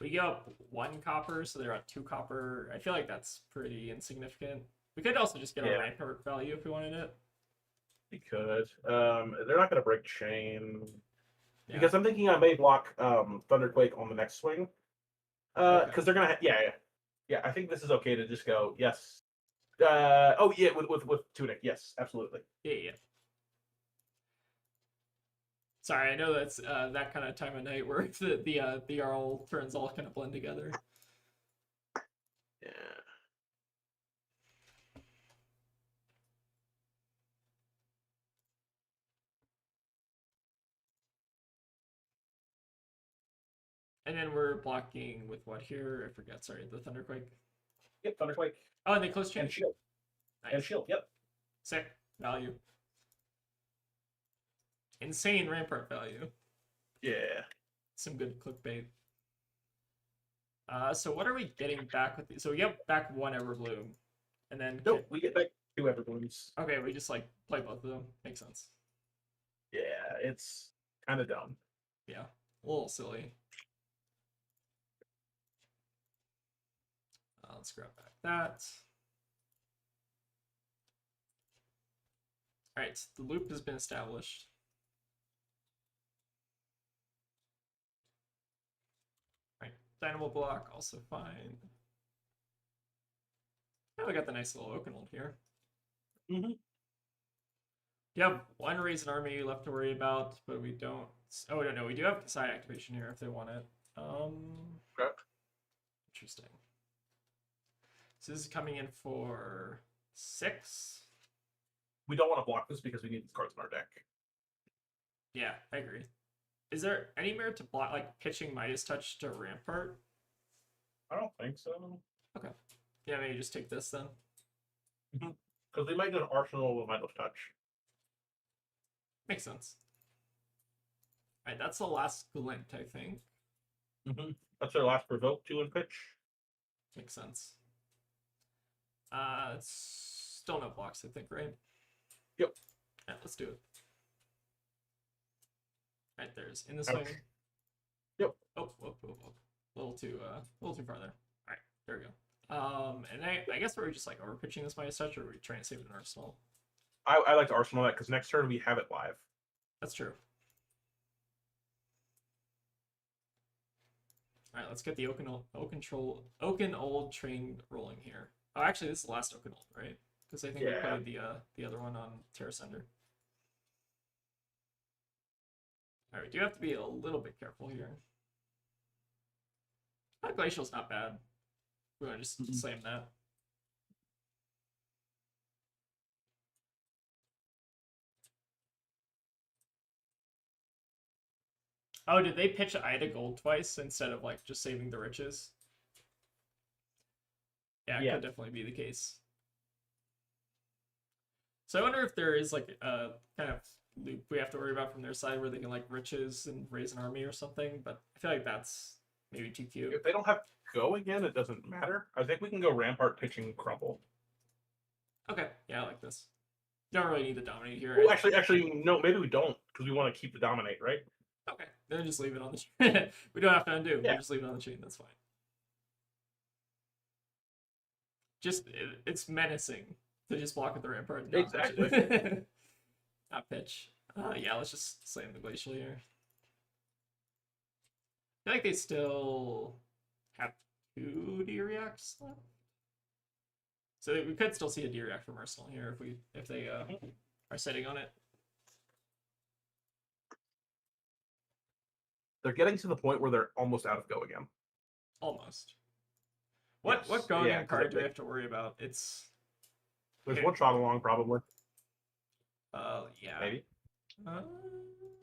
We give up 1 copper, so they're at 2 copper. I feel like that's pretty insignificant. We could also just get a rampart value if we wanted it. We could. They're not going to break chain. Yeah. Because I'm thinking I may block Thunderquake on the next swing. Because they're going to... Yeah. I think this is okay to just go, yes. With Tunic. Yes, absolutely. Yeah. Sorry, I know that's that kind of time of night where the Yarl turns all kind of blend together. Yeah. And then we're blocking with what here? I forget. Sorry, the Thunderquake. Yep, Thunderquake. Oh, and they close chain. And shield. Nice. And shield. Yep. Sick value. Insane rampart value. Yeah. Some good clickbait. So what are we getting back with these? So we get back 1 Everbloom, and then we get back 2 Everblooms. Okay, we just like play both of them. Makes sense. Yeah, it's kind of dumb. Yeah, a little silly. Let's grab back that. All right, the loop has been established. All right, Dynamo block also fine. Now we got the nice little Oakenold here. Mm-hmm. You have 1 Raisin Army left to worry about, but we don't. Oh no, we do have Casai activation here if they want it. Okay. Interesting. So this is coming in for 6. We don't want to block this because we need these cards in our deck. Yeah, I agree. Is there any merit to block, like pitching Midas Touch to Rampart? I don't think so. Okay. Yeah, maybe just take this then. Because they might get an arsenal with Midas Touch. Makes sense. All right, that's the last glint, I think. That's their last provoke 2 and pitch. Makes sense. It's still no blocks, I think, right? Yep. Yeah, let's do it. All right, there's in the swing. Yep. Oh, whoop. A little too farther. All right, there we go. And I guess we're just like over pitching this Midas Touch, or are we trying to save it in Arsenal? I like to Arsenal that because next turn we have it live. That's true. All right, let's get the Oakenold train rolling here. Oh, actually, this is the last Oakenold, right? Because I think we played the other one on Terra Sender. All right, we do have to be a little bit careful here. Glacial's not bad. We're gonna just slam that. Oh, did they pitch Ida Gold twice instead of like just saving the riches? Yeah, it could definitely be the case. So I wonder if there is like a kind of loop we have to worry about from their side where they can like riches and raise an army or something, but I feel like that's maybe too cute. If they don't have go again, it doesn't matter. I think we can go Rampart pitching Crumble. Okay, yeah, I like this. Don't really need the dominate here. Well, actually, no, maybe we don't because we want to keep the dominate, right? Okay, then just leave it on the chain. We don't have to undo. Yeah. We just leave it on the chain. That's fine. Just it's menacing to just block with the Rampart. And Exactly. Pitch. Not pitch. Yeah, let's just slam the Glacial here. I feel like they still have 2 D-Reacts left. So we could still see a D-React from Arsenal here if they are sitting on it. They're getting to the point where they're almost out of go again. Almost. What Yes. going Yeah, in 'cause card do we have to worry about? It's there's okay. one shot along probably. Yeah. Maybe. Uh,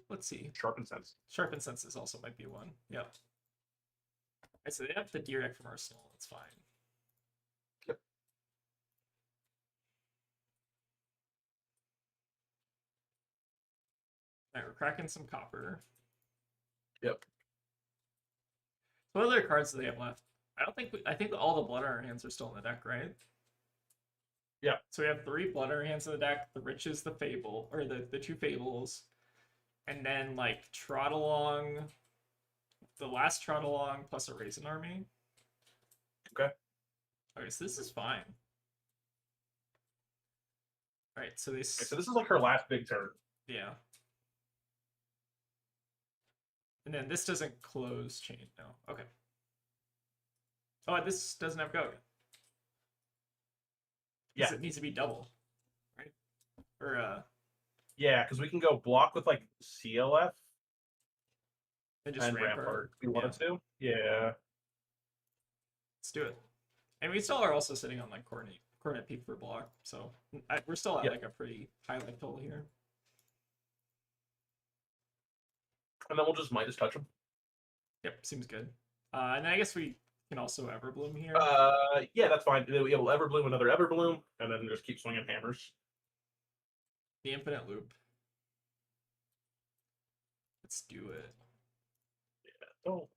let's see. Sharpened Sense. Sharpened Senses also might be one. Yep. Alright, so they have the deer deck from Arsenal. That's fine. Yep. Alright, we're cracking some copper. Yep. What other cards do they have left? I don't think I think all the blood on our hands are still in the deck, right? Yeah. So we have 3 blood on our hands in the deck. The Riches, the Fable, or the 2 Fables, and then like Trot Along, the last Trot Along plus a Raisin Army. Okay. Okay, so this is fine. All right, so this. Okay, so this is like her last big turn. Yeah. And then this doesn't close chain. No. Okay. Oh, this doesn't have go. Yeah. It needs to be double, right? Or Yeah, because we can go block with like CLF and just Rampart. if we wanted to. Yeah. Let's do it. And we still are also sitting on like Coordinate Peak for block, so we're still at like a pretty high life total here. And then we'll just Midas touch them. Yep, seems good. And then I guess we can also Everbloom here. Yeah, that's fine. We'll Everbloom another Everbloom, and then just keep swinging hammers. The Infinite Loop. Let's do it. Yeah, don't.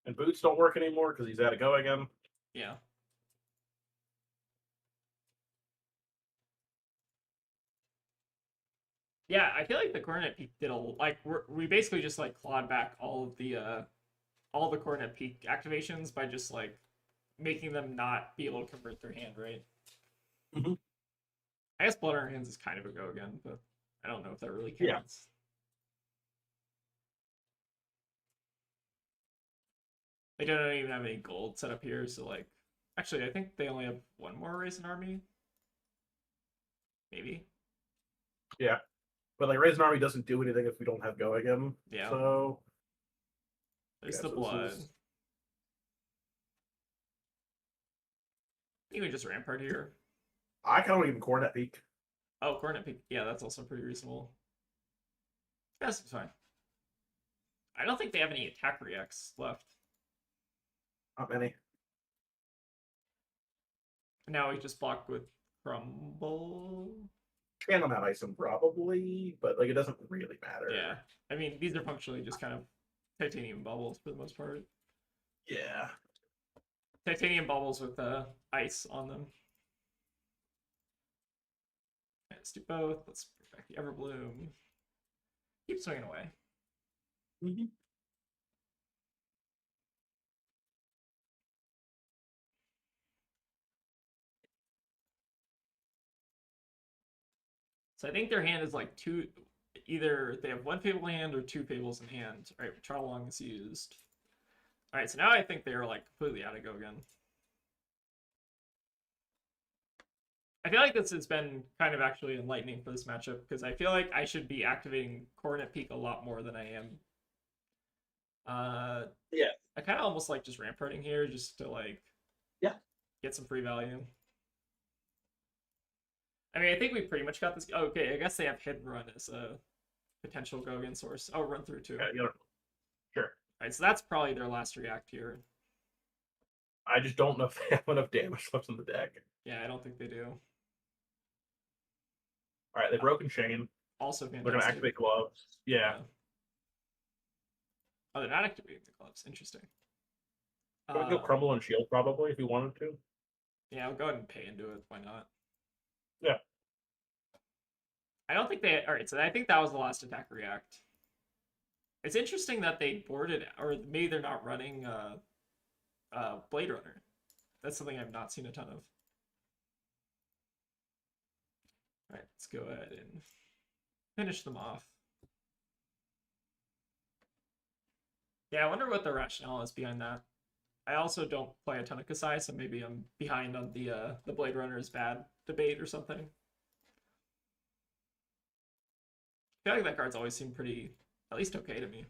And boots don't work anymore because he's at a go again. Yeah. Yeah, I feel like the Coordinate Peak did we basically just like clawed back all the Coordinate Peak activations by just like making them not be able to convert their hand, right? Mm-hmm. I guess Blood on Our Hands is kind of a go again, but I don't know if that really counts. They don't even have any gold set up here, so like, actually, I think they only have one more Raisin Army. Maybe. Yeah, but like Raisin Army doesn't do anything if we don't have go again. Yeah. So there's the blood. You can just Rampart here. I kind of want to even Coordinate Peak. Oh, Coordinate Peak. Yeah, that's also pretty reasonable. That's fine. I don't think they have any attack reacts left. Not many. Now we just block with Crumble. Channel Mount Isom probably, but like it doesn't really matter. Yeah, I mean these are functionally just kind of titanium bubbles for the most part. Yeah. Titanium bubbles with ice on them. Okay, let's do both. Let's bring back the Everbloom. Keep swinging away. Mm-hmm. So I think their hand is like either they have one Fable in hand or 2 Fables in hand. All right, Trot Along is used. All right, so now I think they're like completely out of go again. I feel like this has been kind of actually enlightening for this matchup because I feel like I should be activating Coordinate Peak a lot more than I am. Yeah. I kind of almost like just Ramparting here just to like get some free value. I mean, I think we pretty much got this. Oh, okay, I guess they have Hidden Run as a potential go-again source. Oh, Run Through too. Yeah, sure. All right, so that's probably their last react here. I just don't know if they have enough damage left in the deck. Yeah, I don't think they do. All right, they Broken Chain. Also fantastic. They're going to activate Gloves. Yeah. Oh, they're not activating the gloves. Interesting. We can go Crumble and Shield probably if you wanted to. Yeah, I'll go ahead and pay into it. Why not? Yeah. I don't think they... Alright, so I think that was the last attack react. It's interesting that they boarded... Or maybe they're not running Blade Runner. That's something I've not seen a ton of. Alright, let's go ahead and finish them off. Yeah, I wonder what the rationale is behind that. I also don't play a ton of Casai, so maybe I'm behind on the Blade Runner is bad debate or something. I feel like that card's always seemed pretty, at least okay to me.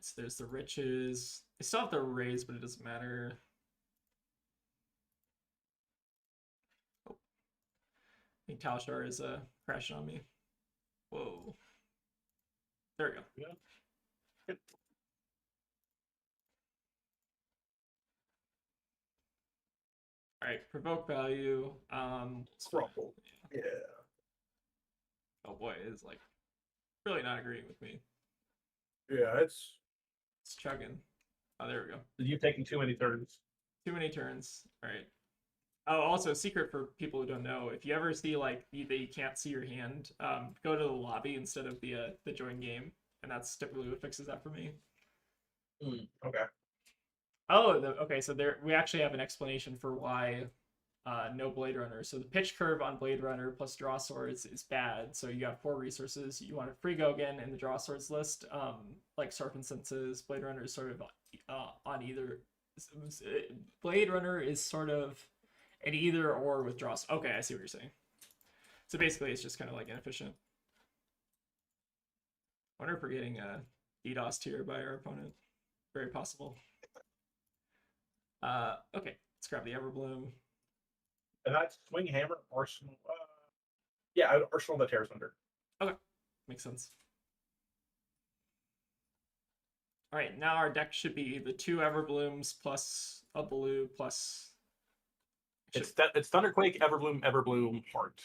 so there's the riches. They still have the raise, but it doesn't matter. Oh. I think Talshar is crashing on me. Whoa. There we go. Yeah. Yep. All right, provoke value. Crumble. Yeah. Oh boy, it's like really not agreeing with me. Yeah, it's chugging. Oh, there we go. you've taken too many turns. Too many turns. All right. Oh, also, secret for people who don't know: if you ever see like that you can't see your hand, go to the lobby instead of the join game, and that's typically what fixes that for me. Okay. Oh, okay. So there, we actually have an explanation for why no Blade Runner. So the pitch curve on Blade Runner plus draw swords is bad. So you got 4 resources. You want to free go again in the draw swords list. Like Sharpened Senses, Blade Runner is sort of on either. Blade Runner is sort of an either or with draw. Okay, I see what you're saying. So basically, it's just kind of like inefficient. I wonder if we're getting a DDoS tier by our opponent. Very possible. Okay, let's grab the Everbloom. And that's Swing Hammer, Arsenal. Yeah, Arsenal that tears under. Okay, makes sense. All right, now our deck should be the 2 Everblooms plus a blue plus. It's Thunderquake, Everbloom, Heart.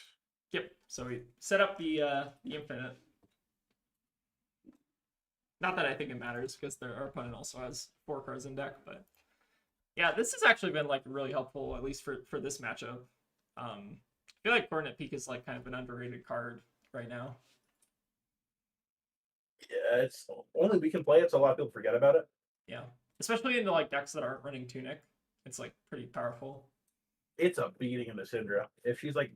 Yep. So we set up the infinite. Not that I think it matters because our opponent also has 4 cards in deck, but yeah, this has actually been like really helpful, at least for this matchup. I feel like Coordinate Peak is like kind of an underrated card right now. Yeah, it's only we can play it, so a lot of people forget about it. Yeah, especially into like decks that aren't running Tunic, it's like pretty powerful. It's a beating in the Syndra. If she's like,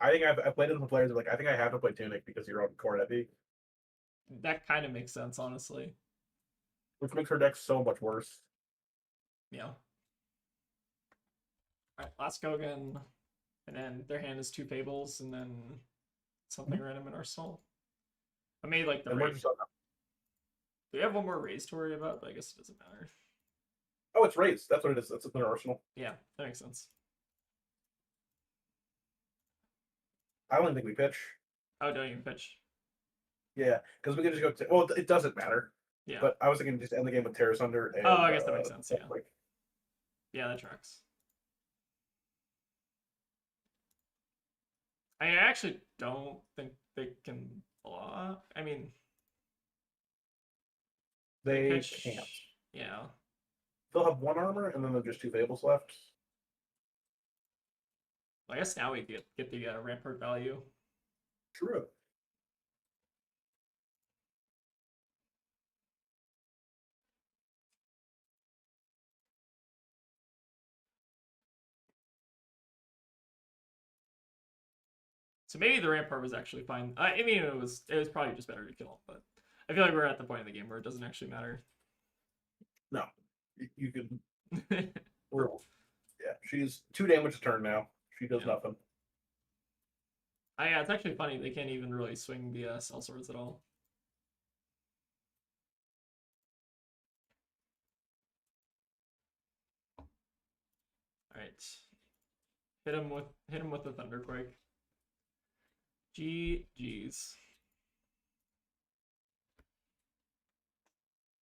I think I've played it with players like I think I have to play Tunic because you're on Coordinate Peak. That kind of makes sense, honestly. Which makes her deck so much worse. Yeah. All right, last go again. And then their hand is 2 Fables, and then something random in Arsenal. I made like the raise. Do we have one more raise to worry about? But I guess it doesn't matter. Oh, it's raised. That's what it is. That's their Arsenal. Yeah, that makes sense. I don't think we pitch. Oh, don't even pitch. Yeah, because we can just go. Well, it doesn't matter. Yeah. But I was thinking just end the game with Terrace Under. And, oh, I guess that makes sense. Yeah. Like, yeah, that tracks. I actually don't think they can block. I mean, they pitch, can't. Yeah. They'll have 1 armor, and then there's just 2 Fables left. Well, I guess now we get the Rampart value. True. So maybe the Rampart was actually fine. I mean, it was probably just better to kill him, but I feel like we're at the point in the game where it doesn't actually matter. No, you can. Yeah, she's 2 damage a turn now. She does nothing. Yeah, it's actually funny. They can't even really swing the Cell Swords at all. All right, hit him with the Thunderquake. GG's.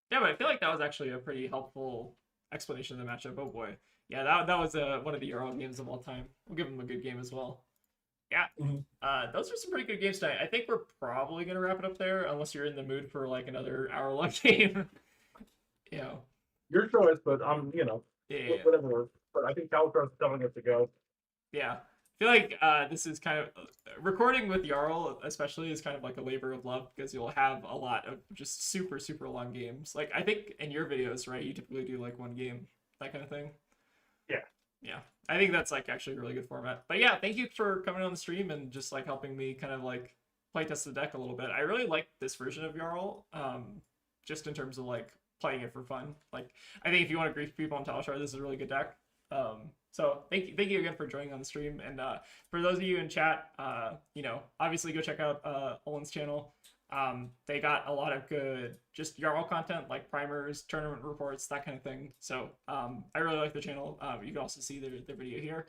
Yeah, but I feel like that was actually a pretty helpful explanation of the matchup. Oh boy, yeah, that was one of the Yarl games of all time. We'll give him a good game as well. Yeah, those are some pretty good games tonight. I think we're probably gonna wrap it up there, unless you're in the mood for like another hour-long game. Your choice, but yeah. whatever. But I think Calipron's telling us to go. Yeah. I feel like this is kind of recording with Yarl, especially, is kind of like a labor of love because you'll have a lot of just super long games. Like I think in your videos, right, you typically do like 1 game, that kind of thing. Yeah, I think that's like actually a really good format. But yeah, thank you for coming on the stream and just like helping me kind of like play test the deck a little bit. I really like this version of Yarl, just in terms of like playing it for fun. Like I think if you want to grief people on Talishar, this is a really good deck. So thank you again for joining on the stream, and for those of you in chat, obviously go check out Olin's channel. They got a lot of good just Yarl content like primers, tournament reports, that kind of thing. So I really like the channel. You can also see their video here.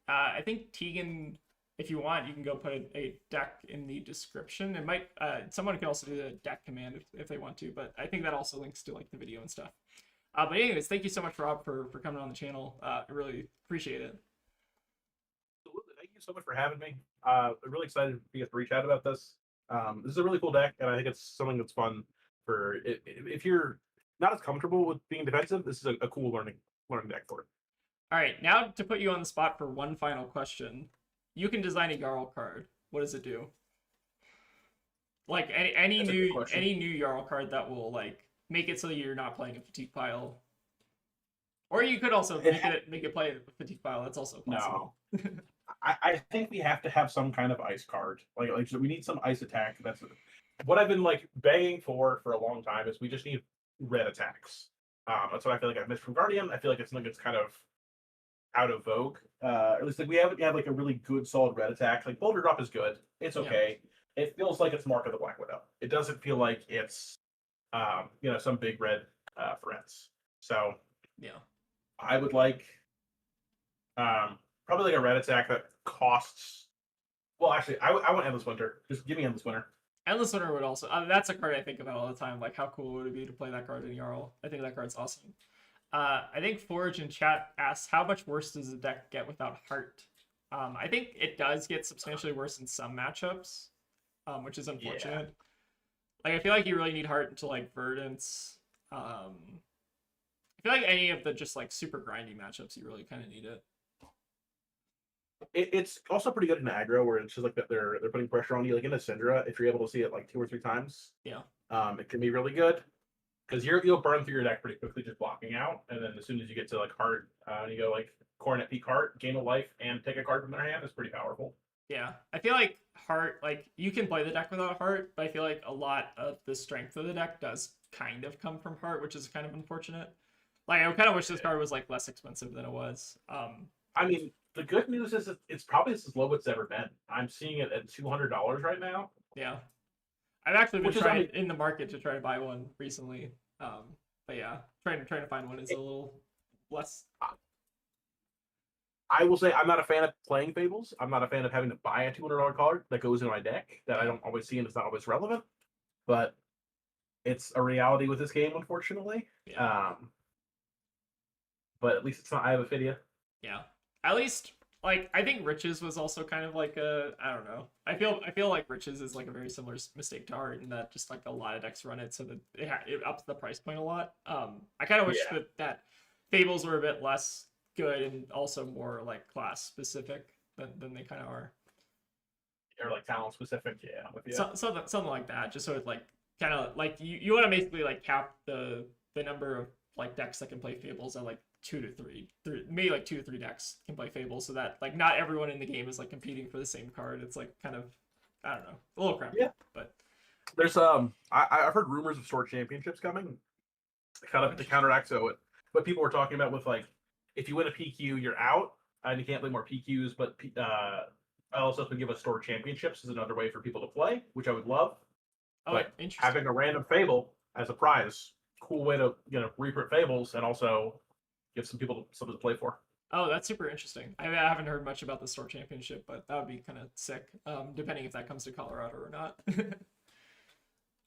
I think Tegan, if you want, you can go put a deck in the description. It might someone can also do the deck command if they want to, but I think that also links to like the video and stuff. But anyways, thank you so much, Rob, for coming on the channel. I really appreciate it. Absolutely. Thank you so much for having me. I'm really excited to get to reach out about this. This is a really cool deck, and I think it's something that's fun for if you're not as comfortable with being defensive. This is a cool learning deck for it. All right, now to put you on the spot for one final question. You can design a Yarl card. What does it do? Like any new Yarl card that will like make it so that you're not playing a fatigue pile. Or you could also make it play a fatigue pile. That's also possible. No. I think we have to have some kind of ice card. Like we need some ice attack. That's what I've been like begging for a long time. Is we just need red attacks. That's what I feel like I've missed from Guardian. I feel like it's something that's kind of out of vogue. At least like we haven't had like a really good solid red attack. Like Boulder Drop is good. It's okay. Yeah. It feels like it's Mark of the Black Widow. It doesn't feel like it's some big red threats. So yeah, I would like probably like a red attack that costs. Well, actually, I want Endless Winter. Just give me Endless Winter. Endless Winter would also. That's a card I think about all the time. Like, how cool would it be to play that card in Yarl? I think that card's awesome. I think Forge in chat asks, how much worse does the deck get without Heart? I think it does get substantially worse in some matchups, which is unfortunate. Yeah. Like, I feel like you really need Heart into, like, Verdance. I feel like any of the just, like, super grindy matchups, you really kind of need it. It's also pretty good in aggro, where it's just like that they're putting pressure on you. Like in a Syndra, if you're able to see it like 2 or 3 times, it can be really good. Because you'll burn through your deck pretty quickly just blocking out, and then as soon as you get to like Heart, you go like Coronet Peak Heart, gain a life, and take a card from their hand is pretty powerful. Yeah, I feel like Heart, like you can play the deck without Heart, but I feel like a lot of the strength of the deck does kind of come from Heart, which is kind of unfortunate. Like I kind of wish this card was like less expensive than it was. I mean, the good news is it's probably as low as it's ever been. I'm seeing it at $200 right now. Yeah. I've actually been trying in the market to try to buy one recently. But yeah, trying to find one is a little less. I will say I'm not a fan of playing Fables. I'm not a fan of having to buy a $200 card that goes in my deck that I don't always see and it's not always relevant. But it's a reality with this game, unfortunately. Yeah. But at least it's not Eye of Ophidia. Yeah. At least like I think Riches was also kind of like a I don't know. I feel like Riches is like a very similar mistake to Heart in that just like a lot of decks run it so that it ups the price point a lot. I kind of wish that Fables were a bit less good and also more like class specific than they kind of are. Or like talent specific, yeah. Something like that, just so it like kind of like you want to basically like cap the number of like decks that can play Fables at like 2 to 3, maybe like 2 to 3 decks can play Fables, so that like not everyone in the game is like competing for the same card. It's like kind of I don't know, a little crappy. Yeah, but there's I've heard rumors of Sword Championships coming, kind of to counteract what people were talking about with like if you win a PQ you're out and you can't play more PQs, but also could give us Sword Championships is another way for people to play, which I would love. Oh, but interesting. having a random Fable as a prize, cool way to reprint Fables and also give some people something to play for. Oh, that's super interesting. I haven't heard much about the Store Championship, but that would be kind of sick, depending if that comes to Colorado or not.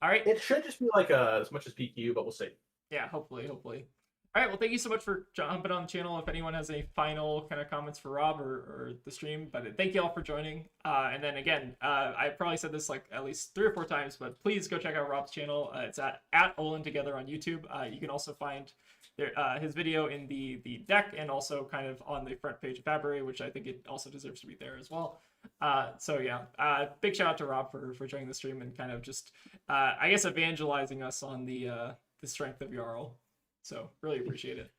All right. It should just be like as much as PQ, but we'll see. Yeah, hopefully. All right, well, thank you so much for jumping on the channel. If anyone has any final kind of comments for Rob or the stream, but thank you all for joining. And then again, I probably said this like at least 3 or 4 times, but please go check out Rob's channel. It's at Olin Together on YouTube. You can also find his video in the deck and also kind of on the front page of Fabry, which I think it also deserves to be there as well. So yeah, big shout out to Rob for joining the stream and kind of just, I guess, evangelizing us on the strength of Yarl. So really appreciate it.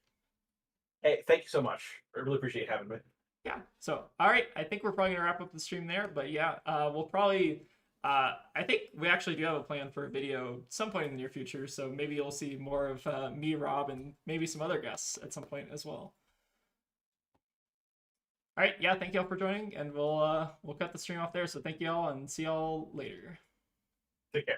Hey, thank you so much. I really appreciate having me. Yeah. So, all right. I think we're probably going to wrap up the stream there. But yeah, we'll probably... I think we actually do have a plan for a video some point in the near future. So maybe you'll see more of me, Rob, and maybe some other guests at some point as well. All right. Yeah, thank you all for joining. And we'll cut the stream off there. So thank you all and see y'all later. Take care.